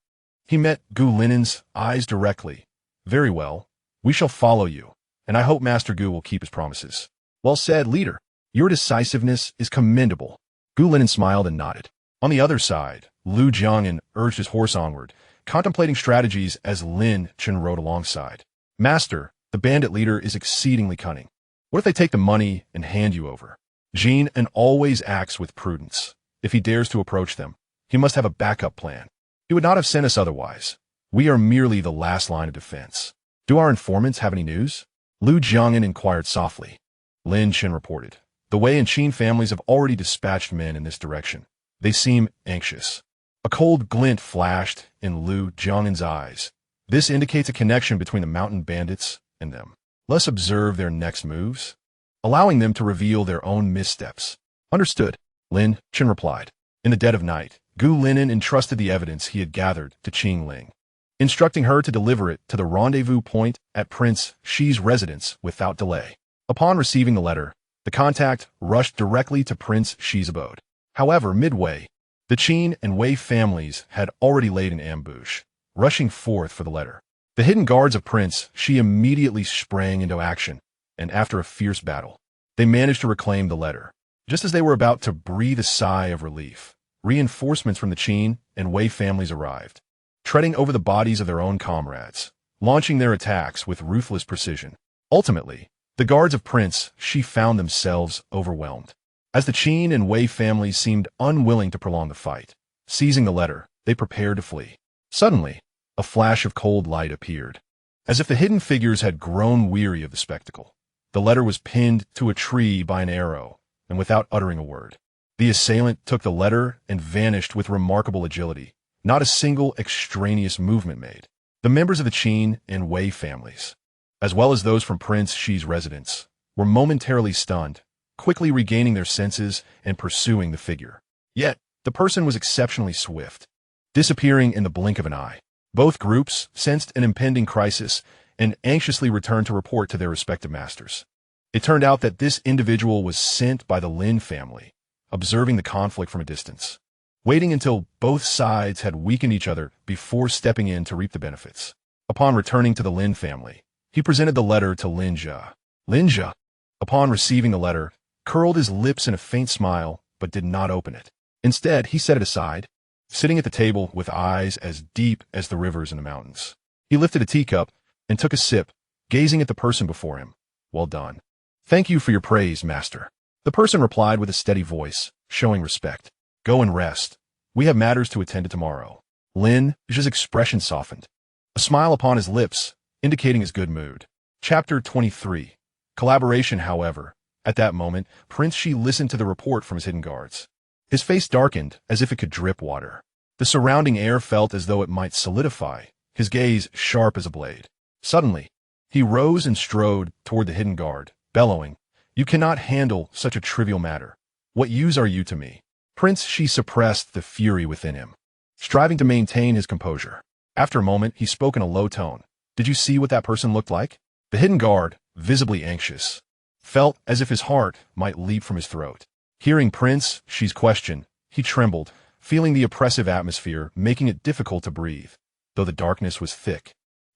he met Gu Linen's eyes directly. Very well, we shall follow you, and I hope Master Gu will keep his promises. Well said, leader. Your decisiveness is commendable. Gu Linen smiled and nodded. On the other side, Lu Jiangyan urged his horse onward, contemplating strategies as Lin Chen rode alongside. Master, the bandit leader is exceedingly cunning. What if they take the money and hand you over? Jin and always acts with prudence. If he dares to approach them, he must have a backup plan. He would not have sent us otherwise. We are merely the last line of defense. Do our informants have any news? Lu Jiangyan inquired softly. Lin Chen reported. The Wei and Qin families have already dispatched men in this direction. They seem anxious. A cold glint flashed in Lu Jiangyan's eyes. This indicates a connection between the mountain bandits and them. Let's observe their next moves, allowing them to reveal their own missteps. Understood, Lin Chen replied. In the dead of night, Gu Linen entrusted the evidence he had gathered to Qing Ling, instructing her to deliver it to the rendezvous point at Prince Shi's residence without delay. Upon receiving the letter, the contact rushed directly to Prince Shi's abode. However, midway, the Qin and Wei families had already laid an ambush, rushing forth for the letter. The hidden guards of Prince Shi immediately sprang into action, and after a fierce battle, they managed to reclaim the letter. Just as they were about to breathe a sigh of relief, reinforcements from the Qin and Wei families arrived, treading over the bodies of their own comrades, launching their attacks with ruthless precision. Ultimately, the guards of Prince Shi found themselves overwhelmed. As the Qin and Wei families seemed unwilling to prolong the fight, seizing the letter, they prepared to flee. Suddenly, a flash of cold light appeared. As if the hidden figures had grown weary of the spectacle, the letter was pinned to a tree by an arrow, and without uttering a word, the assailant took the letter and vanished with remarkable agility, not a single extraneous movement made. The members of the Qin and Wei families, as well as those from Prince Shi's residence, were momentarily stunned, quickly regaining their senses and pursuing the figure. Yet, the person was exceptionally swift, disappearing in the blink of an eye. Both groups sensed an impending crisis and anxiously returned to report to their respective masters. It turned out that this individual was sent by the Lin family, observing the conflict from a distance, waiting until both sides had weakened each other before stepping in to reap the benefits. Upon returning to the Lin family, he presented the letter to Lin Jia. Lin Jia, upon receiving the letter, curled his lips in a faint smile, but did not open it. Instead, he set it aside, sitting at the table with eyes as deep as the rivers in the mountains. He lifted a teacup and took a sip, gazing at the person before him. Well done. Thank you for your praise, master. The person replied with a steady voice, showing respect. Go and rest. We have matters to attend to tomorrow. Lin Jia's expression softened, a smile upon his lips, indicating his good mood. Chapter 23. Collaboration, however. At that moment, Prince Shi listened to the report from his hidden guards. His face darkened as if it could drip water. The surrounding air felt as though it might solidify, his gaze sharp as a blade. Suddenly, he rose and strode toward the hidden guard, bellowing, You cannot handle such a trivial matter. What use are you to me? Prince Shi suppressed the fury within him, striving to maintain his composure. After a moment, he spoke in a low tone. Did you see what that person looked like? The hidden guard, visibly anxious, felt as if his heart might leap from his throat. Hearing Prince Shi's question, he trembled, feeling the oppressive atmosphere, making it difficult to breathe, though the darkness was thick.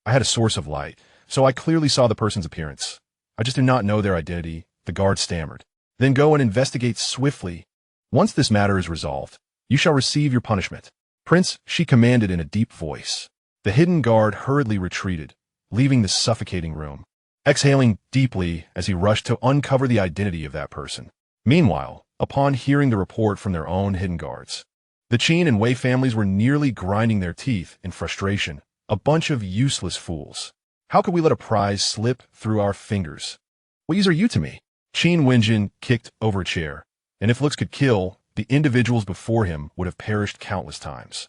I had a source of light, so I clearly saw the person's appearance. I just do not know their identity, the guard stammered. Then go and investigate swiftly. Once this matter is resolved, you shall receive your punishment. Prince Shi commanded in a deep voice. The hidden guard hurriedly retreated, leaving the suffocating room, exhaling deeply as he rushed to uncover the identity of that person. Meanwhile, upon hearing the report from their own hidden guards, the Qin and Wei families were nearly grinding their teeth in frustration. A bunch of useless fools. How could we let a prize slip through our fingers? What use are you to me? Qin Wenjin kicked over a chair, and if looks could kill, the individuals before him would have perished countless times.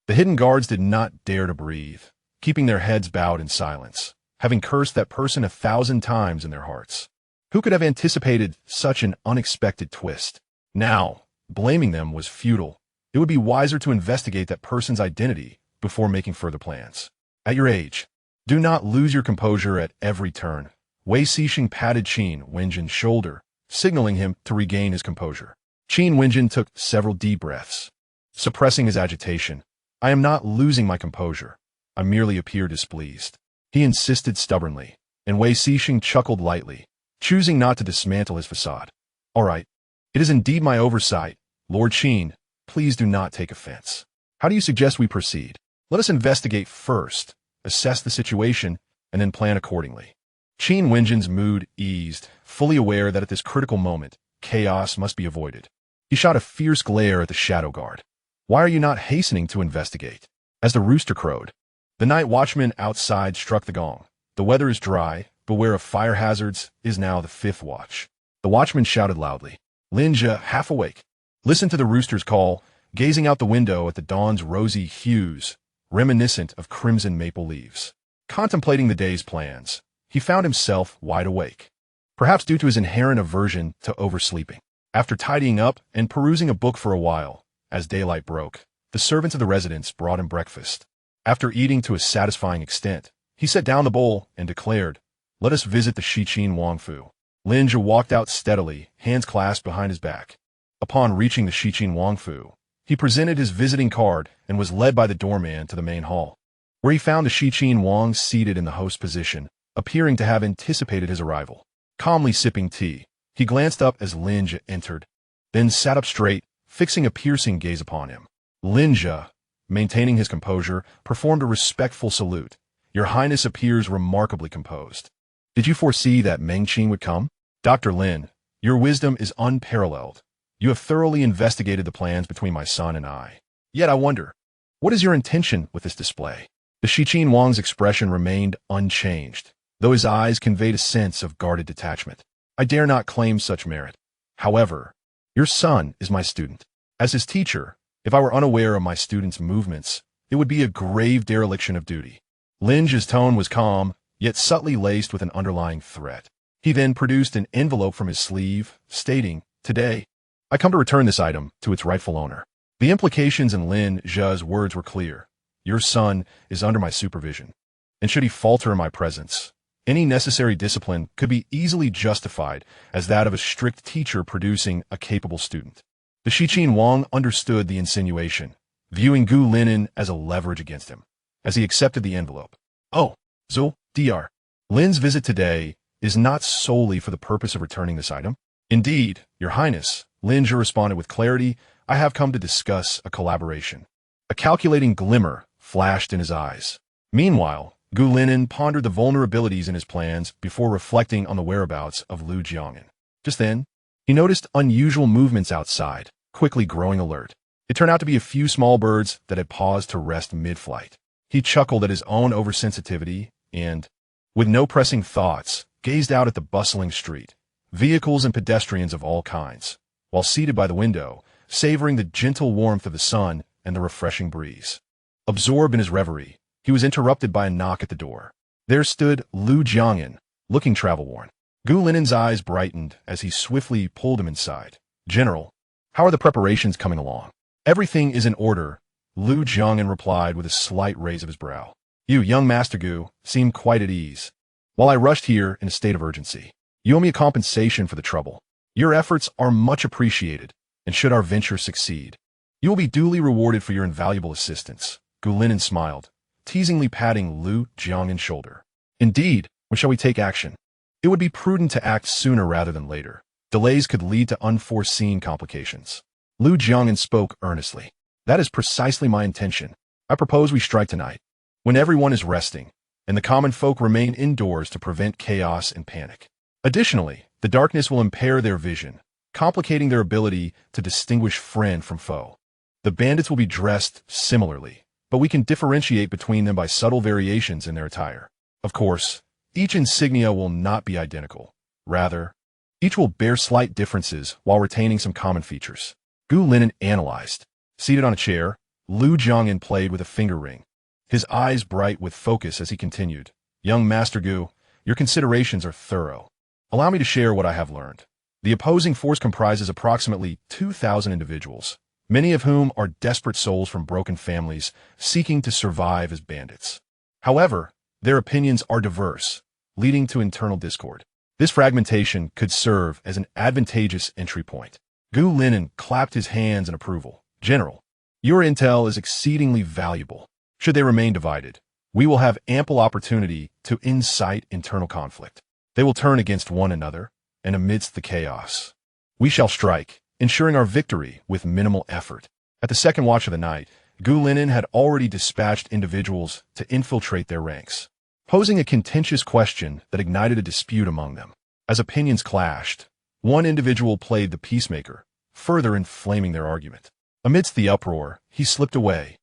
The hidden guards did not dare to breathe, keeping their heads bowed in silence, having cursed that person 1,000 times in their hearts. Who could have anticipated such an unexpected twist? Now, blaming them was futile. It would be wiser to investigate that person's identity before making further plans. At your age, do not lose your composure at every turn. Wei Cixing patted Qin Wenjin's shoulder, signaling him to regain his composure. Qin Wenjin took several deep breaths, suppressing his agitation. I am not losing my composure. I merely appear displeased. He insisted stubbornly, and Wei Cixing chuckled lightly, choosing not to dismantle his facade. All right, it is indeed my oversight. Lord Qin, please do not take offense. How do you suggest we proceed? Let us investigate first, assess the situation, and then plan accordingly. Qin Wenjin's mood eased, fully aware that at this critical moment, chaos must be avoided. He shot a fierce glare at the shadow guard. Why are you not hastening to investigate? As the rooster crowed, the night watchman outside struck the gong. The weather is dry, beware of fire hazards, is now the 5th watch. The watchman shouted loudly. Lin Jia, half awake, listened to the rooster's call, gazing out the window at the dawn's rosy hues, reminiscent of crimson maple leaves. Contemplating the day's plans, he found himself wide awake, perhaps due to his inherent aversion to oversleeping. After tidying up and perusing a book for a while, as daylight broke, the servants of the residence brought him breakfast. After eating to a satisfying extent, he set down the bowl and declared, Let us visit the Shiqin Wangfu. Lin Jia walked out steadily, hands clasped behind his back. Upon reaching the Shiqin Wangfu, he presented his visiting card and was led by the doorman to the main hall, where he found the Shiqin Wang seated in the host position, appearing to have anticipated his arrival. Calmly sipping tea, he glanced up as Lin Jia entered, then sat up straight, fixing a piercing gaze upon him. Lin Jia, maintaining his composure, performed a respectful salute. Your Highness appears remarkably composed. Did you foresee that Meng Qing would come? Dr. Lin, your wisdom is unparalleled. You have thoroughly investigated the plans between my son and I. Yet I wonder, what is your intention with this display? The Shiqin Wang's expression remained unchanged, though his eyes conveyed a sense of guarded detachment. I dare not claim such merit. However, your son is my student. As his teacher, if I were unaware of my student's movements, it would be a grave dereliction of duty. Lin Jia's tone was calm, yet subtly laced with an underlying threat. He then produced an envelope from his sleeve, stating, Today, I come to return this item to its rightful owner. The implications in Lin Jia's words were clear. Your son is under my supervision, and should he falter in my presence, any necessary discipline could be easily justified as that of a strict teacher producing a capable student. The Shiqin Wang understood the insinuation, viewing Gu Linen as a leverage against him. As he accepted the envelope, Oh, Zul, Dr. Lin's visit today is not solely for the purpose of returning this item. Indeed, Your Highness, Lin responded with clarity, I have come to discuss a collaboration. A calculating glimmer flashed in his eyes. Meanwhile, Gu Linen pondered the vulnerabilities in his plans before reflecting on the whereabouts of Lu Jiangyan. Just then, he noticed unusual movements outside, quickly growing alert. It turned out to be a few small birds that had paused to rest mid-flight. He chuckled at his own oversensitivity and, with no pressing thoughts, gazed out at the bustling street, vehicles and pedestrians of all kinds, while seated by the window, savoring the gentle warmth of the sun and the refreshing breeze. Absorbed in his reverie, he was interrupted by a knock at the door. There stood Lu Jiangyan, looking travel-worn. Gu Linen's eyes brightened as he swiftly pulled him inside. General, how are the preparations coming along? Everything is in order, Lu Jiangyan replied with a slight raise of his brow. You, young Master Gu, seem quite at ease. While I rushed here in a state of urgency, you owe me a compensation for the trouble. Your efforts are much appreciated, and should our venture succeed, you will be duly rewarded for your invaluable assistance. Gu Linen smiled, teasingly patting Lu Jiangyan's shoulder. Indeed, when shall we take action? It would be prudent to act sooner rather than later. Delays could lead to unforeseen complications. Lu Jiangyan spoke earnestly. That is precisely my intention. I propose we strike tonight, when everyone is resting, and the common folk remain indoors to prevent chaos and panic. Additionally, the darkness will impair their vision, complicating their ability to distinguish friend from foe. The bandits will be dressed similarly, but we can differentiate between them by subtle variations in their attire. Of course, each insignia will not be identical. Rather, each will bear slight differences while retaining some common features. Gu Linen analyzed. Seated on a chair, Lu Jiangyan played with a finger ring, his eyes bright with focus as he continued. Young Master Gu, your considerations are thorough. Allow me to share what I have learned. The opposing force comprises approximately 2,000 individuals, many of whom are desperate souls from broken families seeking to survive as bandits. However, their opinions are diverse, leading to internal discord. This fragmentation could serve as an advantageous entry point. Gu Linen clapped his hands in approval. General, your intel is exceedingly valuable. Should they remain divided, we will have ample opportunity to incite internal conflict. They will turn against one another, and amidst the chaos, we shall strike, ensuring our victory with minimal effort. At the second watch of the night, Gu Linen had already dispatched individuals to infiltrate their ranks, posing a contentious question that ignited a dispute among them. As opinions clashed, one individual played the peacemaker, further inflaming their argument. Amidst the uproar, he slipped away,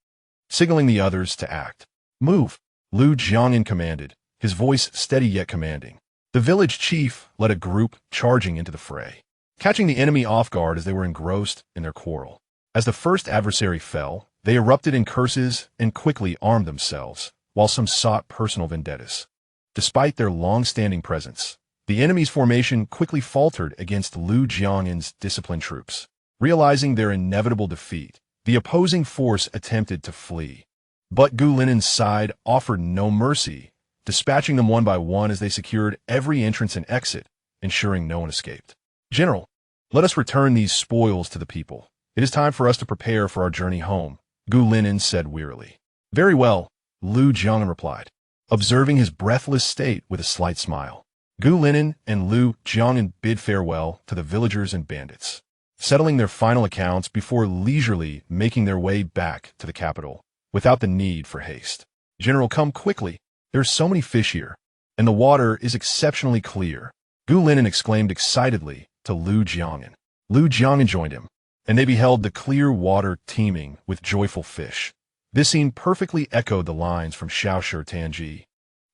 signaling the others to act. Move, Lu Jiangyan commanded, his voice steady yet commanding. The village chief led a group charging into the fray, catching the enemy off guard as they were engrossed in their quarrel. As the first adversary fell, they erupted in curses and quickly armed themselves, while some sought personal vendettas. Despite their long-standing presence, the enemy's formation quickly faltered against Lu Jiangyan's disciplined troops. Realizing their inevitable defeat, the opposing force attempted to flee. But Gu Linen's side offered no mercy, dispatching them one by one as they secured every entrance and exit, ensuring no one escaped. General, let us return these spoils to the people. It is time for us to prepare for our journey home, Gu Linen said wearily. Very well, Lu Jiangyan replied, observing his breathless state with a slight smile. Gu Linen and Lu Jiangyan bid farewell to the villagers and bandits, settling their final accounts before leisurely making their way back to the capital, without the need for haste. General, come quickly. There are so many fish here, and the water is exceptionally clear, Gu Linen exclaimed excitedly to Lu Jiangyan. Lu Jiangyan joined him, and they beheld the clear water teeming with joyful fish. This scene perfectly echoed the lines from Xiaoshi Tianji,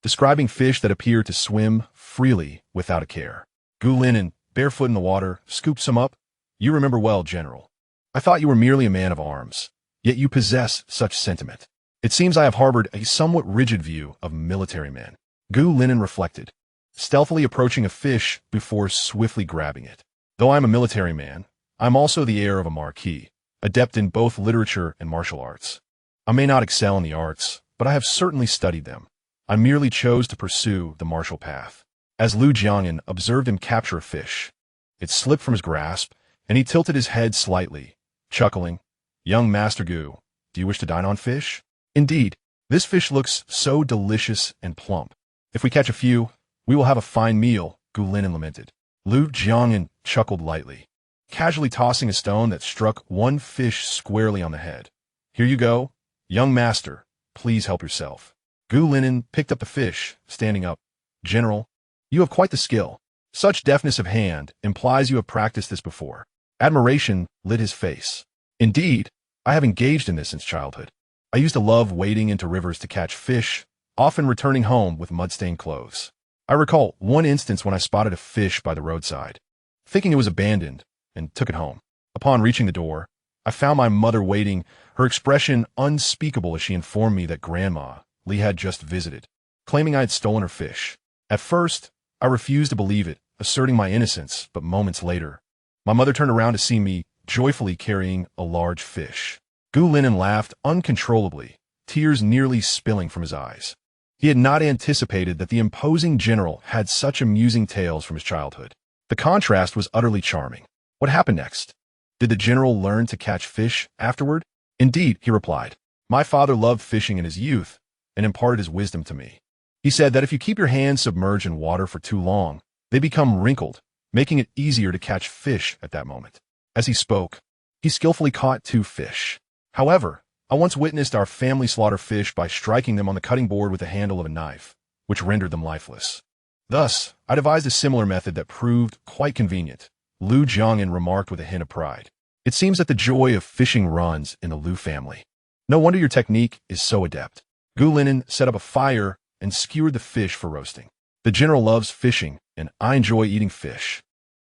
describing fish that appear to swim freely without a care. Gu Linen, barefoot in the water, scooped some up. You remember well, General. I thought you were merely a man of arms, yet you possess such sentiment. It seems I have harbored a somewhat rigid view of military men. Gu Linen reflected, stealthily approaching a fish before swiftly grabbing it. Though I am a military man, I am also the heir of a marquis, adept in both literature and martial arts. I may not excel in the arts, but I have certainly studied them. I merely chose to pursue the martial path. As Lu Jiangyan observed him capture a fish, it slipped from his grasp, and he tilted his head slightly, chuckling. Young Master Gu, do you wish to dine on fish? Indeed, This fish looks so delicious and plump. If we catch a few, we will have a fine meal, Gu Linen lamented. Lu Jiangyan chuckled lightly, casually tossing a stone that struck one fish squarely on the head. Here you go, young master, please help yourself. Gu Linen picked up the fish, standing up. General, you have quite the skill. Such deftness of hand implies you have practiced this before. Admiration lit his face. Indeed, I have engaged in this since childhood. I used to love wading into rivers to catch fish, often returning home with mud-stained clothes. I recall one instance when I spotted a fish by the roadside, thinking it was abandoned, and took it home. Upon reaching the door, I found my mother waiting, her expression unspeakable as she informed me that Grandma Li had just visited, claiming I had stolen her fish. At first, I refused to believe it, asserting my innocence, but moments later, my mother turned around to see me joyfully carrying a large fish. Gu Linen laughed uncontrollably, tears nearly spilling from his eyes. He had not anticipated that the imposing general had such amusing tales from his childhood. The contrast was utterly charming. What happened next? Did the general learn to catch fish afterward? Indeed, he replied. My father loved fishing in his youth and imparted his wisdom to me. He said that if you keep your hands submerged in water for too long, they become wrinkled, making it easier to catch fish at that moment. As he spoke, he skillfully caught 2 fish. However, I once witnessed our family slaughter fish by striking them on the cutting board with the handle of a knife, which rendered them lifeless. Thus, I devised a similar method that proved quite convenient, Lu Jiangyan remarked with a hint of pride. It seems that the joy of fishing runs in the Lu family. No wonder your technique is so adept. Gu Linen set up a fire and skewered the fish for roasting. The general loves fishing, and I enjoy eating fish.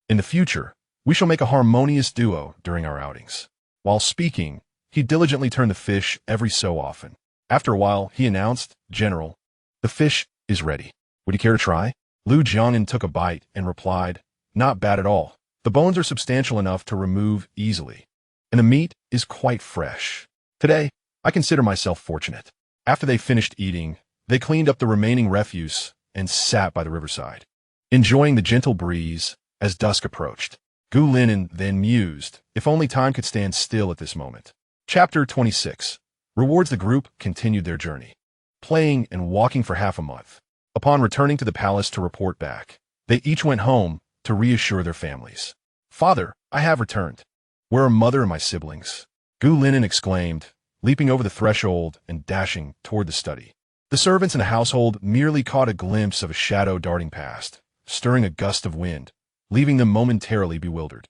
In the future, we shall make a harmonious duo during our outings. While speaking, he diligently turned the fish every so often. After a while, he announced, General, the fish is ready. Would you care to try? Lu Jiangyan took a bite and replied, Not bad at all. The bones are substantial enough to remove easily, and the meat is quite fresh. Today, I consider myself fortunate. After they finished eating, they cleaned up the remaining refuse and sat by the riverside, enjoying the gentle breeze as dusk approached. Gu Linen then mused, if only time could stand still at this moment. Chapter 26. Rewards. The group continued their journey, playing and walking for half a month. Upon returning to the palace to report back, they each went home to reassure their families. Father, I have returned. Where are mother and my siblings? Gu Linen exclaimed, leaping over the threshold and dashing toward the study. The servants in the household merely caught a glimpse of a shadow darting past, stirring a gust of wind, leaving them momentarily bewildered.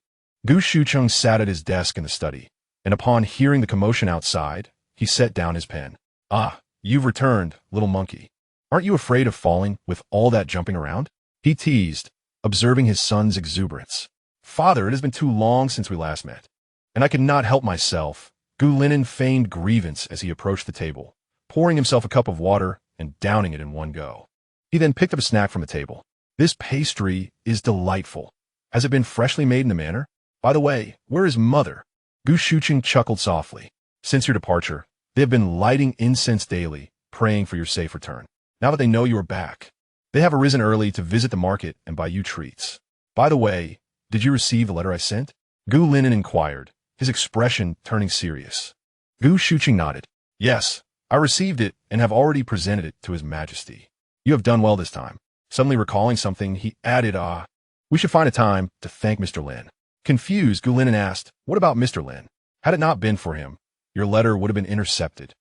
Gu Shucheng sat at his desk in the study, and upon hearing the commotion outside, he set down his pen. Ah, you've returned, little monkey. Aren't you afraid of falling with all that jumping around? He teased, observing his son's exuberance. Father, it has been too long since we last met, and I could not help myself. Gu Linen feigned grievance as he approached the table, pouring himself a cup of water and downing it in one go. He then picked up a snack from the table. This pastry is delightful. Has it been freshly made in the manor? By the way, where is mother? Gu Shucheng chuckled softly. Since your departure, they have been lighting incense daily, praying for your safe return. Now that they know you are back, they have arisen early to visit the market and buy you treats. By the way, did you receive the letter I sent? Gu Linen inquired, his expression turning serious. Gu Shucheng nodded. Yes, I received it and have already presented it to His Majesty. You have done well this time. Suddenly recalling something, he added, we should find a time to thank Mr. Lin. Confused, Gu Linen asked, what about Mr. Lin? Had it not been for him, your letter would have been intercepted.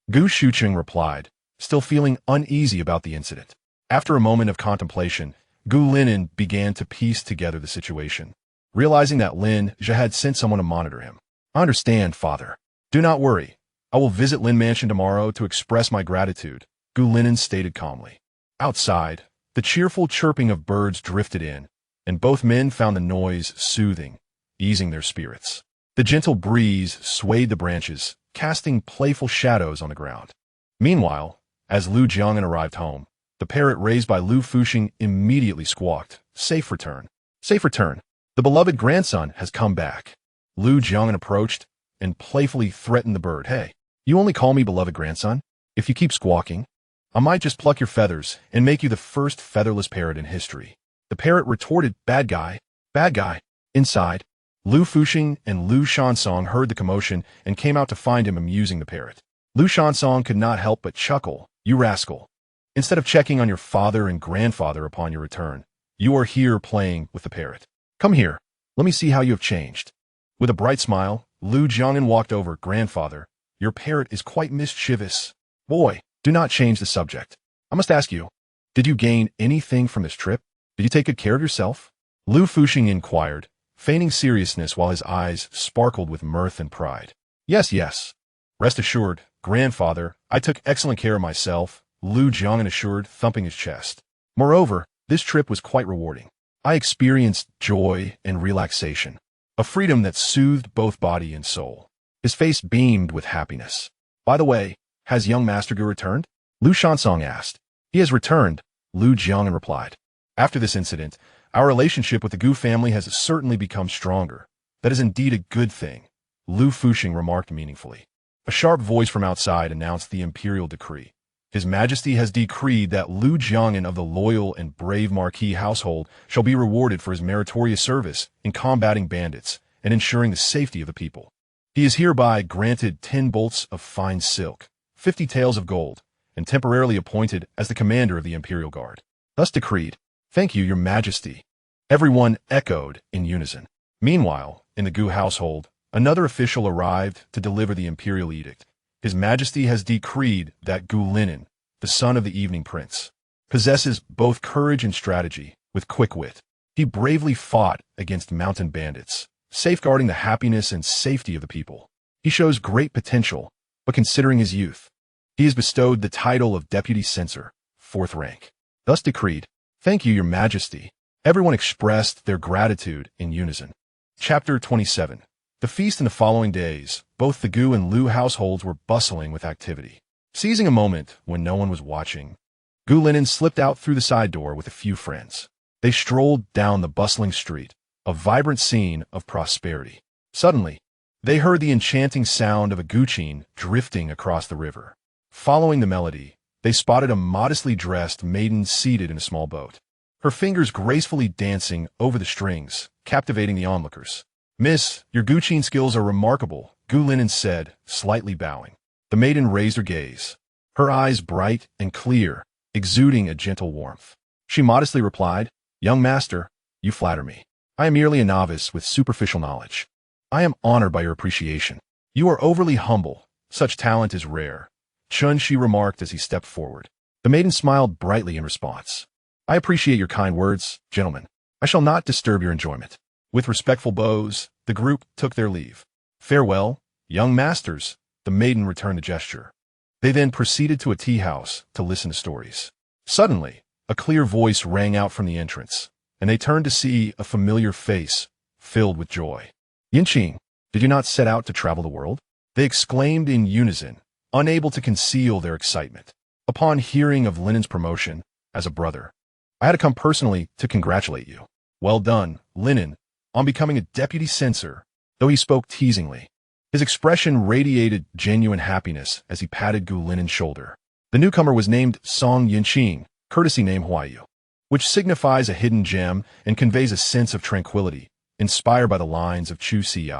Gu Shucheng replied, still feeling uneasy about the incident. After a moment of contemplation, Gu Linen began to piece together the situation, realizing that Lin Zhe had sent someone to monitor him. I understand, father. Do not worry. I will visit Lin Mansion tomorrow to express my gratitude, Gu Linen stated calmly. Outside, the cheerful chirping of birds drifted in, and both men found the noise soothing, easing their spirits. The gentle breeze swayed the branches, casting playful shadows on the ground. Meanwhile, as Lu Jiangyan arrived home, the parrot raised by Lu Fuxing immediately squawked, Safe return. Safe return. The beloved grandson has come back. Lu Jiangyan approached and playfully threatened the bird. Hey, you only call me beloved grandson? If you keep squawking, I might just pluck your feathers and make you the first featherless parrot in history. The parrot retorted, Bad guy. Bad guy. Inside, Lu Fuxing and Lu Shansong heard the commotion and came out to find him amusing the parrot. Lu Shansong could not help but chuckle. You rascal. Instead of checking on your father and grandfather upon your return, you are here playing with the parrot. Come here. Let me see how you have changed. With a bright smile, Lu Jiangyan walked over. Grandfather, your parrot is quite mischievous. Boy, do not change the subject. I must ask you, did you gain anything from this trip? Did you take good care of yourself? Lu Fuxing inquired, feigning seriousness while his eyes sparkled with mirth and pride. Yes, yes. Rest assured, grandfather, I took excellent care of myself, Lu Jiangyan assured, thumping his chest. Moreover, this trip was quite rewarding. I experienced joy and relaxation, a freedom that soothed both body and soul. His face beamed with happiness. By the way, has young Master Gu returned? Lu Shansong asked. He has returned, Lu Jiangyan replied. After this incident, our relationship with the Gu family has certainly become stronger. That is indeed a good thing, Lu Fuxing remarked meaningfully. A sharp voice from outside announced the imperial decree. His Majesty has decreed that Lu Jiangyan of the loyal and brave Marquis household shall be rewarded for his meritorious service in combating bandits and ensuring the safety of the people. He is hereby granted 10 bolts of fine silk, 50 taels of gold, and temporarily appointed as the commander of the Imperial Guard. Thus decreed. Thank you, Your Majesty. Everyone echoed in unison. Meanwhile, in the Gu household, another official arrived to deliver the imperial edict. His Majesty has decreed that Gu Linen, the son of the Evening Prince, possesses both courage and strategy with quick wit. He bravely fought against mountain bandits, safeguarding the happiness and safety of the people. He shows great potential, but considering his youth, he is bestowed the title of Deputy Censor, 4th rank. Thus decreed. Thank you, Your Majesty. Everyone expressed their gratitude in unison. Chapter 27. The feast in the following days, both the Gu and Lu households were bustling with activity. Seizing a moment when no one was watching, Gu Linen slipped out through the side door with a few friends. They strolled down the bustling street, a vibrant scene of prosperity. Suddenly, they heard the enchanting sound of a guqin drifting across the river. Following the melody, they spotted a modestly dressed maiden seated in a small boat, her fingers gracefully dancing over the strings, captivating the onlookers. Miss, your guqin skills are remarkable, Gu Linen said, slightly bowing. The maiden raised her gaze, her eyes bright and clear, exuding a gentle warmth. She modestly replied, Young master, you flatter me. I am merely a novice with superficial knowledge. I am honored by your appreciation. You are overly humble. Such talent is rare, Chun Shi remarked as he stepped forward. The maiden smiled brightly in response. I appreciate your kind words, gentlemen. I shall not disturb your enjoyment. With respectful bows, the group took their leave. Farewell, young masters, the maiden returned the gesture. They then proceeded to a tea house to listen to stories. Suddenly, a clear voice rang out from the entrance, and they turned to see a familiar face filled with joy. Yinqing, did you not set out to travel the world? They exclaimed in unison, unable to conceal their excitement. Upon hearing of Linen's promotion as a brother, I had to come personally to congratulate you. Well done, Linen, on becoming a deputy censor, though he spoke teasingly. His expression radiated genuine happiness as he patted Gu Linen's shoulder. The newcomer was named Song Yinqing, courtesy name Huayu, which signifies a hidden gem and conveys a sense of tranquility, inspired by the lines of Chu Ci.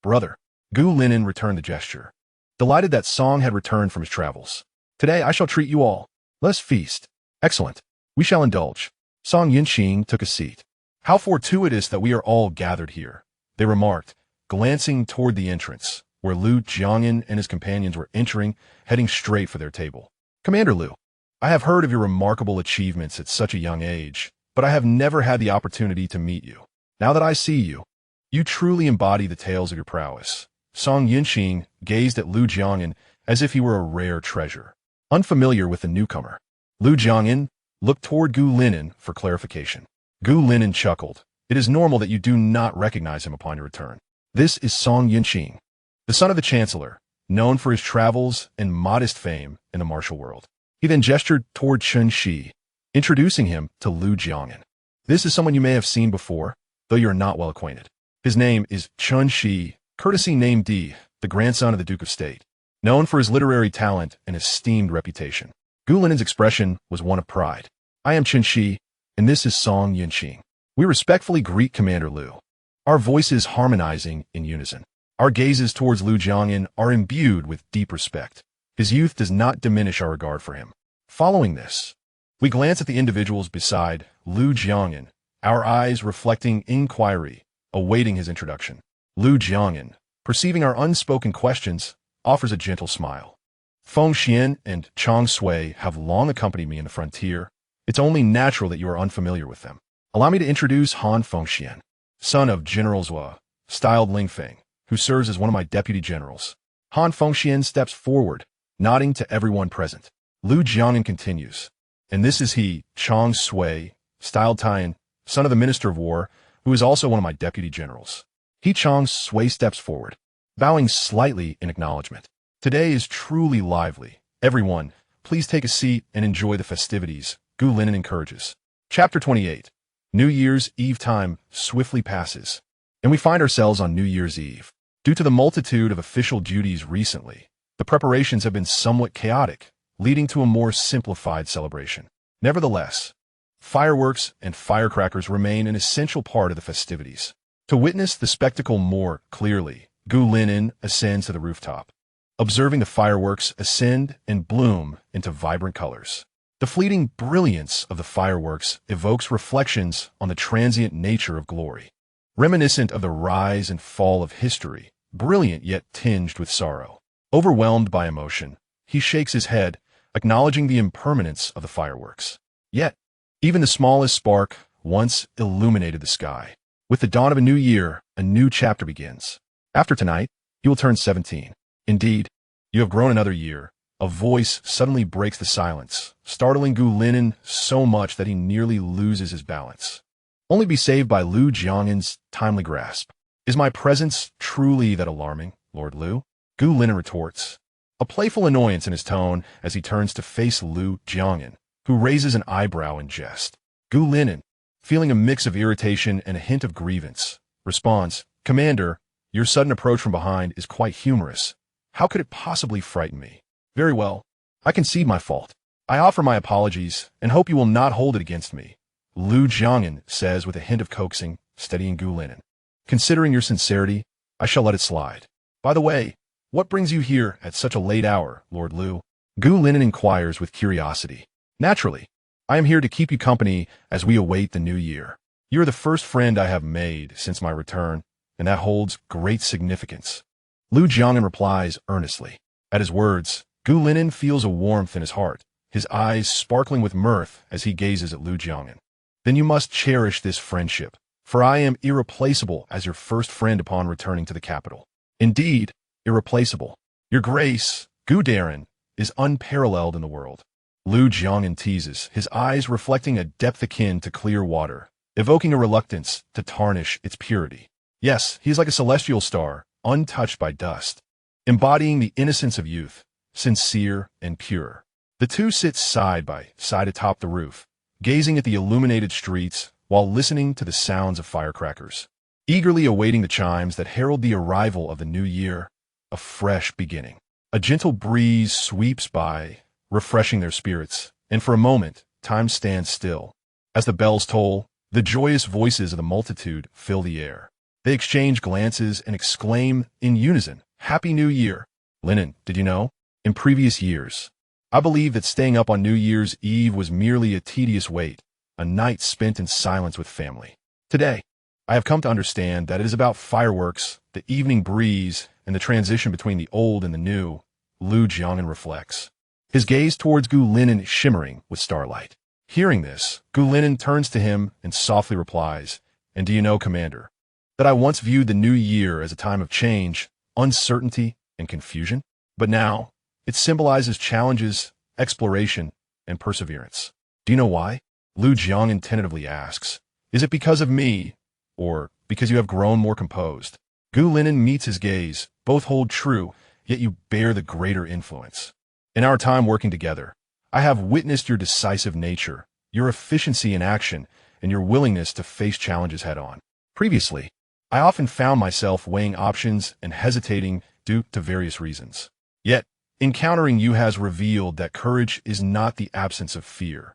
Brother, Gu Linen returned the gesture, delighted that Song had returned from his travels. Today I shall treat you all. Let us feast. Excellent. We shall indulge. Song Yinqing took a seat. How fortuitous that we are all gathered here, they remarked, glancing toward the entrance, where Lu Jiangyan and his companions were entering, heading straight for their table. Commander Lu, I have heard of your remarkable achievements at such a young age, but I have never had the opportunity to meet you. Now that I see you, you truly embody the tales of your prowess. Song Yinqing gazed at Lu Jiangyan as if he were a rare treasure. Unfamiliar with the newcomer, Lu Jiangyan looked toward Gu Linen for clarification. Gu Linen chuckled. It is normal that you do not recognize him upon your return. This is Song Yinqing, the son of the Chancellor, known for his travels and modest fame in the martial world. He then gestured toward Chun Shi, introducing him to Lu Jiangyan. This is someone you may have seen before, though you are not well acquainted. His name is Chun Shi, courtesy name Di, the grandson of the Duke of State, known for his literary talent and esteemed reputation. Gu Linen's expression was one of pride. I am Chun Shi, and this is Song Yinqing. We respectfully greet Commander Lu, our voices harmonizing in unison. Our gazes towards Lu Jiangyan are imbued with deep respect. His youth does not diminish our regard for him. Following this, we glance at the individuals beside Lu Jiangyan, our eyes reflecting inquiry, awaiting his introduction. Lu Jiangyan, perceiving our unspoken questions, offers a gentle smile. Feng Xian and Chang Sui have long accompanied me in the frontier. It's only natural that you are unfamiliar with them. Allow me to introduce Han Fengxian, son of General Zhua, styled Ling Feng, who serves as one of my deputy generals. Han Fengxian steps forward, nodding to everyone present. Lu Jiangyan continues. And this is he, Chang Sui, styled Tian, son of the Minister of War, who is also one of my deputy generals. He Chang Sui steps forward, bowing slightly in acknowledgement. Today is truly lively. Everyone, please take a seat and enjoy the festivities, Gu Linen encourages. Chapter 28. New Year's Eve time swiftly passes, and we find ourselves on New Year's Eve. Due to the multitude of official duties recently, the preparations have been somewhat chaotic, leading to a more simplified celebration. Nevertheless, fireworks and firecrackers remain an essential part of the festivities. To witness the spectacle more clearly, Gu Linen ascends to the rooftop, observing the fireworks ascend and bloom into vibrant colors. The fleeting brilliance of the fireworks evokes reflections on the transient nature of glory, reminiscent of the rise and fall of history, brilliant yet tinged with sorrow. Overwhelmed by emotion, he shakes his head, acknowledging the impermanence of the fireworks. Yet, even the smallest spark once illuminated the sky. With the dawn of a new year, a new chapter begins. After tonight, you will turn 17. Indeed, you have grown another year. A voice suddenly breaks the silence, startling Gu Linen so much that he nearly loses his balance. Only be saved by Lu Jiangyan's timely grasp. Is my presence truly that alarming, Lord Lu? Gu Linen retorts, a playful annoyance in his tone as he turns to face Lu Jiangyan, who raises an eyebrow in jest. Gu Linen, feeling a mix of irritation and a hint of grievance, responds, Commander, your sudden approach from behind is quite humorous. How could it possibly frighten me? Very well. I concede my fault. I offer my apologies and hope you will not hold it against me, Lu Jiangyan says with a hint of coaxing, steadying Gu Linen. Considering your sincerity, I shall let it slide. By the way, what brings you here at such a late hour, Lord Lu? Gu Linen inquires with curiosity. Naturally, I am here to keep you company as we await the new year. You are the first friend I have made since my return, and that holds great significance. Lu Jiangyan replies earnestly. At his words, Gu Linen feels a warmth in his heart, his eyes sparkling with mirth as he gazes at Lu Jiangyan. Then you must cherish this friendship, for I am irreplaceable as your first friend upon returning to the capital. Indeed, irreplaceable. Your grace, Gu Darren, is unparalleled in the world. Lu Jiangyan teases, his eyes reflecting a depth akin to clear water, evoking a reluctance to tarnish its purity. Yes, he is like a celestial star, untouched by dust, embodying the innocence of youth, sincere and pure. The two sit side by side atop the roof, gazing at the illuminated streets while listening to the sounds of firecrackers, eagerly awaiting the chimes that herald the arrival of the new year, a fresh beginning. A gentle breeze sweeps by, refreshing their spirits, and for a moment, time stands still. As the bells toll, the joyous voices of the multitude fill the air. They exchange glances and exclaim in unison, Happy New Year! Linen, did you know? In previous years, I believe that staying up on New Year's Eve was merely a tedious wait, a night spent in silence with family. Today, I have come to understand that it is about fireworks, the evening breeze, and the transition between the old and the new, Lu Jiangyan reflects, his gaze towards Gu Linen shimmering with starlight. Hearing this, Gu Linen turns to him and softly replies, And do you know, Commander, that I once viewed the new year as a time of change, uncertainty, and confusion? But now, it symbolizes challenges, exploration, and perseverance. Do you know why? Lu Jiangyan tentatively asks, Is it because of me, or because you have grown more composed? Gu Linen meets his gaze. Both hold true, yet you bear the greater influence. In our time working together, I have witnessed your decisive nature, your efficiency in action, and your willingness to face challenges head-on. Previously, I often found myself weighing options and hesitating due to various reasons. Yet, encountering you has revealed that courage is not the absence of fear,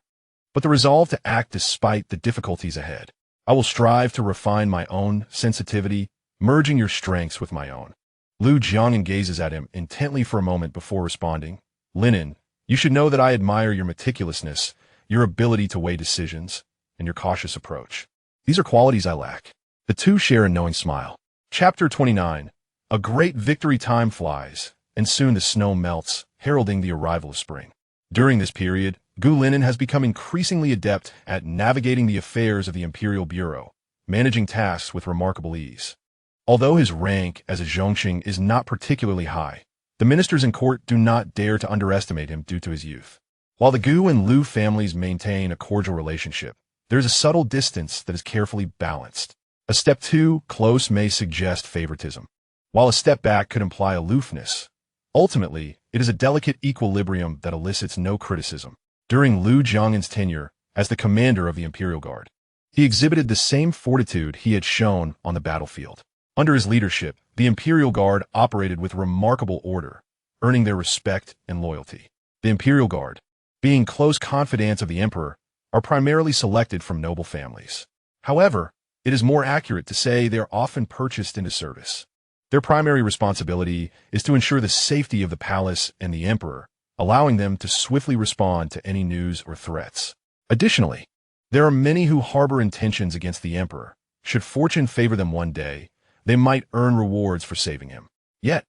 but the resolve to act despite the difficulties ahead. I will strive to refine my own sensitivity, merging your strengths with my own. Lu Jiangyan gazes at him intently for a moment before responding, Linen, you should know that I admire your meticulousness, your ability to weigh decisions, and your cautious approach. These are qualities I lack. The two share a knowing smile. Chapter 29. A great victory. Time flies, and soon the snow melts, heralding the arrival of spring. During this period, Gu Linen has become increasingly adept at navigating the affairs of the Imperial Bureau, managing tasks with remarkable ease. Although his rank as a Zhongxing is not particularly high, the ministers in court do not dare to underestimate him due to his youth. While the Gu and Lu families maintain a cordial relationship, there is a subtle distance that is carefully balanced. A step too close may suggest favoritism, while a step back could imply aloofness. Ultimately, it is a delicate equilibrium that elicits no criticism. During Lu Jiangen's tenure as the commander of the Imperial Guard, he exhibited the same fortitude he had shown on the battlefield. Under his leadership, the Imperial Guard operated with remarkable order, earning their respect and loyalty. The Imperial Guard, being close confidants of the Emperor, are primarily selected from noble families. However, it is more accurate to say they are often purchased into service. Their primary responsibility is to ensure the safety of the palace and the Emperor, allowing them to swiftly respond to any news or threats. Additionally, there are many who harbor intentions against the Emperor. Should fortune favor them one day, they might earn rewards for saving him. Yet,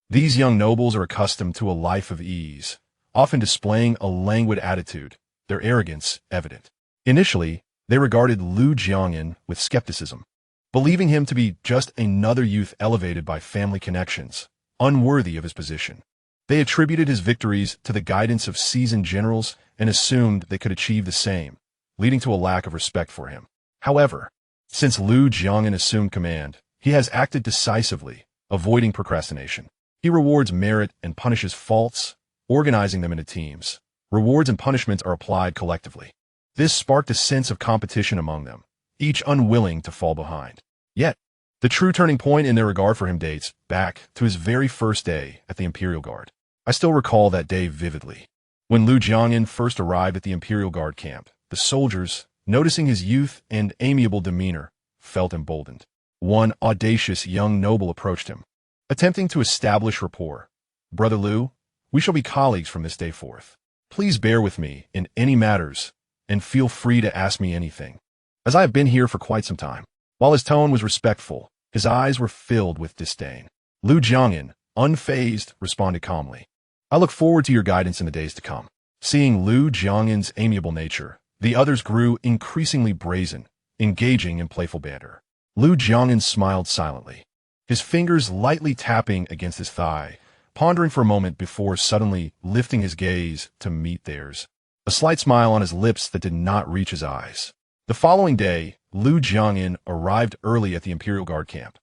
these young nobles are accustomed to a life of ease, often displaying a languid attitude, their arrogance evident. Initially, they regarded Lu Jiangen with skepticism, believing him to be just another youth elevated by family connections, unworthy of his position. They attributed his victories to the guidance of seasoned generals and assumed they could achieve the same, leading to a lack of respect for him. However, since Lu Jiangen assumed command, he has acted decisively, avoiding procrastination. He rewards merit and punishes faults, organizing them into teams. Rewards and punishments are applied collectively. This sparked a sense of competition among them, each unwilling to fall behind. Yet, the true turning point in their regard for him dates back to his very first day at the Imperial Guard. I still recall that day vividly. When Lu Jiangen first arrived at the Imperial Guard camp, the soldiers, noticing his youth and amiable demeanor, felt emboldened. One audacious young noble approached him, attempting to establish rapport. "Brother Lu, we shall be colleagues from this day forth. Please bear with me in any matters, and feel free to ask me anything, as I have been here for quite some time." While his tone was respectful, his eyes were filled with disdain. Lu Jiangen, unfazed, responded calmly, "I look forward to your guidance in the days to come." Seeing Lu Jiangen's amiable nature, the others grew increasingly brazen, engaging in playful banter. Lu Jiangen smiled silently, his fingers lightly tapping against his thigh, pondering for a moment before suddenly lifting his gaze to meet theirs, a slight smile on his lips that did not reach his eyes. The following day, Lu Jiangen arrived early at the Imperial Guard camp,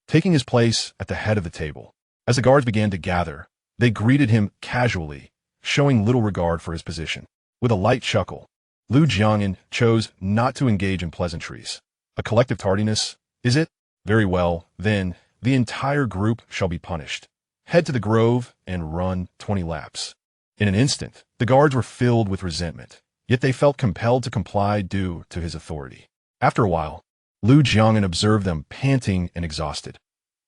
taking his place at the head of the table. As the guards began to gather, they greeted him casually, showing little regard for his position. With a light chuckle, Lu Jiangen chose not to engage in pleasantries. A collective tardiness, is it? Very well, then, the entire group shall be punished. Head to the grove and run 20 laps. In an instant, the guards were filled with resentment, yet they felt compelled to comply due to his authority. After a while, Lu Jiangen observed them panting and exhausted.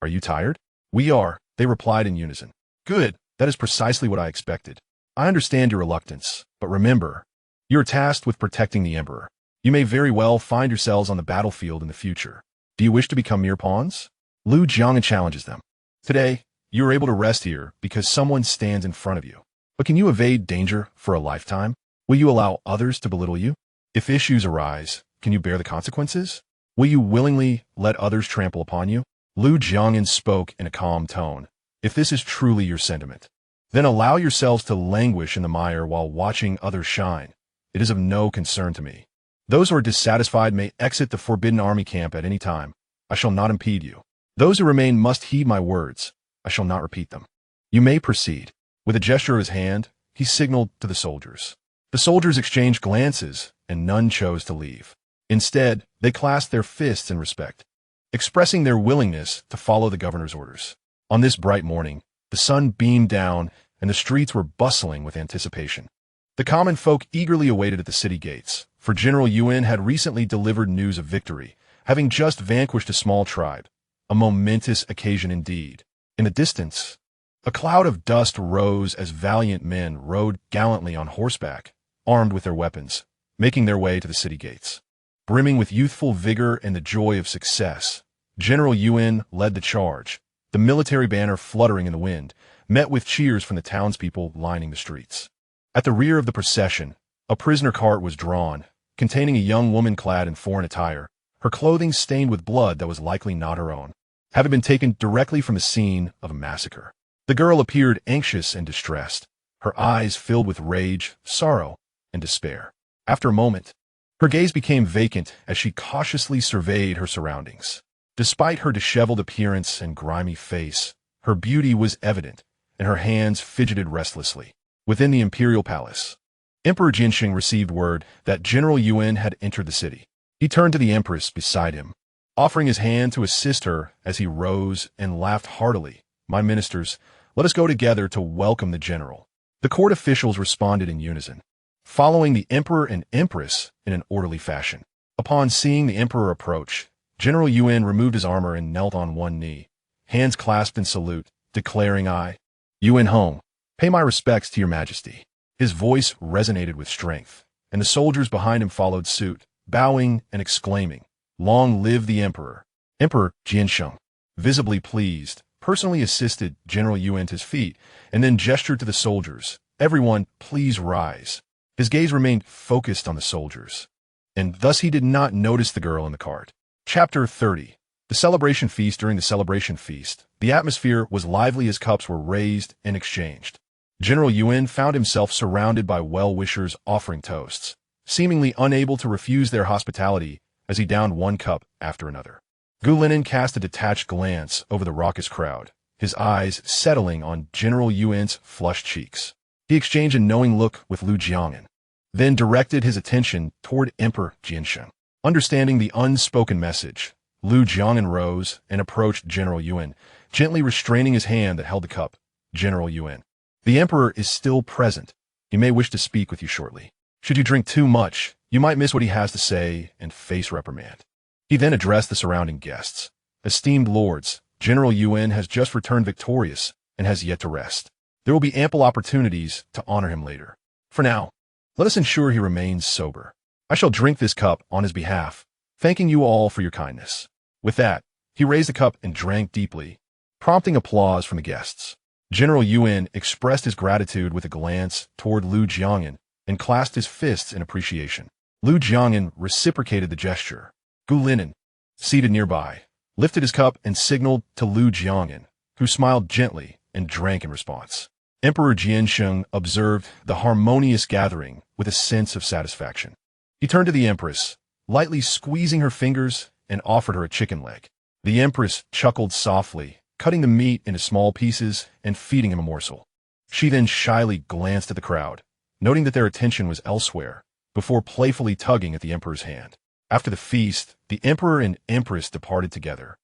"Are you tired?" "We are," they replied in unison. "Good, that is precisely what I expected. I understand your reluctance, but remember, you are tasked with protecting the Emperor. You may very well find yourselves on the battlefield in the future. Do you wish to become mere pawns?" Lu Jiangen challenges them. "Today, you are able to rest here because someone stands in front of you. But can you evade danger for a lifetime? Will you allow others to belittle you? If issues arise, can you bear the consequences? Will you willingly let others trample upon you?" Lu Jiangen spoke in a calm tone. "If this is truly your sentiment, then allow yourselves to languish in the mire while watching others shine. It is of no concern to me. Those who are dissatisfied may exit the Forbidden Army camp at any time. I shall not impede you. Those who remain must heed my words. I shall not repeat them. You may proceed." With a gesture of his hand, he signaled to the soldiers. The soldiers exchanged glances, and none chose to leave. Instead, they clasped their fists in respect, expressing their willingness to follow the governor's orders. On this bright morning, the sun beamed down, and the streets were bustling with anticipation. The common folk eagerly awaited at the city gates, for General Yuan had recently delivered news of victory, having just vanquished a small tribe. A momentous occasion indeed. In the distance, A cloud of dust rose as valiant men rode gallantly on horseback, armed with their weapons, making their way to the city gates. Brimming with youthful vigor and the joy of success, General Yuan led the charge, the military banner fluttering in the wind, met with cheers from the townspeople lining the streets. At the rear of the procession, a prisoner cart was drawn, containing a young woman clad in foreign attire, her clothing stained with blood that was likely not her own, having been taken directly from the scene of a massacre. The girl appeared anxious and distressed, her eyes filled with rage, sorrow, and despair. After a moment, her gaze became vacant as she cautiously surveyed her surroundings. Despite her disheveled appearance and grimy face, her beauty was evident, and her hands fidgeted restlessly. Within the imperial palace, Emperor Jinsheng received word that General Yuan had entered the city. He turned to the empress beside him, offering his hand to assist her as he rose and laughed heartily. "My ministers, let us go together to welcome the general." The court officials responded in unison, following the emperor and empress in an orderly fashion. Upon seeing the emperor approach, General Yuan removed his armor and knelt on one knee, hands clasped in salute, declaring, "I, Yuan Hong, pay my respects to your majesty." His voice resonated with strength, and the soldiers behind him followed suit, bowing and exclaiming, "Long live the emperor." Emperor Jinsheng, visibly pleased, personally assisted General Yuan to his feet, and then gestured to the soldiers, "Everyone, please rise." His gaze remained focused on the soldiers, and thus he did not notice the girl in the cart. Chapter 30. The celebration feast. During the celebration feast, the atmosphere was lively as cups were raised and exchanged. General Yuan found himself surrounded by well-wishers offering toasts, seemingly unable to refuse their hospitality as he downed one cup after another. Gu Linen cast a detached glance over the raucous crowd, his eyes settling on General Yuan's flushed cheeks. He exchanged a knowing look with Lu Jiangyan, then directed his attention toward Emperor Jinsheng. Understanding the unspoken message, Lu Jiangyan rose and approached General Yuan, gently restraining his hand that held the cup. "General Yuan, the emperor is still present. He may wish to speak with you shortly. Should you drink too much, you might miss what he has to say and face reprimand." He then addressed the surrounding guests. "Esteemed lords, General Yuan has just returned victorious and has yet to rest. There will be ample opportunities to honor him later. For now, let us ensure he remains sober. I shall drink this cup on his behalf, thanking you all for your kindness." With that, he raised the cup and drank deeply, prompting applause from the guests. General Yuan expressed his gratitude with a glance toward Lu Jiangyan and clasped his fists in appreciation. Lu Jiangyan reciprocated the gesture. Gu Linen, seated nearby, lifted his cup and signaled to Lu Jiangyan, who smiled gently and drank in response. Emperor Jinsheng observed the harmonious gathering with a sense of satisfaction. He turned to the empress, lightly squeezing her fingers, and offered her a chicken leg. The empress chuckled softly, cutting the meat into small pieces and feeding him a morsel. She then shyly glanced at the crowd, noting that their attention was elsewhere, before playfully tugging at the emperor's hand. After the feast, the emperor and empress departed together.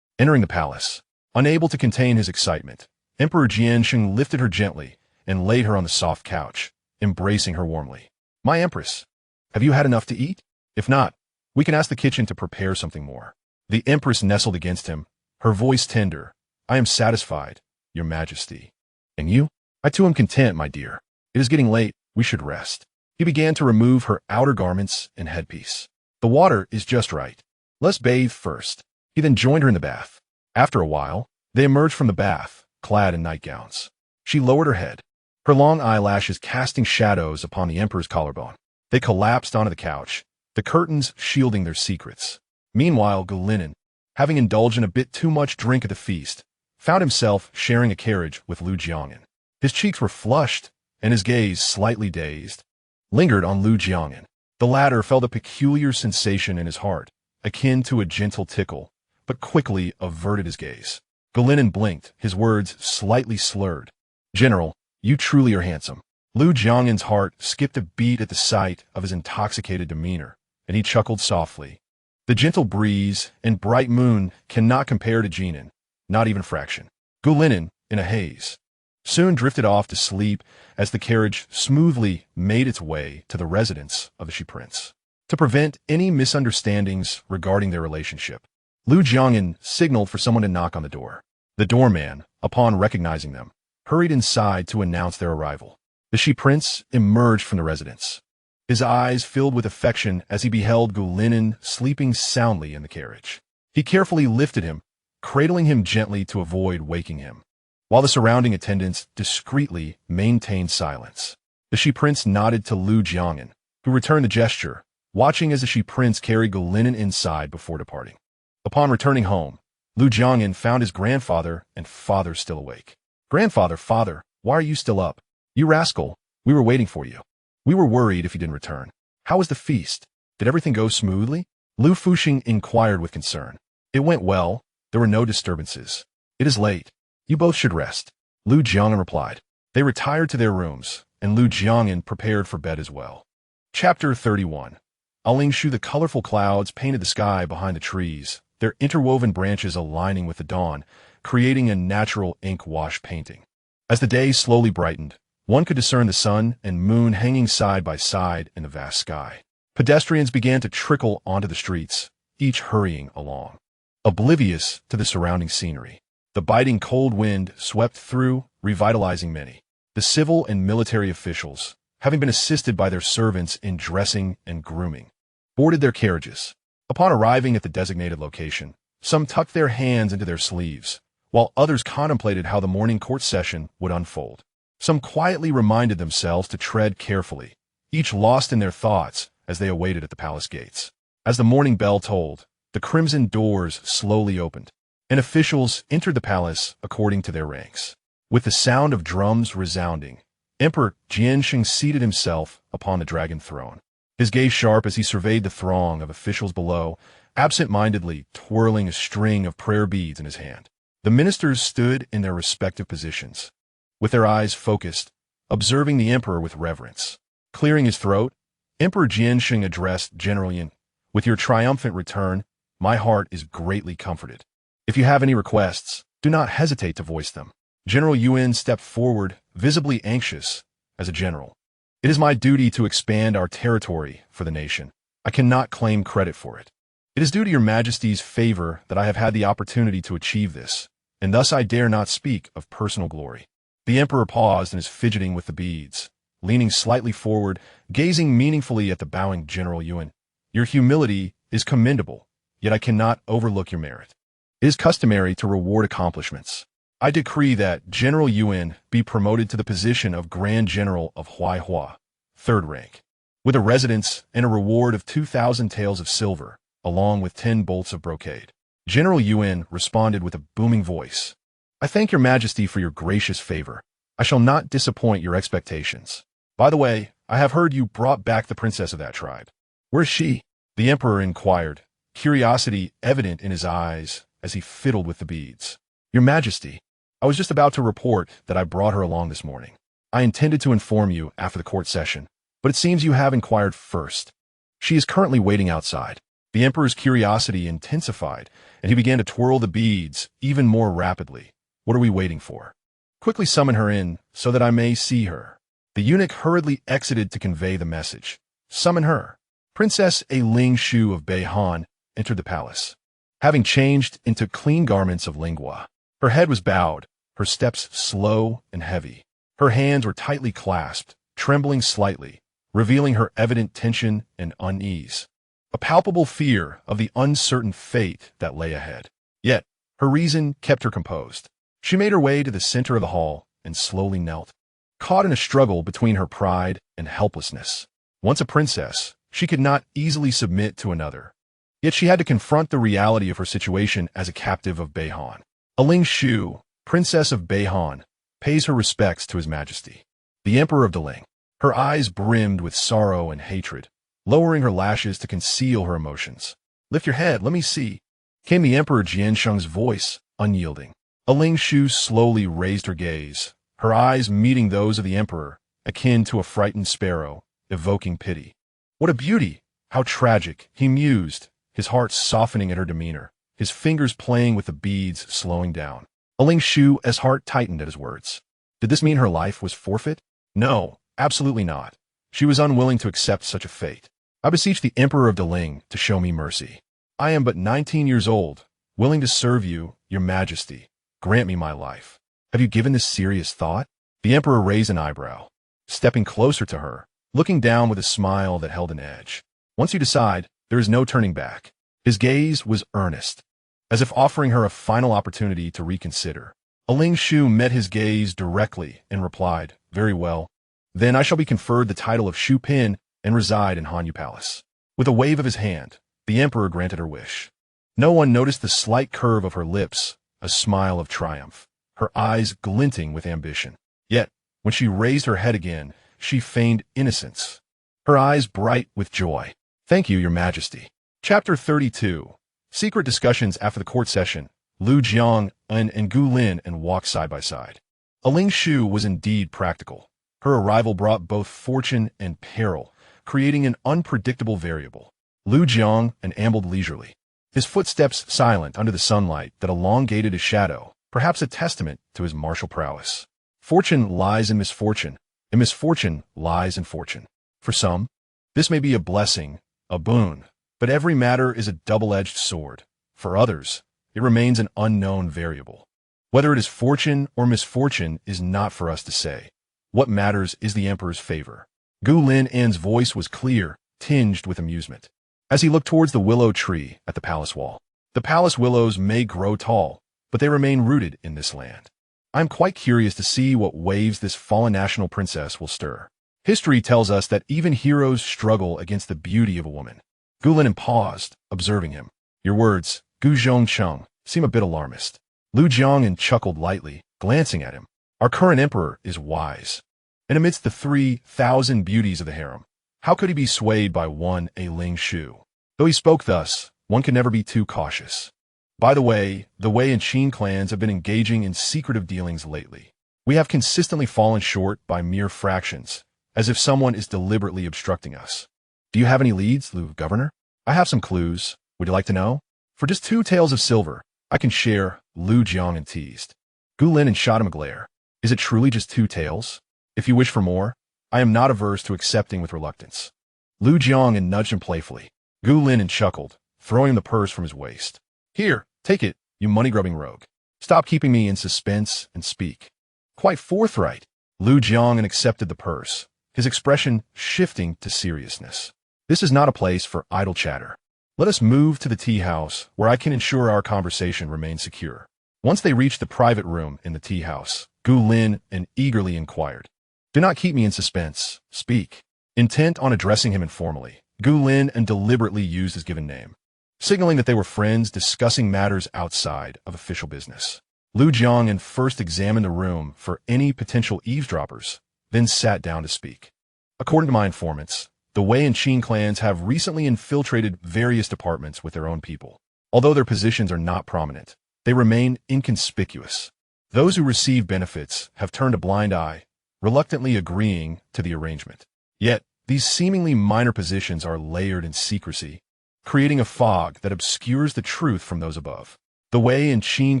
Entering the palace, unable to contain his excitement, Emperor Jinsheng lifted her gently and laid her on the soft couch, embracing her warmly. "My empress, have you had enough to eat? If not, we can ask the kitchen to prepare something more." The empress nestled against him, her voice tender. "I am satisfied, your majesty." "And you?" "I too am content, my dear. It is getting late, we should rest." He began to remove her outer garments and headpiece. "The water is just right. Let's bathe first." He then joined her in the bath. After a while, they emerged from the bath, clad in nightgowns. She lowered her head, her long eyelashes casting shadows upon the emperor's collarbone. They collapsed onto the couch, the curtains shielding their secrets. Meanwhile, Gu Linen, having indulged in a bit too much drink at the feast, found himself sharing a carriage with Lu Jiangyan. His cheeks were flushed, and his gaze, slightly dazed, lingered on Lu Jiangyan. The latter felt a peculiar sensation in his heart, akin to a gentle tickle, but quickly averted his gaze. Gu Linen blinked, his words slightly slurred. "General, you truly are handsome." Lu Jiangyan's heart skipped a beat at the sight of his intoxicated demeanor, and he chuckled softly. The gentle breeze and bright moon cannot compare to Jinan, not even a fraction. Gu Linen, in a haze, soon drifted off to sleep as the carriage smoothly made its way to the residence of the she-prince. To prevent any misunderstandings regarding their relationship, Lu Jiangyan signaled for someone to knock on the door. The doorman, upon recognizing them, hurried inside to announce their arrival. The She Prince emerged from the residence, his eyes filled with affection as he beheld Gulinin sleeping soundly in the carriage. He carefully lifted him, cradling him gently to avoid waking him, while the surrounding attendants discreetly maintained silence. The She Prince nodded to Lu Jiangyan, who returned the gesture, watching as the She Prince carried Gulinin inside before departing. Upon returning home, Lu Jiangyan found his grandfather and father still awake. "Grandfather, father, why are you still up? You rascal, we were waiting for you. We were worried if you didn't return. How was the feast? Did everything go smoothly?" Lu Fuxing inquired with concern. "It went well. There were no disturbances. It is late. You both should rest," Lu Jiangyan replied. They retired to their rooms, and Lu Jiangyan prepared for bed as well. Chapter 31. Alingshu. The colorful clouds painted the sky behind the trees, their interwoven branches aligning with the dawn, creating a natural ink wash painting. As the day slowly brightened, one could discern the sun and moon hanging side by side in the vast sky. Pedestrians began to trickle onto the streets, each hurrying along, oblivious to the surrounding scenery. The biting cold wind swept through, revitalizing many. The civil and military officials, having been assisted by their servants in dressing and grooming, boarded their carriages. Upon arriving at the designated location, some tucked their hands into their sleeves, while others contemplated how the morning court session would unfold. Some quietly reminded themselves to tread carefully, each lost in their thoughts as they awaited at the palace gates. As the morning bell tolled, the crimson doors slowly opened, and officials entered the palace according to their ranks. With the sound of drums resounding, Emperor Jiansheng seated himself upon the dragon throne, his gaze sharp as he surveyed the throng of officials below, absent-mindedly twirling a string of prayer beads in his hand. The ministers stood in their respective positions, with their eyes focused, observing the emperor with reverence. Clearing his throat, Emperor Jiansheng addressed General Yin. "With your triumphant return, my heart is greatly comforted. If you have any requests, do not hesitate to voice them." General Yuan stepped forward, visibly anxious. "As a general, it is my duty to expand our territory for the nation. I cannot claim credit for it. It is due to your majesty's favor that I have had the opportunity to achieve this, and thus I dare not speak of personal glory." The emperor paused and is fidgeting with the beads, leaning slightly forward, gazing meaningfully at the bowing General Yuan. "Your humility is commendable, yet I cannot overlook your merit. It is customary to reward accomplishments. I decree that General Yuan be promoted to the position of Grand General of Huaihua, 3rd rank, with a residence and a reward of 2,000 taels of silver, along with 10 bolts of brocade." General Yuan responded with a booming voice. "I thank your majesty for your gracious favor. I shall not disappoint your expectations. By the way, I have heard you brought back the princess of that tribe. Where is she?" The emperor inquired, curiosity evident in his eyes as he fiddled with the beads. "Your majesty, I was just about to report that I brought her along this morning. I intended to inform you after the court session, but it seems you have inquired first. She is currently waiting outside." The emperor's curiosity intensified, and he began to twirl the beads even more rapidly. "What are we waiting for? Quickly summon her in so that I may see her." The eunuch hurriedly exited to convey the message. "Summon her." Princess Alingshu of Beihan entered the palace, having changed into clean garments of lingua. Her head was bowed, her steps slow and heavy. Her hands were tightly clasped, trembling slightly, revealing her evident tension and unease, a palpable fear of the uncertain fate that lay ahead. Yet, her reason kept her composed. She made her way to the center of the hall and slowly knelt, caught in a struggle between her pride and helplessness. Once a princess, she could not easily submit to another. Yet she had to confront the reality of her situation as a captive of Beihan. Alingshu, Princess of Beihan, pays her respects to His Majesty, the Emperor of Deling. Her eyes brimmed with sorrow and hatred, lowering her lashes to conceal her emotions. "Lift your head, let me see," came the Emperor Jiansheng's voice, unyielding. Alingshu slowly raised her gaze, her eyes meeting those of the Emperor, akin to a frightened sparrow, evoking pity. "What a beauty! How tragic," he mused, his heart softening at her demeanor, his fingers playing with the beads, slowing down. Alingshu's heart tightened at his words. Did this mean her life was forfeit? No, absolutely not. She was unwilling to accept such a fate. "I beseech the Emperor of Deling to show me mercy. I am but 19 years old, willing to serve you, your majesty. Grant me my life." Have you given this serious thought? The emperor raised an eyebrow, stepping closer to her, looking down with a smile that held an edge. Once you decide, there is no turning back. His gaze was earnest, as if offering her a final opportunity to reconsider. Ling Shu met his gaze directly and replied, "Very well. Then I shall be conferred the title of Shu Pin and reside in Hanyu Palace." With a wave of his hand, the emperor granted her wish. No one noticed the slight curve of her lips, a smile of triumph, her eyes glinting with ambition. Yet, when she raised her head again, she feigned innocence, her eyes bright with joy. "Thank you, Your Majesty." Chapter 32. Secret discussions after the court session. Lu Jiang and Gu Lin walked side by side. Ling Shu was indeed practical. Her arrival brought both fortune and peril, creating an unpredictable variable. Lu Jiang ambled leisurely, his footsteps silent under the sunlight that elongated his shadow, perhaps a testament to his martial prowess. Fortune lies in misfortune, and misfortune lies in fortune. For some, this may be a blessing, a boon, but every matter is a double-edged sword. For others, it remains an unknown variable. Whether it is fortune or misfortune is not for us to say. What matters is the emperor's favor. Gu Lin's voice was clear, tinged with amusement, as he looked towards the willow tree at the palace wall. The palace willows may grow tall, but they remain rooted in this land. I am quite curious to see what waves this fallen national princess will stir. History tells us that even heroes struggle against the beauty of a woman. Gu Lin paused, observing him. "Your words, Gu Zhongcheng, seem a bit alarmist." Lu Jiang chuckled lightly, glancing at him. "Our current emperor is wise. And amidst the 3,000 beauties of the harem, how could he be swayed by one Ling Shu? Though he spoke thus, one can never be too cautious. By the way, the Wei and Qin clans have been engaging in secretive dealings lately. We have consistently fallen short by mere fractions, as if someone is deliberately obstructing us. Do you have any leads, Lieu Governor? I have some clues. Would you like to know? For just 2 taels of silver, I can share, Lu Jiang teased. Gu Lin shot him a glare. Is it truly just 2 taels? If you wish for more, I am not averse to accepting with reluctance. Lu Jiang nudged him playfully. Gu Lin chuckled, throwing the purse from his waist. Here, take it, you money-grubbing rogue. Stop keeping me in suspense and speak. Quite forthright. Lu Jiang accepted the purse, his expression shifting to seriousness. This is not a place for idle chatter. Let us move to the tea house, where I can ensure our conversation remains secure. Once they reached the private room in the tea house, Gu Lin eagerly inquired. Do not keep me in suspense. Speak. Intent on addressing him informally, Gu Lin deliberately used his given name, signaling that they were friends discussing matters outside of official business. Lu Jiang first examined the room for any potential eavesdroppers, then sat down to speak. According to my informants, the Wei and Qin clans have recently infiltrated various departments with their own people. Although their positions are not prominent, they remain inconspicuous. Those who receive benefits have turned a blind eye, reluctantly agreeing to the arrangement. Yet, these seemingly minor positions are layered in secrecy, creating a fog that obscures the truth from those above. The Wei and Qin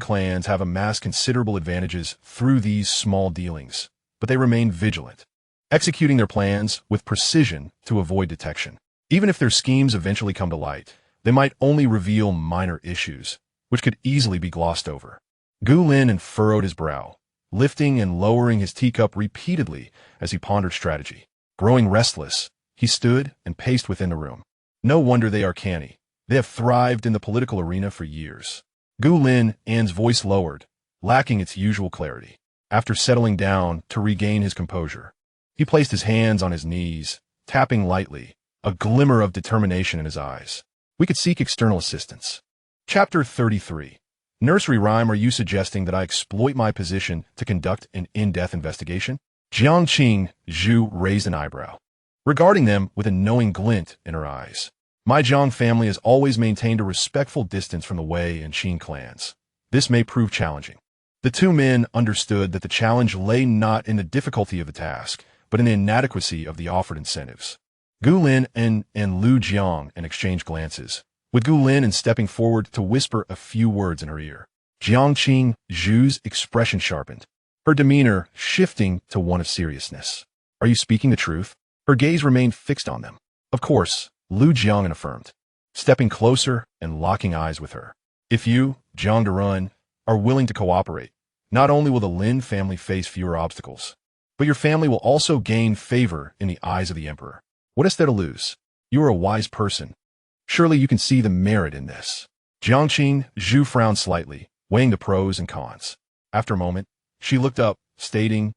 clans have amassed considerable advantages through these small dealings, but they remain vigilant, executing their plans with precision to avoid detection. Even if their schemes eventually come to light, they might only reveal minor issues, which could easily be glossed over. Gu Lin furrowed his brow, lifting and lowering his teacup repeatedly as he pondered strategy. Growing restless, he stood and paced within the room. No wonder they are canny. They have thrived in the political arena for years. Gu Lin's voice lowered, lacking its usual clarity. After settling down to regain his composure, he placed his hands on his knees, tapping lightly, a glimmer of determination in his eyes. We could seek external assistance. Chapter 33. Nursery rhyme, are you suggesting that I exploit my position to conduct an in-depth investigation? Jiangqing Zhu raised an eyebrow, regarding them with a knowing glint in her eyes. My Jiang family has always maintained a respectful distance from the Wei and Qin clans. This may prove challenging. The 2 men understood that the challenge lay not in the difficulty of the task, but in the inadequacy of the offered incentives. Gu Lin and Lu Jiang exchanged glances, with Gu Lin stepping forward to whisper a few words in her ear. Jiangqing Zhu's expression sharpened, her demeanor shifting to one of seriousness. Are you speaking the truth? Her gaze remained fixed on them. Of course, Lu Jiang affirmed, stepping closer and locking eyes with her. If you, Jiang Derun, are willing to cooperate, Not only will the Lin family face fewer obstacles, but your family will also gain favor in the eyes of the emperor. What is there to lose? You are a wise person. Surely you can see the merit in this. Jiangqing Zhu frowned slightly, weighing the pros and cons. After a moment, she looked up, stating,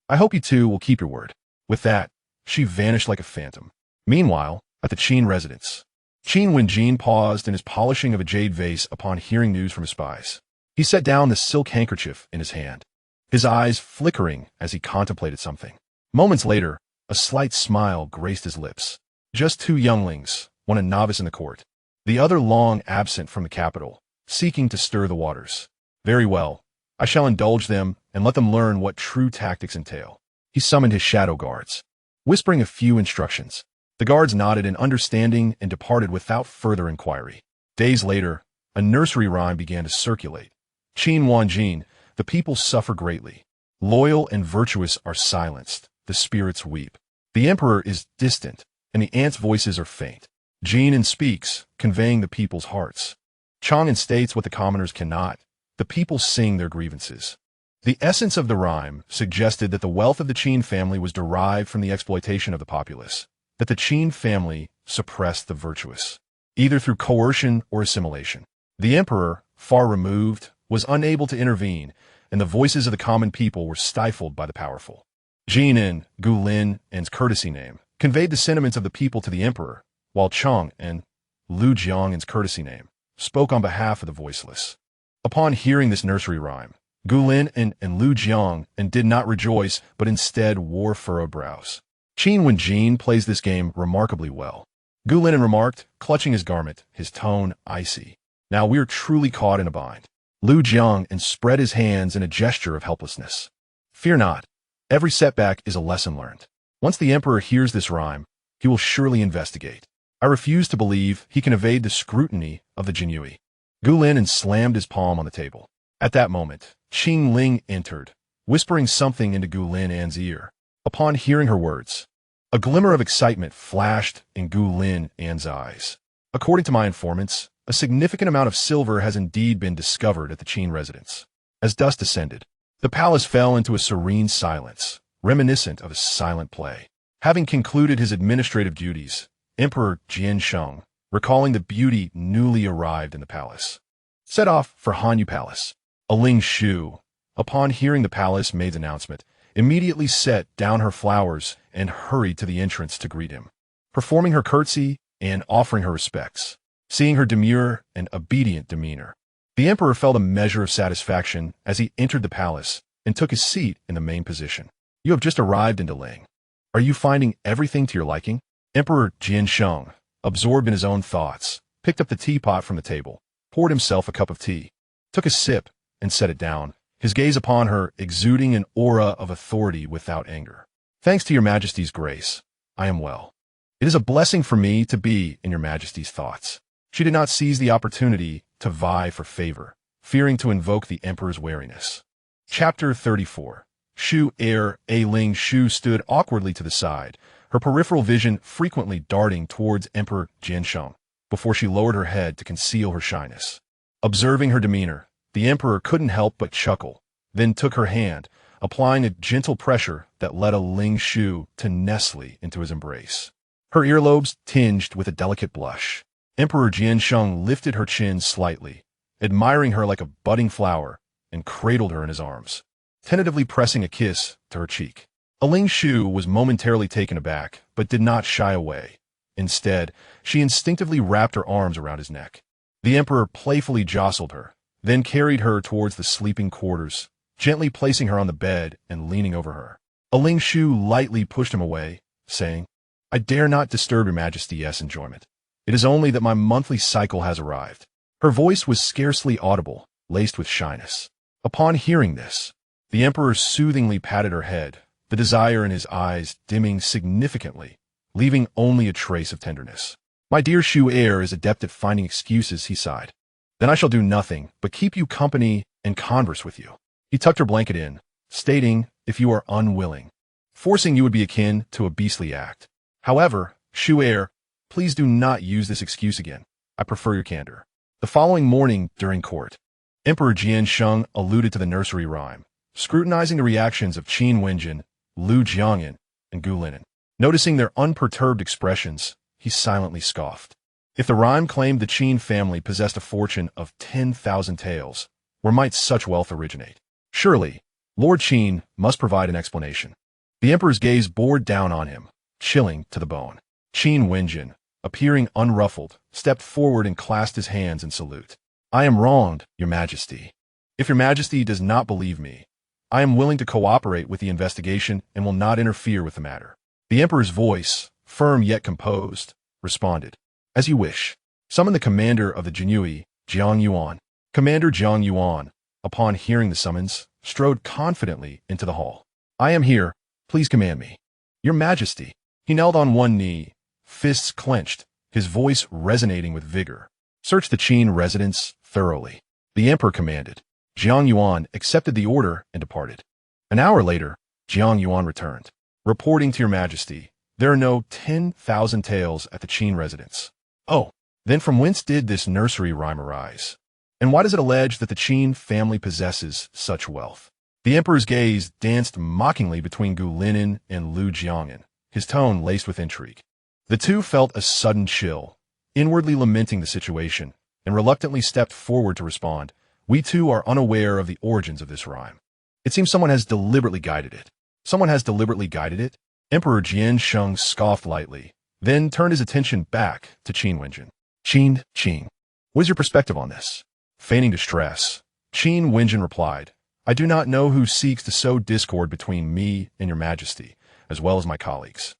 I hope you two will keep your word. With that, she vanished like a phantom. Meanwhile, at the Qin residence, Qin Wenjin paused in his polishing of a jade vase upon hearing news from his spies. He set down the silk handkerchief in his hand, his eyes flickering as he contemplated something. Moments later, a slight smile graced his lips. Just two younglings, one a novice in the court, the other long absent from the capital, seeking to stir the waters. Very well, I shall indulge them and let them learn what true tactics entail. He summoned his shadow guards, whispering a few instructions. The guards nodded in understanding and departed without further inquiry. Days later, a nursery rhyme began to circulate. Qin Wanjin, the people suffer greatly. Loyal and virtuous are silenced, the spirits weep. The emperor is distant, and the ants' voices are faint. Jin speaks, conveying the people's hearts. Chang'an states what the commoners cannot. The people sing their grievances. The essence of the rhyme suggested that the wealth of the Qin family was derived from the exploitation of the populace, that the Qin family suppressed the virtuous, either through coercion or assimilation. The emperor, far removed, was unable to intervene, and the voices of the common people were stifled by the powerful. Jin Gu Lin and's courtesy name conveyed the sentiments of the people to the emperor, while Chang and Lu Jiang's courtesy name spoke on behalf of the voiceless. Upon hearing this nursery rhyme, Gu Lin and Lu Jiang did not rejoice, but instead wore furrowed brows. Qin Wenjin plays this game remarkably well. Gu Lin remarked, clutching his garment, his tone icy. Now we are truly caught in a bind. Lu Jiang spread his hands in a gesture of helplessness. Fear not. Every setback is a lesson learned. Once the emperor hears this rhyme, he will surely investigate. I refuse to believe he can evade the scrutiny of the Jinyui. Gu Lin slammed his palm on the table. At that moment, Qing Ling entered, whispering something into Gu Lin's ear. Upon hearing her words, a glimmer of excitement flashed in Gu Lin's eyes. According to my informants, a significant amount of silver has indeed been discovered at the Qin residence. As dusk descended, the palace fell into a serene silence, reminiscent of a silent play. Having concluded his administrative duties, Emperor Jiansheng, recalling the beauty newly arrived in the palace, set off for Hanyu Palace. A Ling Shu, upon hearing the palace maid's announcement, immediately set down her flowers and hurried to the entrance to greet him, performing her curtsy and offering her respects. Seeing her demure and obedient demeanor, the emperor felt a measure of satisfaction as he entered the palace and took his seat in the main position. You have just arrived in Ling. Are you finding everything to your liking? Emperor Jiansheng, absorbed in his own thoughts, picked up the teapot from the table, poured himself a cup of tea, took a sip, and set it down, his gaze upon her exuding an aura of authority without anger. Thanks to your majesty's grace, I am well. It is a blessing for me to be in your majesty's thoughts. She did not seize the opportunity to vie for favor, fearing to invoke the emperor's wariness. Chapter 34. Shu heir A Ling Shu stood awkwardly to the side, her peripheral vision frequently darting towards Emperor Jiansheng, before she lowered her head to conceal her shyness. Observing her demeanor, the emperor couldn't help but chuckle, then took her hand, applying a gentle pressure that led a Ling Shu to nestle into his embrace. Her earlobes tinged with a delicate blush. Emperor Jiansheng lifted her chin slightly, admiring her like a budding flower, and cradled her in his arms, tentatively pressing a kiss to her cheek. A Ling Shu was momentarily taken aback, but did not shy away. Instead, she instinctively wrapped her arms around his neck. The emperor playfully jostled her, then carried her towards the sleeping quarters, gently placing her on the bed and leaning over her. A Ling Shu lightly pushed him away, saying, I dare not disturb your majesty's enjoyment. It is only that my monthly cycle has arrived. Her voice was scarcely audible, laced with shyness. Upon hearing this, the emperor soothingly patted her head, the desire in his eyes dimming significantly, leaving only a trace of tenderness. My dear Shu heir is adept at finding excuses, he sighed. Then I shall do nothing but keep you company and converse with you. He tucked her blanket in, stating, if you are unwilling, forcing you would be akin to a beastly act. However, Shu heir, please do not use this excuse again. I prefer your candor. The following morning during court, Emperor Jiansheng alluded to the nursery rhyme, scrutinizing the reactions of Qin Wenjin, Lu Jiangyan, and Gu Linen. Noticing their unperturbed expressions, he silently scoffed. If the rhyme claimed the Qin family possessed a fortune of 10,000 taels, where might such wealth originate? Surely, Lord Qin must provide an explanation. The emperor's gaze bored down on him, chilling to the bone. Qin Wenjin, appearing unruffled, stepped forward and clasped his hands in salute. I am wronged, Your Majesty. If Your Majesty does not believe me, I am willing to cooperate with the investigation and will not interfere with the matter. The emperor's voice, firm yet composed, responded. As you wish. Summon the commander of the Jinui, Jiang Yuan. Commander Jiang Yuan, upon hearing the summons, strode confidently into the hall. I am here. Please command me. Your Majesty. He knelt on one knee, fists clenched, his voice resonating with vigor. Search the Qin residence thoroughly. The emperor commanded. Jiang Yuan accepted the order and departed. An hour later, Jiang Yuan returned. Reporting to Your Majesty, there are no 10,000 taels at the Qin residence. Oh, then from whence did this nursery rhyme arise? And why does it allege that the Qin family possesses such wealth? The emperor's gaze danced mockingly between Gu Linen and Lu Jiangyan, his tone laced with intrigue. The two felt a sudden chill, inwardly lamenting the situation, and reluctantly stepped forward to respond. We too are unaware of the origins of this rhyme. It seems someone has deliberately guided it. Someone has deliberately guided it? Emperor Jiansheng scoffed lightly, then turned his attention back to Qin Wenjin. Qin, what is your perspective on this? Feigning distress, Qin Wenjin replied, I do not know who seeks to sow discord between me and Your Majesty, as well as my colleagues.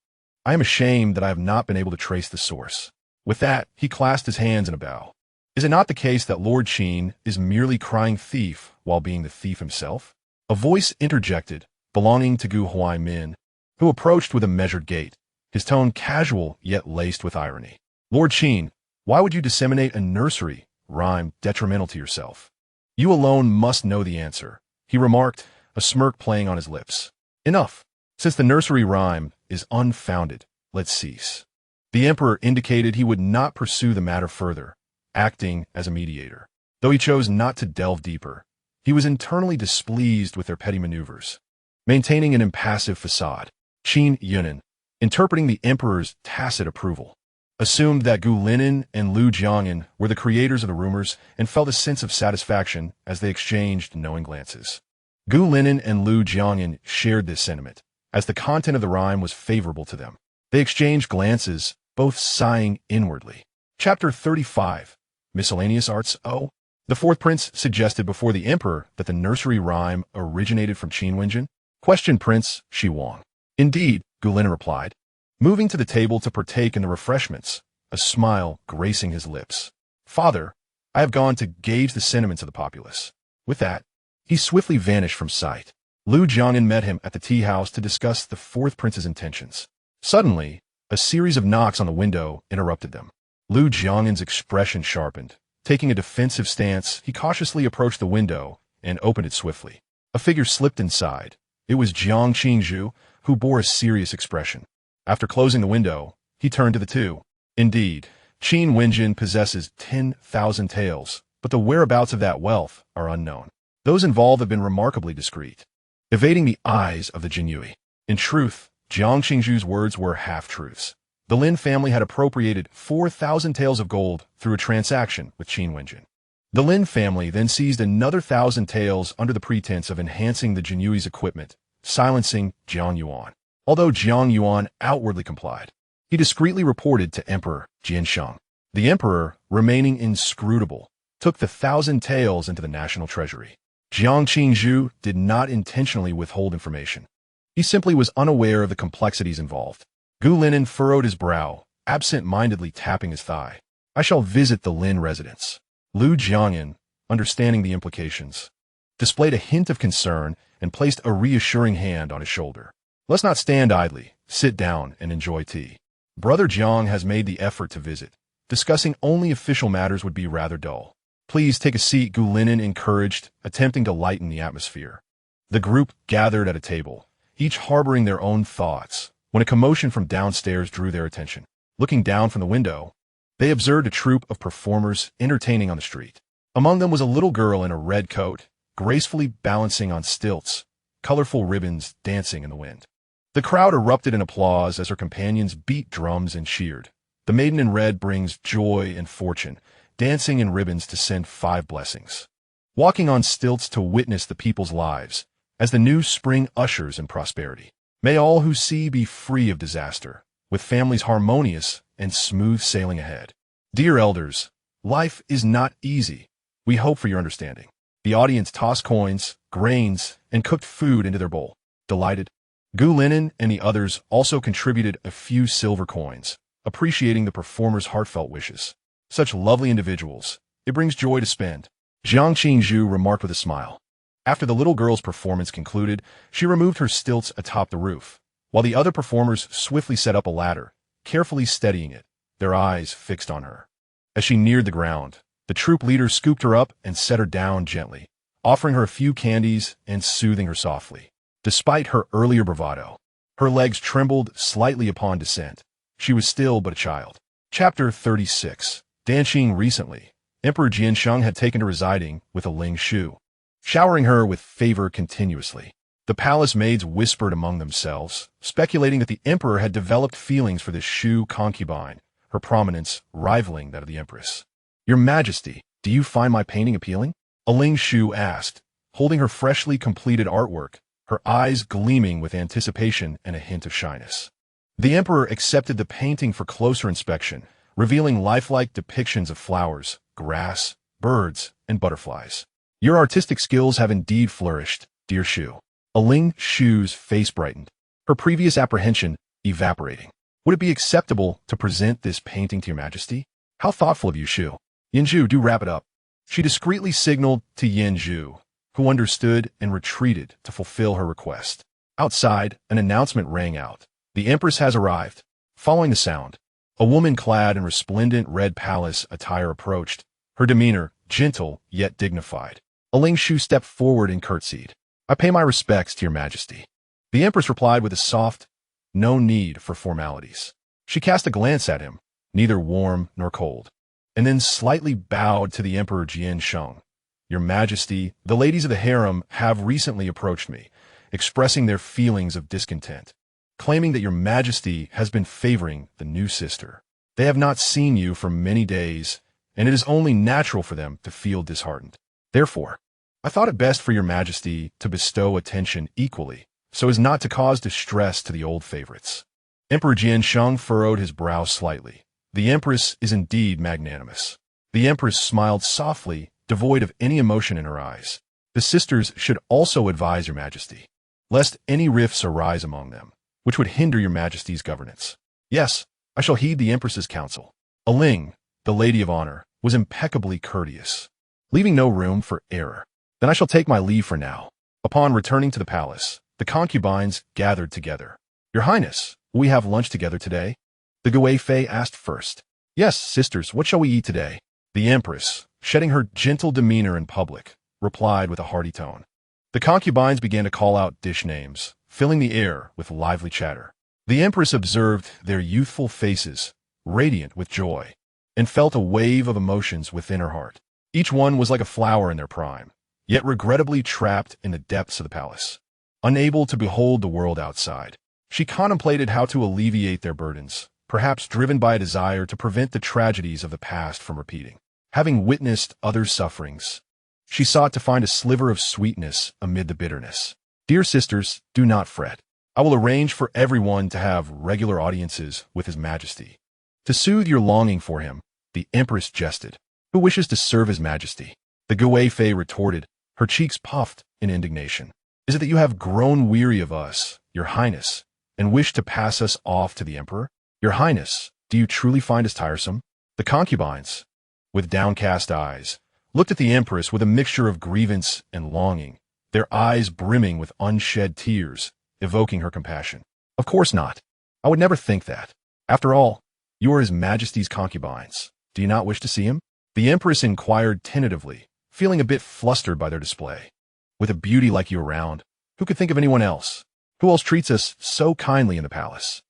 I am ashamed that I have not been able to trace the source. With that, he clasped his hands in a bow. Is it not the case that Lord Qin is merely crying thief while being the thief himself? A voice interjected, belonging to Gu Huaimin, who approached with a measured gait, his tone casual yet laced with irony. Lord Qin, why would you disseminate a nursery rhyme detrimental to yourself? You alone must know the answer, he remarked, a smirk playing on his lips. Enough. Since the nursery rhyme is unfounded, let's cease. The emperor indicated he would not pursue the matter further, acting as a mediator. Though he chose not to delve deeper, he was internally displeased with their petty maneuvers. Maintaining an impassive facade, Qin Yunan, interpreting the emperor's tacit approval, assumed that Gu Linen and Lu Jiangyan were the creators of the rumors and felt a sense of satisfaction as they exchanged knowing glances. Gu Linen and Lu Jiangyan shared this sentiment, as the content of the rhyme was favorable to them. They exchanged glances, both sighing inwardly. Chapter 35. Miscellaneous Arts O. The fourth prince suggested before the emperor that the nursery rhyme originated from Qin Wenjin. Questioned Prince Shi Wang. Indeed, Gu Linen replied, moving to the table to partake in the refreshments, a smile gracing his lips. Father, I have gone to gauge the sentiments of the populace. With that, he swiftly vanished from sight. Lu Jiangyan met him at the tea house to discuss the fourth prince's intentions. Suddenly, a series of knocks on the window interrupted them. Lu Jiangyan's expression sharpened. Taking a defensive stance, he cautiously approached the window and opened it swiftly. A figure slipped inside. It was Jiang Qingzhu, who bore a serious expression. After closing the window, he turned to the two. Indeed, Qin Wenjin possesses 10,000 taels, but the whereabouts of that wealth are unknown. Those involved have been remarkably discreet, evading the eyes of the Jinui. In truth, Jiang Qingzhu's words were half-truths. The Lin family had appropriated 4,000 taels of gold through a transaction with Qin Wenjin. The Lin family then seized another 1,000 taels under the pretense of enhancing the Jinui's equipment, silencing Jiang Yuan. Although Jiang Yuan outwardly complied, he discreetly reported to Emperor Jiansheng. The emperor, remaining inscrutable, took the 1,000 taels into the national treasury. Jiang Qingzhu did not intentionally withhold information. He simply was unaware of the complexities involved. Gu Linen furrowed his brow, absent-mindedly tapping his thigh. I shall visit the Lin residence. Lu Jiangyan, understanding the implications, displayed a hint of concern and placed a reassuring hand on his shoulder. Let's not stand idly. Sit down and enjoy tea. Brother Jiang has made the effort to visit. Discussing only official matters would be rather dull. Please take a seat, Gu Linen encouraged, attempting to lighten the atmosphere. The group gathered at a table, each harboring their own thoughts, when a commotion from downstairs drew their attention. Looking down from the window, they observed a troupe of performers entertaining on the street. Among them was a little girl in a red coat, gracefully balancing on stilts, colorful ribbons dancing in the wind. The crowd erupted in applause as her companions beat drums and cheered. The maiden in red brings joy and fortune, dancing in ribbons to send 5 blessings. Walking on stilts to witness the people's lives, as the new spring ushers in prosperity. May all who see be free of disaster, with families harmonious and smooth sailing ahead. Dear elders, life is not easy. We hope for your understanding. The audience tossed coins, grains, and cooked food into their bowl. Delighted, Gu Linen and the others also contributed a few silver coins, appreciating the performers' heartfelt wishes. Such lovely individuals. It brings joy to spend. Jiang Qingzhu remarked with a smile. After the little girl's performance concluded, she removed her stilts atop the roof, while the other performers swiftly set up a ladder, carefully steadying it, their eyes fixed on her. As she neared the ground, the troop leader scooped her up and set her down gently, offering her a few candies and soothing her softly. Despite her earlier bravado, her legs trembled slightly upon descent. She was still but a child. Chapter 36. Danqing recently, Emperor Jiansheng had taken to residing with a Ling Shu, showering her with favor continuously. The palace maids whispered among themselves, speculating that the emperor had developed feelings for this Shu concubine, her prominence rivaling that of the empress. Your Majesty, do you find my painting appealing? A Ling Shu asked, holding her freshly completed artwork, her eyes gleaming with anticipation and a hint of shyness. The emperor accepted the painting for closer inspection, revealing lifelike depictions of flowers, grass, birds, and butterflies. Your artistic skills have indeed flourished, dear Shu. A Ling Shu's face brightened, her previous apprehension evaporating. Would it be acceptable to present this painting to your Majesty? How thoughtful of you, Shu. Yanzhu, do wrap it up. She discreetly signaled to Yanzhu, who understood and retreated to fulfill her request. Outside, an announcement rang out. The Empress has arrived. Following the sound, a woman clad in resplendent red palace attire approached, her demeanor gentle yet dignified. A Ling Shu stepped forward and curtsied. I pay my respects to your Majesty. The Empress replied with a soft, no need for formalities. She cast a glance at him, neither warm nor cold, and then slightly bowed to the Emperor Jiansheng. Your Majesty, the ladies of the harem have recently approached me, expressing their feelings of discontent, claiming that your Majesty has been favoring the new sister. They have not seen you for many days, and it is only natural for them to feel disheartened. Therefore, I thought it best for your Majesty to bestow attention equally, so as not to cause distress to the old favorites. Emperor Jiansheng furrowed his brow slightly. The Empress is indeed magnanimous. The Empress smiled softly, devoid of any emotion in her eyes. The sisters should also advise your Majesty, lest any rifts arise among them, which would hinder your Majesty's governance. Yes, I shall heed the Empress's counsel. A Ling, the lady of honor, was impeccably courteous, leaving no room for error. Then I shall take my leave for now. Upon returning to the palace, the concubines gathered together. Your Highness, will we have lunch together today? The Gui Fei asked first. Yes, sisters, what shall we eat today? The Empress, shedding her gentle demeanor in public, replied with a hearty tone. The concubines began to call out dish names, filling the air with lively chatter. The Empress observed their youthful faces, radiant with joy, and felt a wave of emotions within her heart. Each one was like a flower in their prime, yet regrettably trapped in the depths of the palace. Unable to behold the world outside, she contemplated how to alleviate their burdens, perhaps driven by a desire to prevent the tragedies of the past from repeating. Having witnessed others' sufferings, she sought to find a sliver of sweetness amid the bitterness. Dear sisters, do not fret. I will arrange for everyone to have regular audiences with His Majesty. To soothe your longing for him, the Empress jested. Who wishes to serve His Majesty? The Gui Fei retorted, her cheeks puffed in indignation. Is it that you have grown weary of us, your Highness, and wish to pass us off to the Emperor? Your Highness, do you truly find us tiresome? The concubines, with downcast eyes, looked at the Empress with a mixture of grievance and longing, their eyes brimming with unshed tears, evoking her compassion. Of course not. I would never think that. After all, you are His Majesty's concubines. Do you not wish to see him? The Empress inquired tentatively, feeling a bit flustered by their display. With a beauty like you around, who could think of anyone else? Who else treats us so kindly in the palace?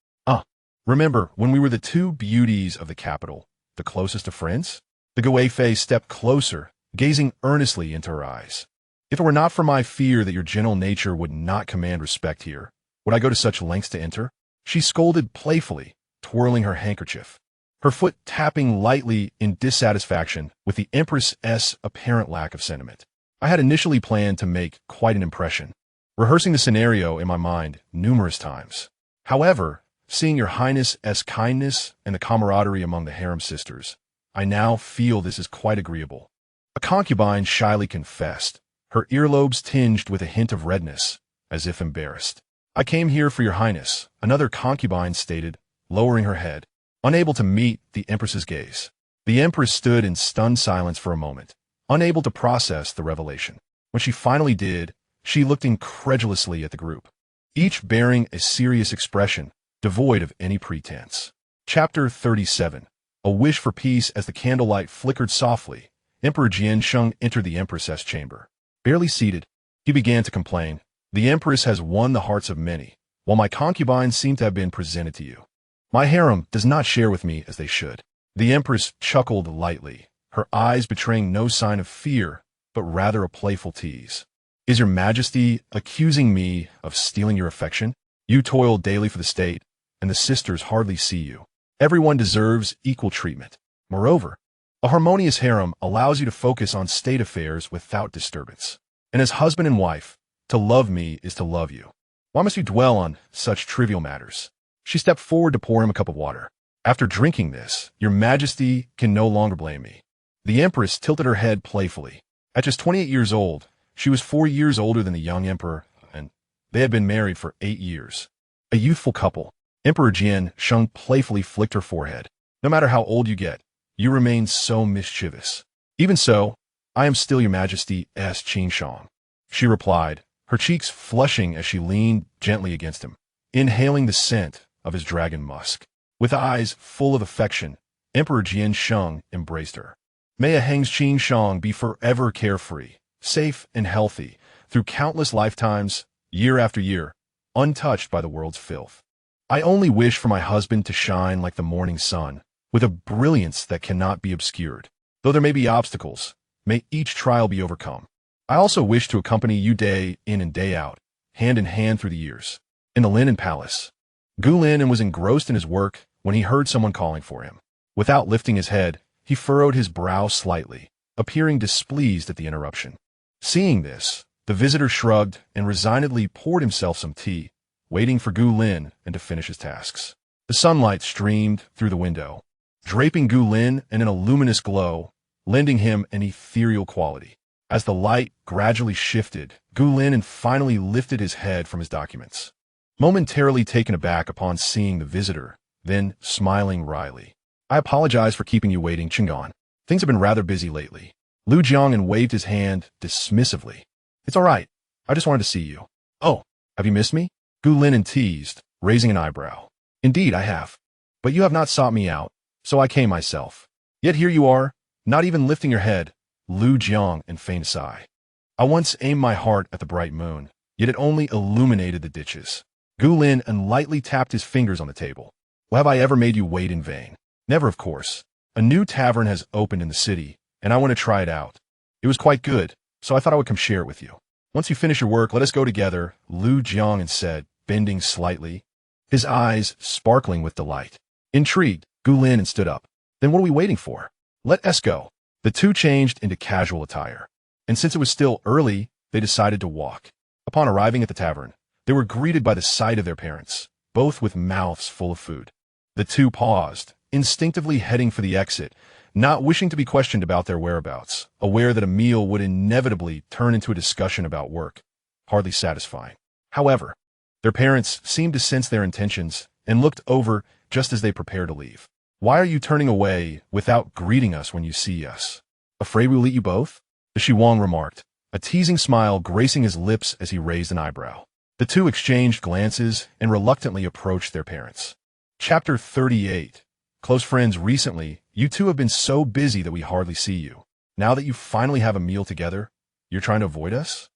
Remember when we were the two beauties of the capital, the closest of friends? The Gui Fei stepped closer, gazing earnestly into her eyes. If it were not for my fear that your gentle nature would not command respect here, would I go to such lengths to enter? She scolded playfully, twirling her handkerchief, her foot tapping lightly in dissatisfaction with the Empress's apparent lack of sentiment. I had initially planned to make quite an impression, rehearsing the scenario in my mind numerous times. However, seeing your Highness's kindness and the camaraderie among the harem sisters, I now feel this is quite agreeable. A concubine shyly confessed, her earlobes tinged with a hint of redness, as if embarrassed. I came here for your Highness, another concubine stated, lowering her head, unable to meet the Empress's gaze. The Empress stood in stunned silence for a moment, unable to process the revelation. When she finally did, she looked incredulously at the group, each bearing a serious expression, devoid of any pretense. Chapter 37. A wish for peace. As the candlelight flickered softly, Emperor Jiansheng entered the Empress's chamber. Barely seated, he began to complain. The Empress has won the hearts of many, while my concubines seem to have been presented to you. My harem does not share with me as they should. The Empress chuckled lightly, her eyes betraying no sign of fear, but rather a playful tease. Is your Majesty accusing me of stealing your affection? You toil daily for the state, and the sisters hardly see you. Everyone deserves equal treatment. Moreover, a harmonious harem allows you to focus on state affairs without disturbance. And as husband and wife, to love me is to love you. Why must you dwell on such trivial matters? She stepped forward to pour him a cup of water. After drinking this, your Majesty can no longer blame me. The Empress tilted her head playfully. At just 28 years old, she was 4 years older than the young emperor, and they had been married for 8 years. A youthful couple. Emperor Jiansheng playfully flicked her forehead. No matter how old you get, you remain so mischievous. Even so, I am still your Majesty's Qinshang, she replied, her cheeks flushing as she leaned gently against him, inhaling the scent of his dragon musk. With eyes full of affection, Emperor Jiansheng embraced her. May a Heng's Qinshang be forever carefree, safe and healthy, through countless lifetimes, year after year, untouched by the world's filth. I only wish for my husband to shine like the morning sun, with a brilliance that cannot be obscured. Though there may be obstacles, may each trial be overcome. I also wish to accompany you day in and day out, hand in hand through the years. In the Linen Palace, Gu Lin was engrossed in his work when he heard someone calling for him. Without lifting his head, he furrowed his brow slightly, appearing displeased at the interruption. Seeing this, the visitor shrugged and resignedly poured himself some tea, waiting for Gu Lin and to finish his tasks. The sunlight streamed through the window, draping Gu Lin in a luminous glow, lending him an ethereal quality. As the light gradually shifted, Gu Lin finally lifted his head from his documents, momentarily taken aback upon seeing the visitor, then smiling wryly. I apologize for keeping you waiting, Chingon. Things have been rather busy lately. Lu Jiang waved his hand dismissively. It's all right. I just wanted to see you. Oh, have you missed me? Gu Lin teased, raising an eyebrow. Indeed, I have. But you have not sought me out, so I came myself. Yet here you are, not even lifting your head. Lu Jiang feigned a sigh. I once aimed my heart at the bright moon, yet it only illuminated the ditches. Gu Lin lightly tapped his fingers on the table. Well, have I ever made you wait in vain? Never, of course. A new tavern has opened in the city, and I want to try it out. It was quite good, so I thought I would come share it with you. Once you finish your work, let us go together, Lu Jiang said, bending slightly, his eyes sparkling with delight. Intrigued, Gu Lin stood up. Then what are we waiting for? Let us go. The two changed into casual attire, and since it was still early, they decided to walk. Upon arriving at the tavern, they were greeted by the sight of their parents, both with mouths full of food. The two paused, instinctively heading for the exit, not wishing to be questioned about their whereabouts, aware that a meal would inevitably turn into a discussion about work, hardly satisfying. However, their parents seemed to sense their intentions and looked over just as they prepared to leave. Why are you turning away without greeting us when you see us? Afraid we will eat you both? The Shiwang remarked, a teasing smile gracing his lips as he raised an eyebrow. The two exchanged glances and reluctantly approached their parents. Chapter 38. Close friends. Recently, you two have been so busy that we hardly see you. Now that you finally have a meal together, you're trying to avoid us?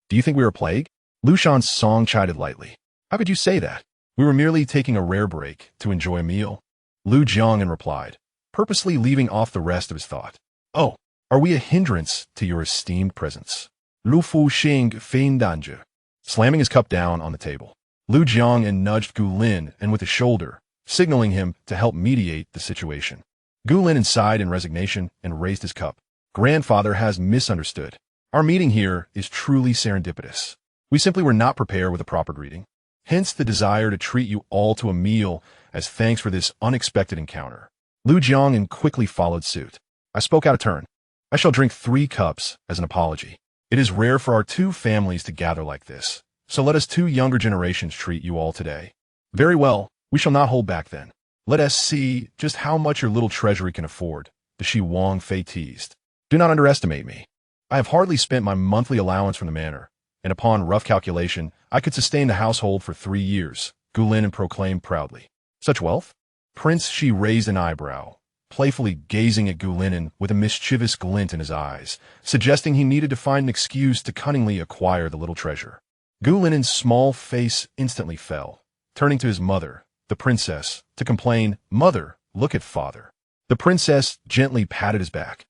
Do you think we are a plague? Lu Shan's song chided lightly. How could you say that? We were merely taking a rare break to enjoy a meal. Lu Jiang replied, purposely leaving off the rest of his thought. Oh, Are we a hindrance to your esteemed presence? Lu Fu Xing feigned danger, slamming his cup down on the table. Lu Jiangyan nudged Gu Lin and with a shoulder, signaling him to help mediate the situation. Gu Lin sighed in resignation and raised his cup. Grandfather has misunderstood. Our meeting here is truly serendipitous. We simply were not prepared with a proper greeting. Hence the desire to treat you all to a meal as thanks for this unexpected encounter. Lu Jiangyan quickly followed suit. I spoke out of turn. I shall drink 3 cups as an apology. It is rare for our 2 families to gather like this, so let us 2 younger generations treat you all today. Very well, we shall not hold back then. Let us see just how much your little treasury can afford, the Shi Wang Fei teased. Do not underestimate me. I have hardly spent my monthly allowance from the manor, and upon rough calculation, I could sustain the household for 3 years, Gu Lin proclaimed proudly. Such wealth? Prince Shi raised an eyebrow, playfully gazing at Gu Lin with a mischievous glint in his eyes, suggesting he needed to find an excuse to cunningly acquire the little treasure. Gu Lin's small face instantly fell, turning to his mother, the princess, to complain, "Mother, look at father." The princess gently patted his back,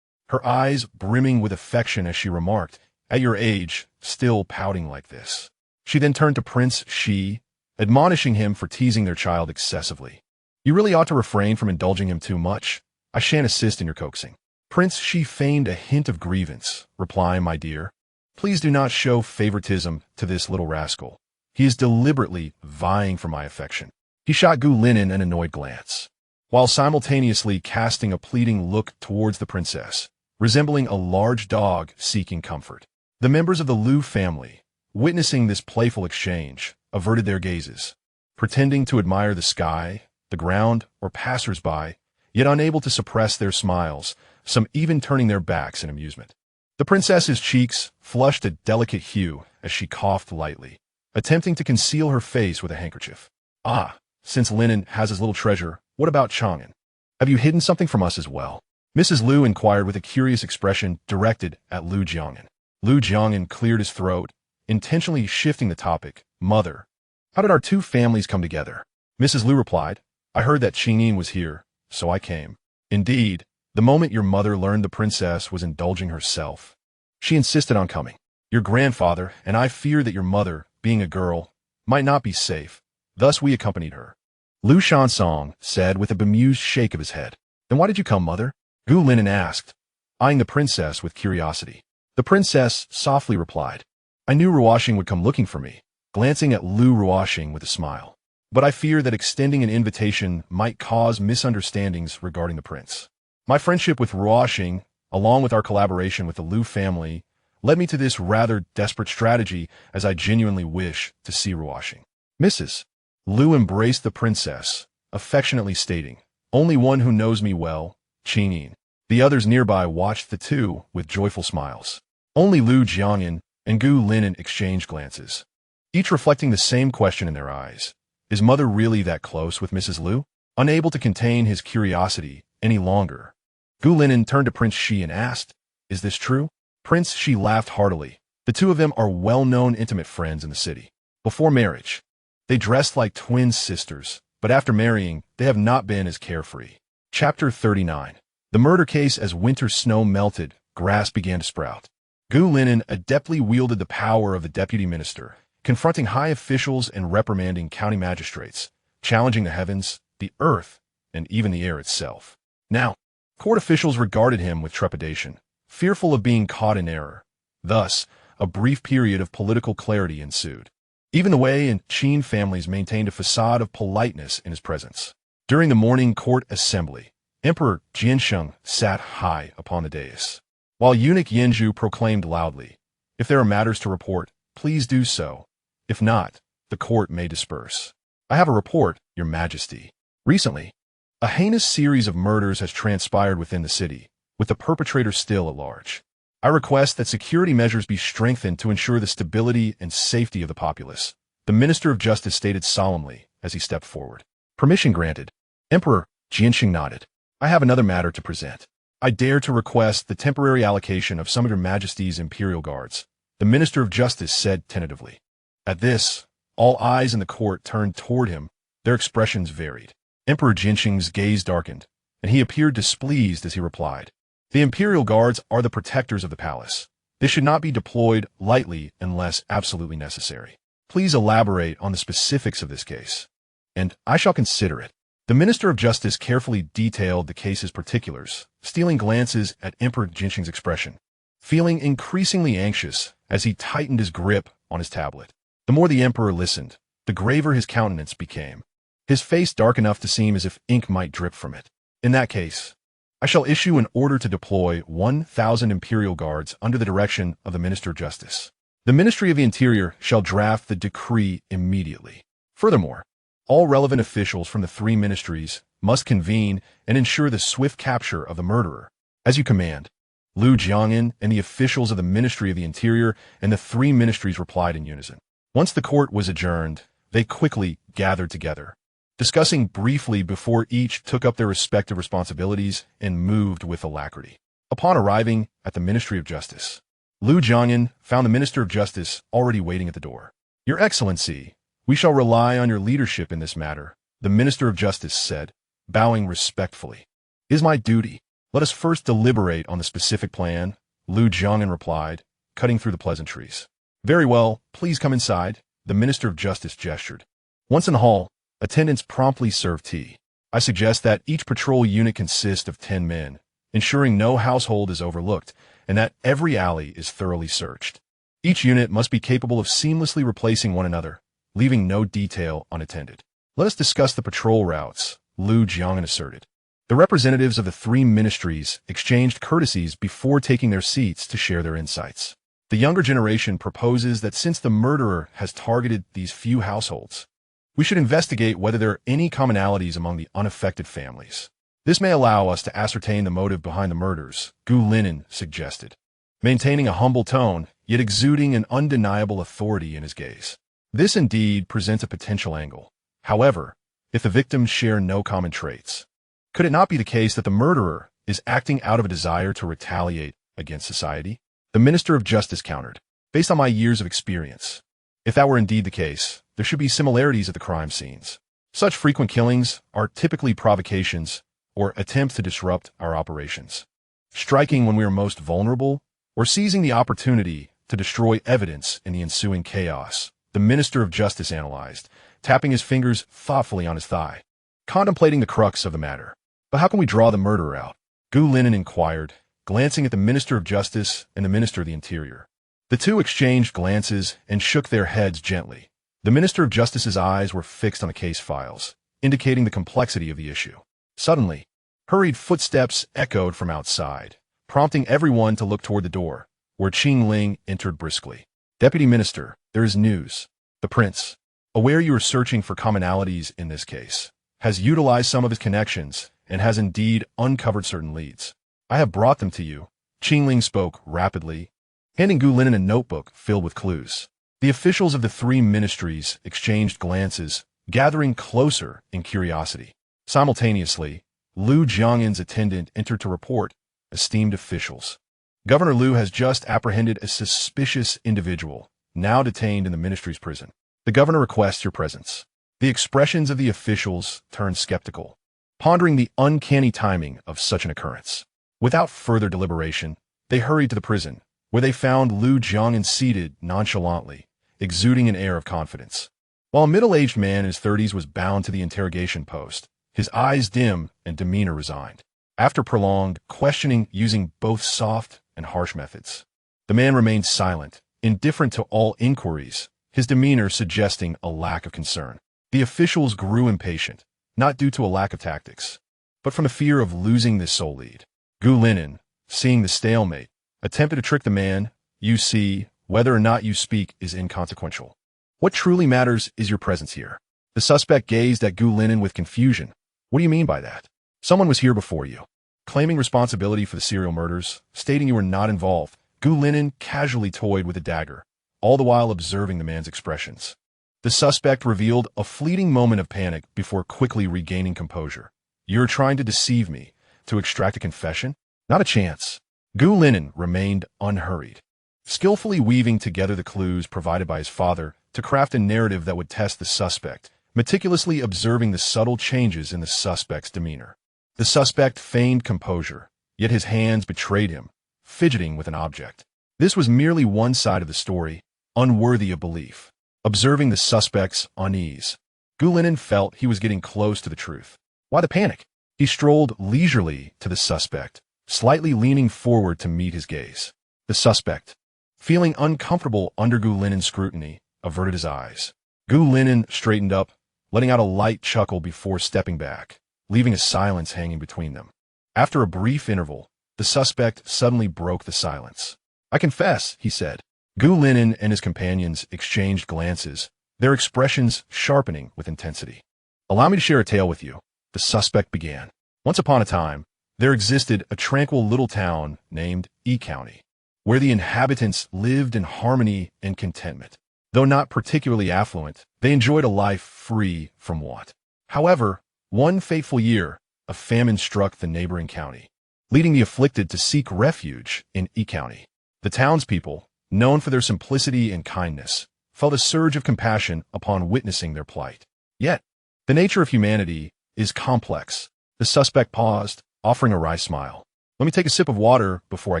her eyes brimming with affection as she remarked, "At your age, still pouting like this." She then turned to Prince Shi, admonishing him for teasing their child excessively. "You really ought to refrain from indulging him too much. I shan't assist in your coaxing." Prince Shi feigned a hint of grievance, replying, "My dear, please do not show favoritism to this little rascal. He is deliberately vying for my affection." He shot Gu Lin an annoyed glance, while simultaneously casting a pleading look towards the princess, resembling a large dog seeking comfort. The members of the Lu family, witnessing this playful exchange, averted their gazes, pretending to admire the sky, the ground, or passers-by, yet unable to suppress their smiles, some even turning their backs in amusement. The princess's cheeks flushed a delicate hue as she coughed lightly, attempting to conceal her face with a handkerchief. "Ah, since Linen has his little treasure, what about Chang'an? Have you hidden something from us as well?" Mrs. Lu inquired with a curious expression directed at Lu Jiangyan. Lu Jiangyan cleared his throat, intentionally shifting the topic. "Mother, how did our 2 families come together?" Mrs. Lu replied, "I heard that Qingyin was here, so I came." "Indeed, the moment your mother learned the princess was indulging herself, she insisted on coming. Your grandfather and I feared that your mother, being a girl, might not be safe. Thus we accompanied her." Lu Shansong said with a bemused shake of his head. "Then why did you come, mother?" Gu Lin asked, eyeing the princess with curiosity. The princess softly replied, "I knew Ruoxing would come looking for me," glancing at Lu Ruoxing with a smile. "But I fear that extending an invitation might cause misunderstandings regarding the prince. My friendship with Ruoxing, along with our collaboration with the Lu family, led me to this rather desperate strategy as I genuinely wish to see Ruoxing." Mrs. Lu embraced the princess, affectionately stating, "Only one who knows me well, Qingyin." The others nearby watched the 2 with joyful smiles. Only Lu Jiangyan and Gu Lin exchanged glances, each reflecting the same question in their eyes. Is mother really that close with Mrs. Lu? Unable to contain his curiosity any longer, Gu Lin turned to Prince Shi and asked, "Is this true?" Prince Shi laughed heartily. The 2 of them are well-known intimate friends in the city. Before marriage, they dressed like twin sisters, but after marrying, they have not been as carefree. Chapter 39. The murder case. As winter snow melted, grass began to sprout. Gu Lin adeptly wielded the power of the deputy minister, confronting high officials and reprimanding county magistrates, challenging the heavens, the earth, and even the air itself. Now, court officials regarded him with trepidation, fearful of being caught in error. Thus, a brief period of political clarity ensued. Even the Wei and Qin families maintained a facade of politeness in his presence. During the morning court assembly, Emperor Jiansheng sat high upon the dais, while eunuch Yanzhu proclaimed loudly, "If there are matters to report, please do so. If not, the court may disperse." "I have a report, Your Majesty. Recently, a heinous series of murders has transpired within the city, with the perpetrator still at large. I request that security measures be strengthened to ensure the stability and safety of the populace," the Minister of Justice stated solemnly as he stepped forward. "Permission granted." Emperor Jianxing nodded. "I have another matter to present. I dare to request the temporary allocation of some of Your Majesty's Imperial Guards," the Minister of Justice said tentatively. At this, all eyes in the court turned toward him, their expressions varied. Emperor Jianxing's gaze darkened, and he appeared displeased as he replied, The Imperial Guards are the protectors of the palace. They should not be deployed lightly unless absolutely necessary. Please elaborate on the specifics of this case, and I shall consider it. The Minister of Justice carefully detailed the case's particulars, stealing glances at Emperor Jinxing's expression, feeling increasingly anxious as he tightened his grip on his tablet. The more the Emperor listened, the graver his countenance became, his face dark enough to seem as if ink might drip from it. In that case, I shall issue an order to deploy 1,000 Imperial Guards under the direction of the Minister of Justice. The Ministry of the Interior shall draft the decree immediately. Furthermore, all relevant officials from the three ministries must convene and ensure the swift capture of the murderer. As you command. Lu Jiangyan and the officials of the Ministry of the Interior and the three ministries replied in unison. Once the court was adjourned, they quickly gathered together, discussing briefly before each took up their respective responsibilities and moved with alacrity. Upon arriving at the Ministry of Justice, Lu Jiangyan found the Minister of Justice already waiting at the door. Your Excellency, we shall rely on your leadership in this matter, the Minister of Justice said, bowing respectfully. It is my duty. Let us first deliberate on the specific plan, Lu Jiangyan replied, cutting through the pleasantries. Very well, please come inside, the Minister of Justice gestured. Once in the hall, attendants promptly served tea. I suggest that each patrol unit consist of 10 men, ensuring no household is overlooked and that every alley is thoroughly searched. Each unit must be capable of seamlessly replacing one another, leaving no detail unattended. Let us discuss the patrol routes, Lu Jiangyan asserted. The representatives of the three ministries exchanged courtesies before taking their seats to share their insights. The younger generation proposes that since the murderer has targeted these few households, we should investigate whether there are any commonalities among the unaffected families. This may allow us to ascertain the motive behind the murders, Gu Linen suggested, maintaining a humble tone, yet exuding an undeniable authority in his gaze. This indeed presents a potential angle. However, if the victims share no common traits, could it not be the case that the murderer is acting out of a desire to retaliate against society? The Minister of Justice countered. Based on my years of experience, if that were indeed the case, there should be similarities at the crime scenes. Such frequent killings are typically provocations or attempts to disrupt our operations, striking when we are most vulnerable or seizing the opportunity to destroy evidence in the ensuing chaos, the Minister of Justice analyzed, tapping his fingers thoughtfully on his thigh, contemplating the crux of the matter. But how can we draw the murderer out? Gu Linen inquired, glancing at the Minister of Justice and the Minister of the Interior. The two exchanged glances and shook their heads gently. The Minister of Justice's eyes were fixed on the case files, indicating the complexity of the issue. Suddenly, hurried footsteps echoed from outside, prompting everyone to look toward the door, where Qing Ling entered briskly. Deputy Minister, there is news. The Prince, aware you are searching for commonalities in this case, has utilized some of his connections and has indeed uncovered certain leads. I have brought them to you. Qing Ling spoke rapidly, handing Gu Linen a notebook filled with clues. The officials of the three ministries exchanged glances, gathering closer in curiosity. Simultaneously, Lu Jiangyan's attendant entered to report, esteemed officials. Governor Lu has just apprehended a suspicious individual, now detained in the ministry's prison. The governor requests your presence. The expressions of the officials turned skeptical, pondering the uncanny timing of such an occurrence. Without further deliberation, they hurried to the prison, where they found Lu Jiangyan seated nonchalantly, exuding an air of confidence. While a middle-aged man in his 30s was bound to the interrogation post, his eyes dim and demeanor resigned. After prolonged questioning using both soft and harsh methods, the man remained silent, indifferent to all inquiries, his demeanor suggesting a lack of concern. The officials grew impatient, not due to a lack of tactics, but from the fear of losing this sole lead. Gu Linen, seeing the stalemate, attempted to trick the man. You see, whether or not you speak is inconsequential. What truly matters is your presence here. The suspect gazed at Gu Linen with confusion. What do you mean by that? Someone was here before you, claiming responsibility for the serial murders, stating you were not involved. Gu Linen casually toyed with a dagger, all the while observing the man's expressions. The suspect revealed a fleeting moment of panic before quickly regaining composure. You're trying to deceive me, to extract a confession? Not a chance. Gu Linen remained unhurried, skillfully weaving together the clues provided by his father to craft a narrative that would test the suspect, meticulously observing the subtle changes in the suspect's demeanor. The suspect feigned composure, yet his hands betrayed him, fidgeting with an object. This was merely one side of the story, unworthy of belief. Observing the suspect's unease, Gulinin felt he was getting close to the truth. Why the panic? He strolled leisurely to the suspect, slightly leaning forward to meet his gaze. The suspect, feeling uncomfortable under Gulinin's scrutiny, averted his eyes. Gulinin straightened up, letting out a light chuckle before stepping back, leaving a silence hanging between them. After a brief interval, the suspect suddenly broke the silence. "I confess," he said. Gulinin and his companions exchanged glances, their expressions sharpening with intensity. "Allow me to share a tale with you," the suspect began. "Once upon a time, there existed a tranquil little town named E County, where the inhabitants lived in harmony and contentment. Though not particularly affluent, they enjoyed a life free from want. However, one fateful year, a famine struck the neighboring county, leading the afflicted to seek refuge in E County. The townspeople, known for their simplicity and kindness, felt a surge of compassion upon witnessing their plight. Yet, the nature of humanity is complex." The suspect paused, offering a wry smile. "Let me take a sip of water before I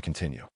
continue."